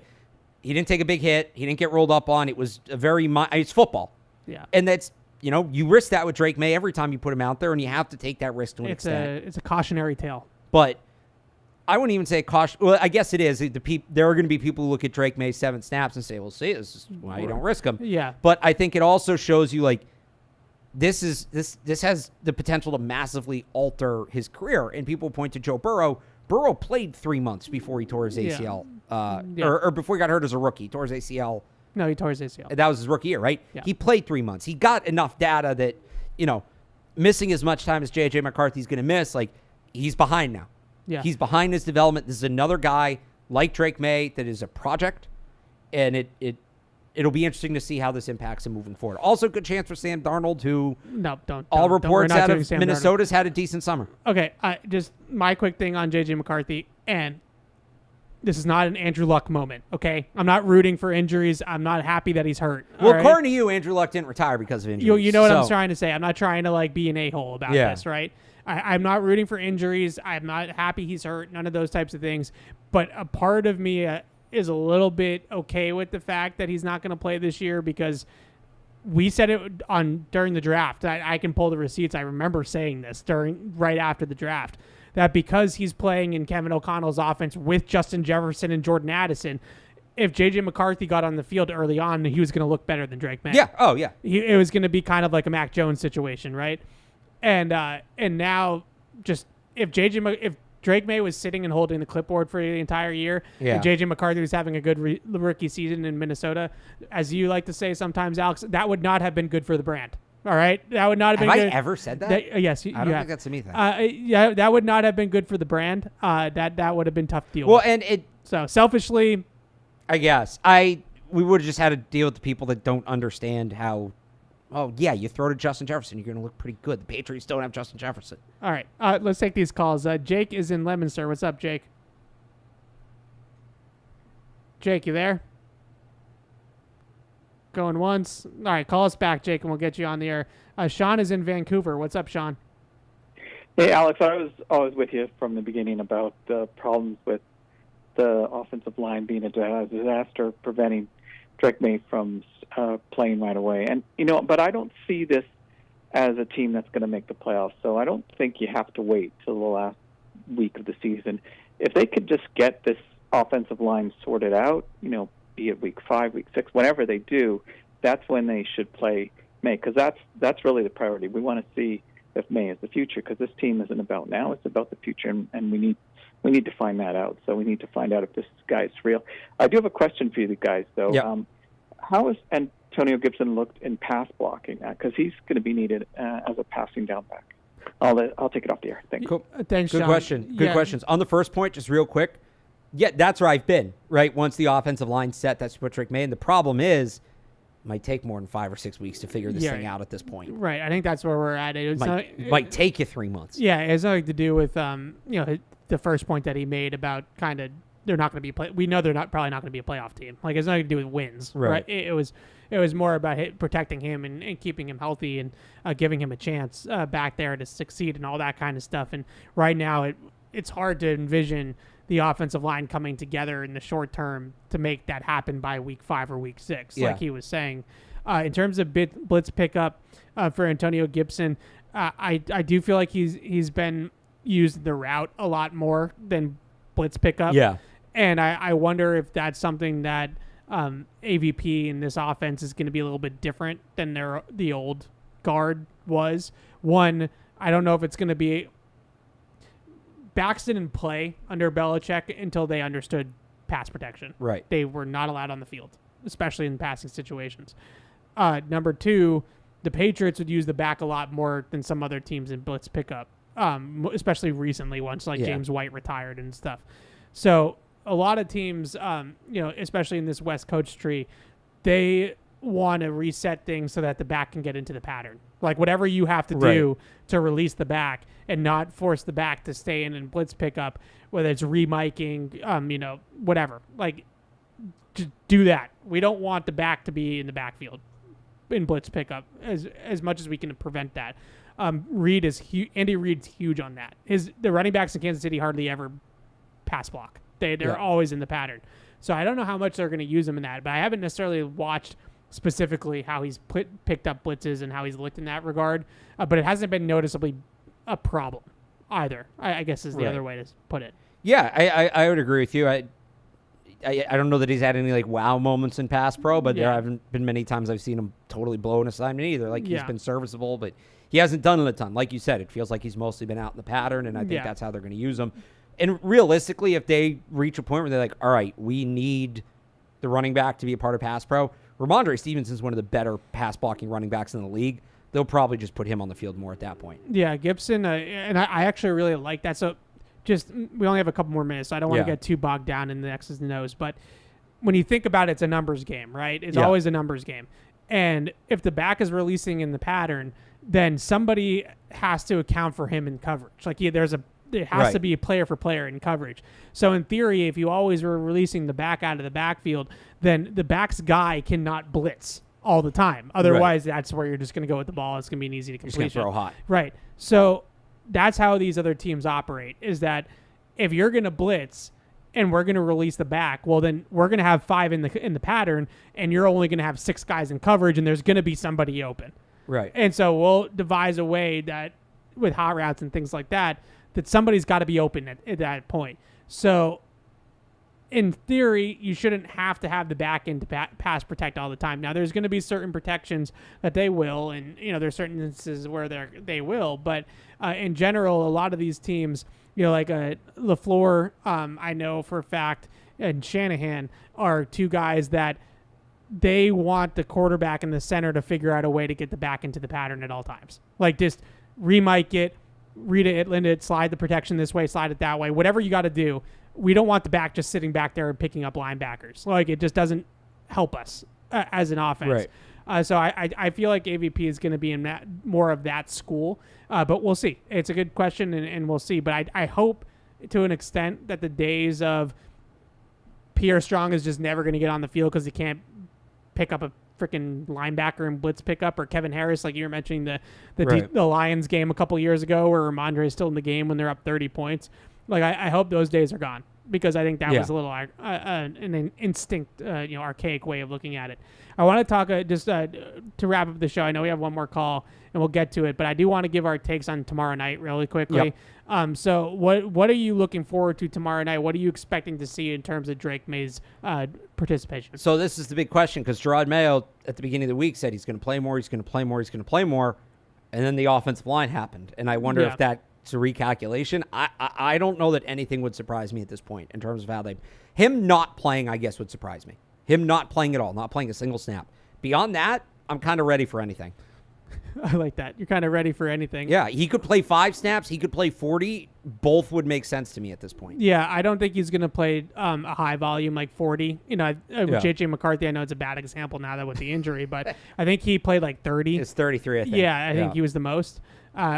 he didn't take a big hit. He didn't get rolled up on. It was it's football. Yeah. And that's, you risk that with Drake May every time you put him out there, and you have to take that risk to an extent. It's a cautionary tale. But I wouldn't even say caution. Well, I guess it is. There are going to be people who look at Drake May's 7 snaps and say, well, see, this is why you don't risk him. Yeah. But I think it also shows you, like, this has the potential to massively alter his career. And people point to Joe Burrow. Burrow played 3 months before he tore his ACL, or before he got hurt as a rookie. He tore his ACL. No, he tore his ACL. That was his rookie year, right? Yeah. He played 3 months. He got enough data that, missing as much time as J.J. McCarthy's going to miss, like, he's behind now. Yeah. He's behind his development. This is another guy like Drake May that is a project, and it'll be interesting to see how this impacts him moving forward. Also, good chance for Sam Darnold, who all reports out of Minnesota's had a decent summer. Okay, just my quick thing on J.J. McCarthy, and this is not an Andrew Luck moment, okay? I'm not rooting for injuries. I'm not happy that he's hurt. Well, right? according to you, Andrew Luck didn't retire because of injuries. You know what I'm trying to say. I'm not trying to, like, be an a-hole about this, right? I'm not rooting for injuries. I'm not happy he's hurt, none of those types of things. But a part of me is a little bit okay with the fact that he's not going to play this year, because we said it during the draft. I can pull the receipts. I remember saying this right after the draft, that because he's playing in Kevin O'Connell's offense with Justin Jefferson and Jordan Addison, if J.J. McCarthy got on the field early on, he was going to look better than Drake May. Yeah. Oh, yeah. It was going to be kind of like a Mac Jones situation, right? And now, just if Drake May was sitting and holding the clipboard for the entire year, and J.J. McCarthy was having a good rookie season in Minnesota, as you like to say sometimes, Alex, that would not have been good for the brand. All right, that would not have been good. Have I ever said that? Yes, you I don't have. think that's a me thing. Yeah, that would not have been good for the brand. That would have been tough to deal well, with. And so selfishly, I guess we would have just had to deal with the people that don't understand how. Oh, yeah, you throw to Justin Jefferson, you're going to look pretty good. The Patriots don't have Justin Jefferson. All right, let's take these calls. Jake is in Leominster. What's up, Jake? Jake, you there? Going once. All right, call us back, Jake, and we'll get you on the air. Sean is in Vancouver. What's up, Sean? Hey, Alex, I was always with you from the beginning about the problems with the offensive line being a disaster, preventing Drake May from playing right away. And, but I don't see this as a team that's going to make the playoffs, so I don't think you have to wait till the last week of the season. If they could just get this offensive line sorted out, be it week 5, week 6, whenever they do, that's when they should play May, because that's really the priority. We want to see if May is the future, because this team isn't about now; it's about the future, and we need to find that out. So we need to find out if this guy's real. I do have a question for you guys, though. Yep. How has Antonio Gibson looked in pass blocking? Because he's going to be needed as a passing down back. I'll take it off the air. Thank you. Cool. Thanks, Good Sean. question. Good questions. On the first point, just real quick, yeah, that's where I've been, right? Once the offensive line's set, that's what Drake made. And the problem is, it might take more than 5 or 6 weeks to figure this thing out at this point. Right. I think that's where we're at. It might take you 3 months. Yeah, it has nothing to do with the first point that he made about kind of they're not going to be we know they're probably not going to be a playoff team. Like, it's nothing to do with wins, right? It was more about protecting him and keeping him healthy and giving him a chance back there to succeed and all that kind of stuff. And right now, it's hard to envision the offensive line coming together in the short term to make that happen by week 5 or week 6, like he was saying. In terms of blitz pickup for Antonio Gibson, I do feel like he's been used the route a lot more than blitz pickup. Yeah. And I wonder if that's something that AVP in this offense is going to be a little bit different than the old guard was. One, I don't know if it's going to be. Backs didn't play under Belichick until they understood pass protection. Right. They were not allowed on the field, especially in passing situations. Number 2, the Patriots would use the back a lot more than some other teams in blitz pickup, especially recently once James White retired and stuff. So a lot of teams, especially in this West Coast tree, they want to reset things so that the back can get into the pattern. Like, whatever you have to do to release the back and not force the back to stay in and blitz pickup, whether it's remiking, whatever. Like, just do that. We don't want the back to be in the backfield in blitz pickup as much as we can prevent that. Reed is Andy Reid's huge on that. The running backs in Kansas City hardly ever pass block. They're always in the pattern. So I don't know how much they're going to use him in that, but I haven't necessarily watched specifically how he's picked up blitzes and how he's looked in that regard. But it hasn't been noticeably a problem either, I guess is the other way to put it. Yeah, I would agree with you. I don't know that he's had any wow moments in pass pro, but there haven't been many times I've seen him totally blow an assignment either. He's been serviceable, but he hasn't done it a ton. Like you said, it feels like he's mostly been out in the pattern, and I think that's how they're going to use him. And realistically, if they reach a point where they're like, all right, we need the running back to be a part of pass pro, Ramondre Stevenson's one of the better pass blocking running backs in the league. They'll probably just put him on the field more at that point. Yeah, Gibson, and I actually really like that. So we only have a couple more minutes, so I don't want to get too bogged down in the X's and O's. But when you think about it, it's a numbers game, right? It's always a numbers game. And if the back is releasing in the pattern, then somebody has to account for him in coverage. It has to be a player for player in coverage. So in theory, if you always were releasing the back out of the backfield, then the back's guy cannot blitz all the time. Otherwise, that's where you're just going to go with the ball. It's going to be an easy to completion. You're just going to throw hot. Right. So that's how these other teams operate, is that if you're going to blitz and we're going to release the back, well, then we're going to have 5 in the pattern, and you're only going to have 6 guys in coverage, and there's going to be somebody open. Right. And so we'll devise a way that with hot routes and things like that somebody's got to be open at that point. So in theory, you shouldn't have to have the back end to pass protect all the time. Now, there's going to be certain protections that they will, and there's certain instances where they will. But in general, a lot of these teams, like LaFleur, I know for a fact, and Shanahan are 2 guys that they want the quarterback in the center to figure out a way to get the back into the pattern at all times. Like, just remike it, read it, lend it, slide the protection this way, slide it that way. Whatever you got to do. We don't want the back just sitting back there and picking up linebackers. It just doesn't help us as an offense. Right. So I feel like AVP is going to be in more of that school, but we'll see. It's a good question, and we'll see. But I hope to an extent that the days of Pierre Strong is just never going to get on the field because he can't pick up a freaking linebacker and blitz pickup, or Kevin Harris, like you were mentioning the Lions game a couple years ago where Ramondre is still in the game when they're up 30 points. I hope those days are gone. because I think that was a little an instinct, archaic way of looking at it. I want to talk to wrap up the show. I know we have one more call and we'll get to it, but I do want to give our takes on tomorrow night really quickly. Yep. So what are you looking forward to tomorrow night? What are you expecting to see in terms of Drake May's participation? So this is the big question, because Gerard Mayo at the beginning of the week said he's going to play more, and then the offensive line happened, and I wonder if that's a recalculation. I don't know that anything would surprise me at this point in terms of how him not playing, I guess, would surprise me. Him not playing at all, not playing a single snap. Beyond that, I'm kind of ready for anything. I like that. You're kind of ready for anything. Yeah, he could play 5 snaps. He could play 40. Both would make sense to me at this point. Yeah, I don't think he's going to play a high volume like 40. J.J. McCarthy, I know it's a bad example now that with the injury, but I think he played like 30. It's 33, I think. Yeah, I think he was the most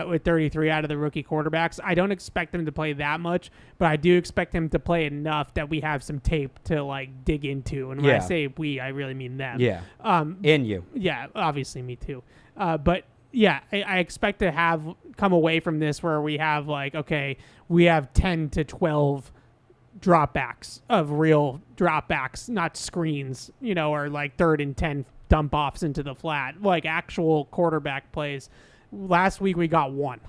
with 33 out of the rookie quarterbacks. I don't expect him to play that much, but I do expect him to play enough that we have some tape to like dig into. And when I say we, I really mean them. Yeah. And you. Yeah, obviously me too. But yeah, I expect to come away from this where we have we have 10 to 12 dropbacks of real dropbacks, not screens, or like 3rd and 10 dump offs into the flat, like actual quarterback plays. Last week we got one.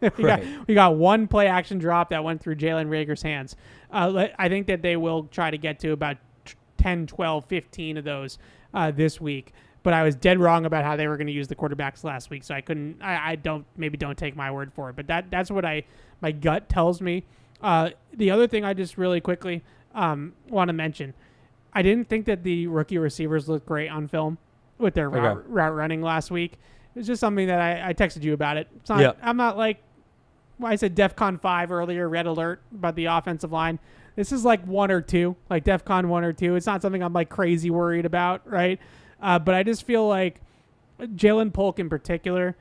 we got one play action drop that went through Jalen Reagor's hands. I think that they will try to get to about 10, 12, 15 of those this week. But I was dead wrong about how they were going to use the quarterbacks last week, so I couldn't. I don't take my word for it, but that's what my gut tells me. The other thing I just really quickly want to mention, I didn't think that the rookie receivers looked great on film with their route running last week. It was just something that I texted you about it. It's not, I'm not like I said DEFCON 5 earlier, red alert about the offensive line. This is like 1 or 2, like DEFCON 1 or 2. It's not something I'm like crazy worried about, right? But I just feel like Jalen Polk in particular,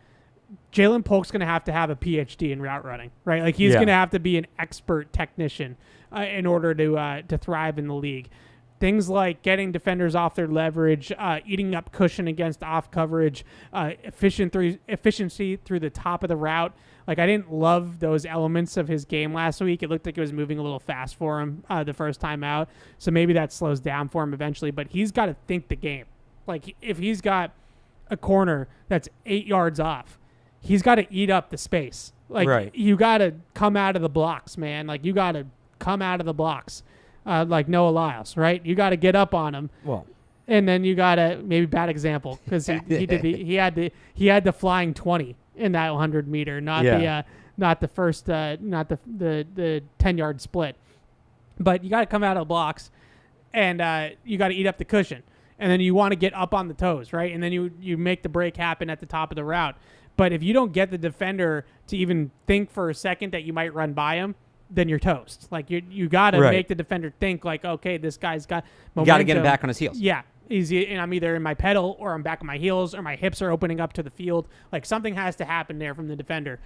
Jalen Polk's going to have a PhD in route running, right? Like he's going to have to be an expert technician in order to thrive in the league. Things like getting defenders off their leverage, eating up cushion against off coverage, efficiency through the top of the route. Like I didn't love those elements of his game last week. It looked like it was moving a little fast for him the first time out. So maybe that slows down for him eventually, but he's got to think the game. Like, if he's got a corner that's 8 yards off, he's got to eat up the space. Like, you got to come out of the blocks, man. Like, you got to come out of the blocks like Noah Lyles, right? You got to get up on him. Well, and then you got to, maybe bad example, because he had the flying 20 in that 100-meter, not the first, not the 10-yard split. But you got to come out of the blocks, and you got to eat up the cushion. And then you want to get up on the toes, right? And then you make the break happen at the top of the route. But if you don't get the defender to even think for a second that you might run by him, then you're toast. Like you got to make the defender think like, okay, this guy's got momentum. You got to get him back on his heels. Yeah. And I'm either in my pedal or I'm back on my heels or my hips are opening up to the field. Like something has to happen there from the defender.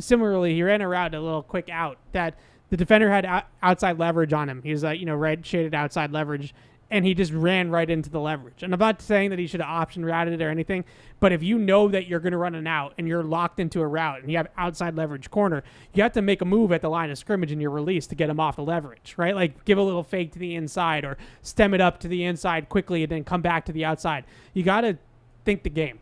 Similarly, he ran a route, a little quick out that the defender had outside leverage on him. He was red shaded outside leverage. And he just ran right into the leverage. And I'm not saying that he should have option routed or anything, but if you know that you're going to run an out and you're locked into a route and you have outside leverage corner, you have to make a move at the line of scrimmage in your release to get him off the leverage, right? Like give a little fake to the inside or stem it up to the inside quickly and then come back to the outside. You got to think the game.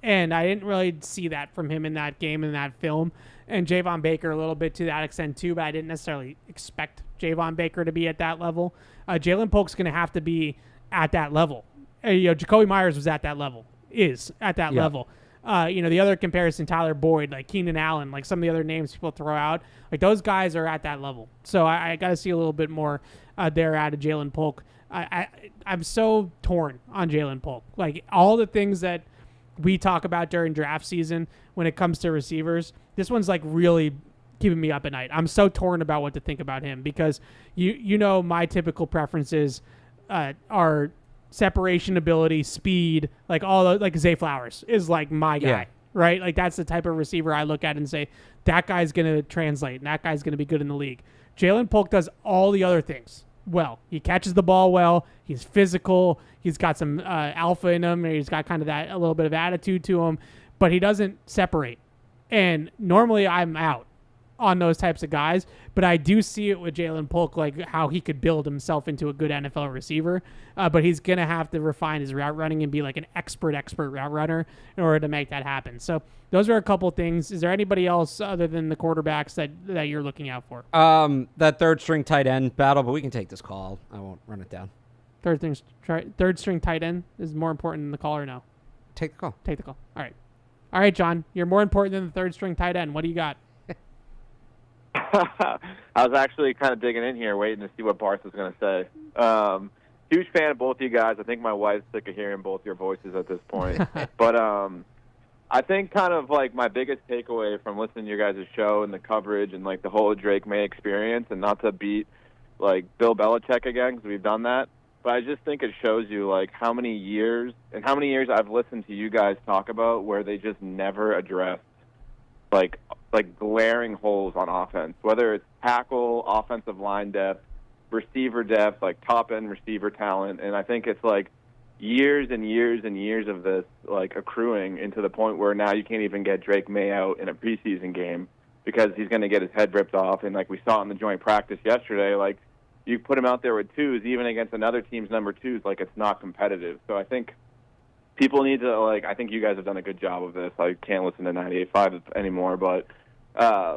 And I didn't really see that from him in that game, in that film. And Javon Baker a little bit to that extent too, but I didn't necessarily expect Javon Baker to be at that level. Jalen Polk's going to have to be at that level. Jacoby Myers was at that level, is at that level. The other comparison, Tyler Boyd, like Keenan Allen, like some of the other names people throw out, like those guys are at that level. So I got to see a little bit more there out of Jalen Polk. I'm so torn on Jalen Polk. Like all the things that we talk about during draft season when it comes to receivers, this one's like really keeping me up at night. I'm so torn about what to think about him because my typical preferences are separation ability, speed, like all those, like Zay Flowers is like my guy, right? Like that's the type of receiver I look at and say that guy's going to translate and that guy's going to be good in the league. Jalen Polk does all the other things well. He catches the ball well. He's physical. He's got some alpha in him. He's got kind of that, a little bit of attitude to him, but he doesn't separate. And normally I'm out on those types of guys, but I do see it with Jalen Polk, like how he could build himself into a good NFL receiver. But he's going to have to refine his route running and be like an expert route runner in order to make that happen. So those are a couple things. Is there anybody else other than the quarterbacks that you're looking out for? That third string tight end battle, but we can take this call. I won't run it down. Third string tight end is more important than the call, or no? Take the call. Take the call. All right, John. You're more important than the third string tight end. What do you got? I was actually kind of digging in here, waiting to see what Barth was going to say. Huge fan of both of you guys. I think my wife's sick of hearing both your voices at this point. But I think kind of like my biggest takeaway from listening to your guys' show and the coverage and like the whole Drake May experience, and not to beat like Bill Belichick again because we've done that, but I just think it shows you like how many years I've listened to you guys talk about where they just never addressed like glaring holes on offense, whether it's tackle, offensive line depth, receiver depth, like top-end receiver talent. And I think it's like years and years and years of this like accruing into the point where now you can't even get Drake May out in a preseason game because he's going to get his head ripped off. And like we saw in the joint practice yesterday, like you put him out there with twos, even against another team's number twos, like it's not competitive. So I think people need to, like, I think you guys have done a good job of this. I can't listen to 98.5 anymore, but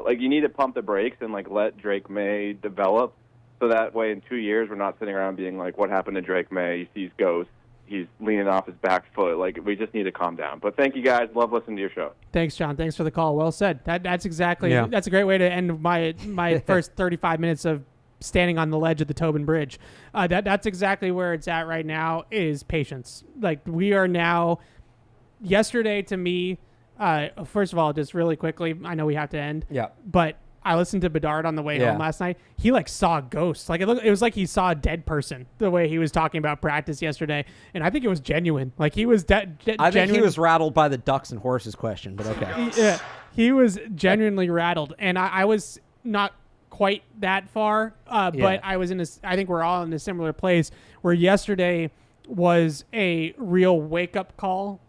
like you need to pump the brakes and like let Drake May develop, so that way in 2 years we're not sitting around being like, what happened to Drake May? He sees ghosts. He's leaning off his back foot. Like, we just need to calm down. But thank you guys. Love listening to your show. Thanks, John. Thanks for the call. Well said. That's exactly that's a great way to end my first 35 minutes of standing on the ledge of the Tobin Bridge. That's exactly where it's at right now, is patience. Like, we are now, yesterday to me, first of all, just really quickly, I know we have to end. Yeah. But I listened to Bedard on the way home last night. He like saw ghosts. Like it was like he saw a dead person the way he was talking about practice yesterday. And I think it was genuine. Like he was I think he was rattled by the ducks and horses question, but okay. Yeah, he was genuinely rattled. And I was not quite that far, but I was I think we're all in a similar place where yesterday was a real wake-up call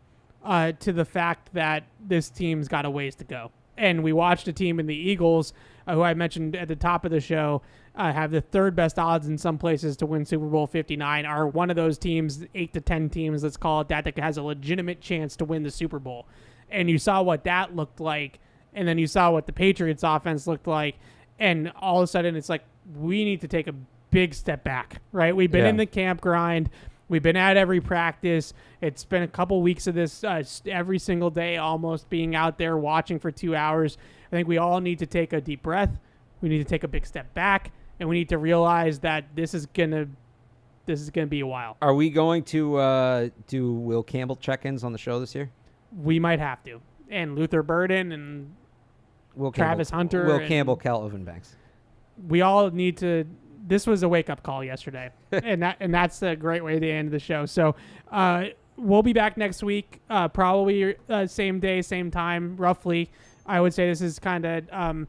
to the fact that this team's got a ways to go. And we watched a team in the Eagles, who I mentioned at the top of the show, have the third best odds in some places to win Super Bowl 59, are one of those teams, 8 to 10 teams, let's call it that has a legitimate chance to win the Super Bowl. And you saw what that looked like, and then you saw what the Patriots offense looked like, and all of a sudden it's like, we need to take a big step back, right? We've been in the camp grind. We've been at every practice. It's been a couple weeks of this every single day, almost being out there watching for 2 hours. I think we all need to take a deep breath. We need to take a big step back, and we need to realize that this is gonna be a while. Are we going to do Will Campbell check-ins on the show this year? We might have to, and Luther Burden and Travis Hunter, Will Campbell, Calvin Banks. We all need to. This was a wake-up call yesterday, and that's a great way to end the show. So we'll be back next week, probably same day, same time, roughly. I would say this is kind of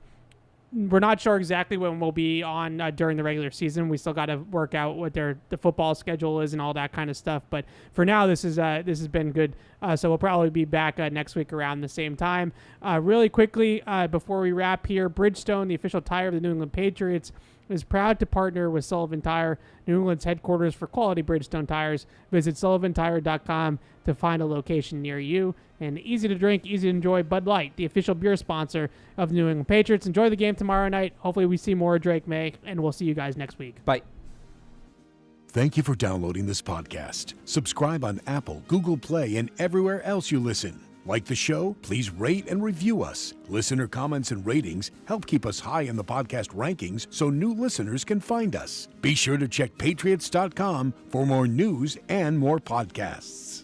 we're not sure exactly when we'll be on during the regular season. We still got to work out what the football schedule is and all that kind of stuff. But for now, this has been good. So we'll probably be back next week around the same time. Really quickly, before we wrap here, Bridgestone, the official tire of the New England Patriots, is proud to partner with Sullivan Tire, New England's headquarters for quality Bridgestone tires. Visit sullivantire.com to find a location near you. And easy to drink, easy to enjoy, Bud Light, the official beer sponsor of the New England Patriots. Enjoy the game tomorrow night. Hopefully we see more Drake May, and we'll see you guys next week. Bye. Thank you for downloading this podcast. Subscribe on Apple, Google Play, and everywhere else you listen. Like the show? Please rate and review us. Listener comments and ratings help keep us high in the podcast rankings so new listeners can find us. Be sure to check Patriots.com for more news and more podcasts.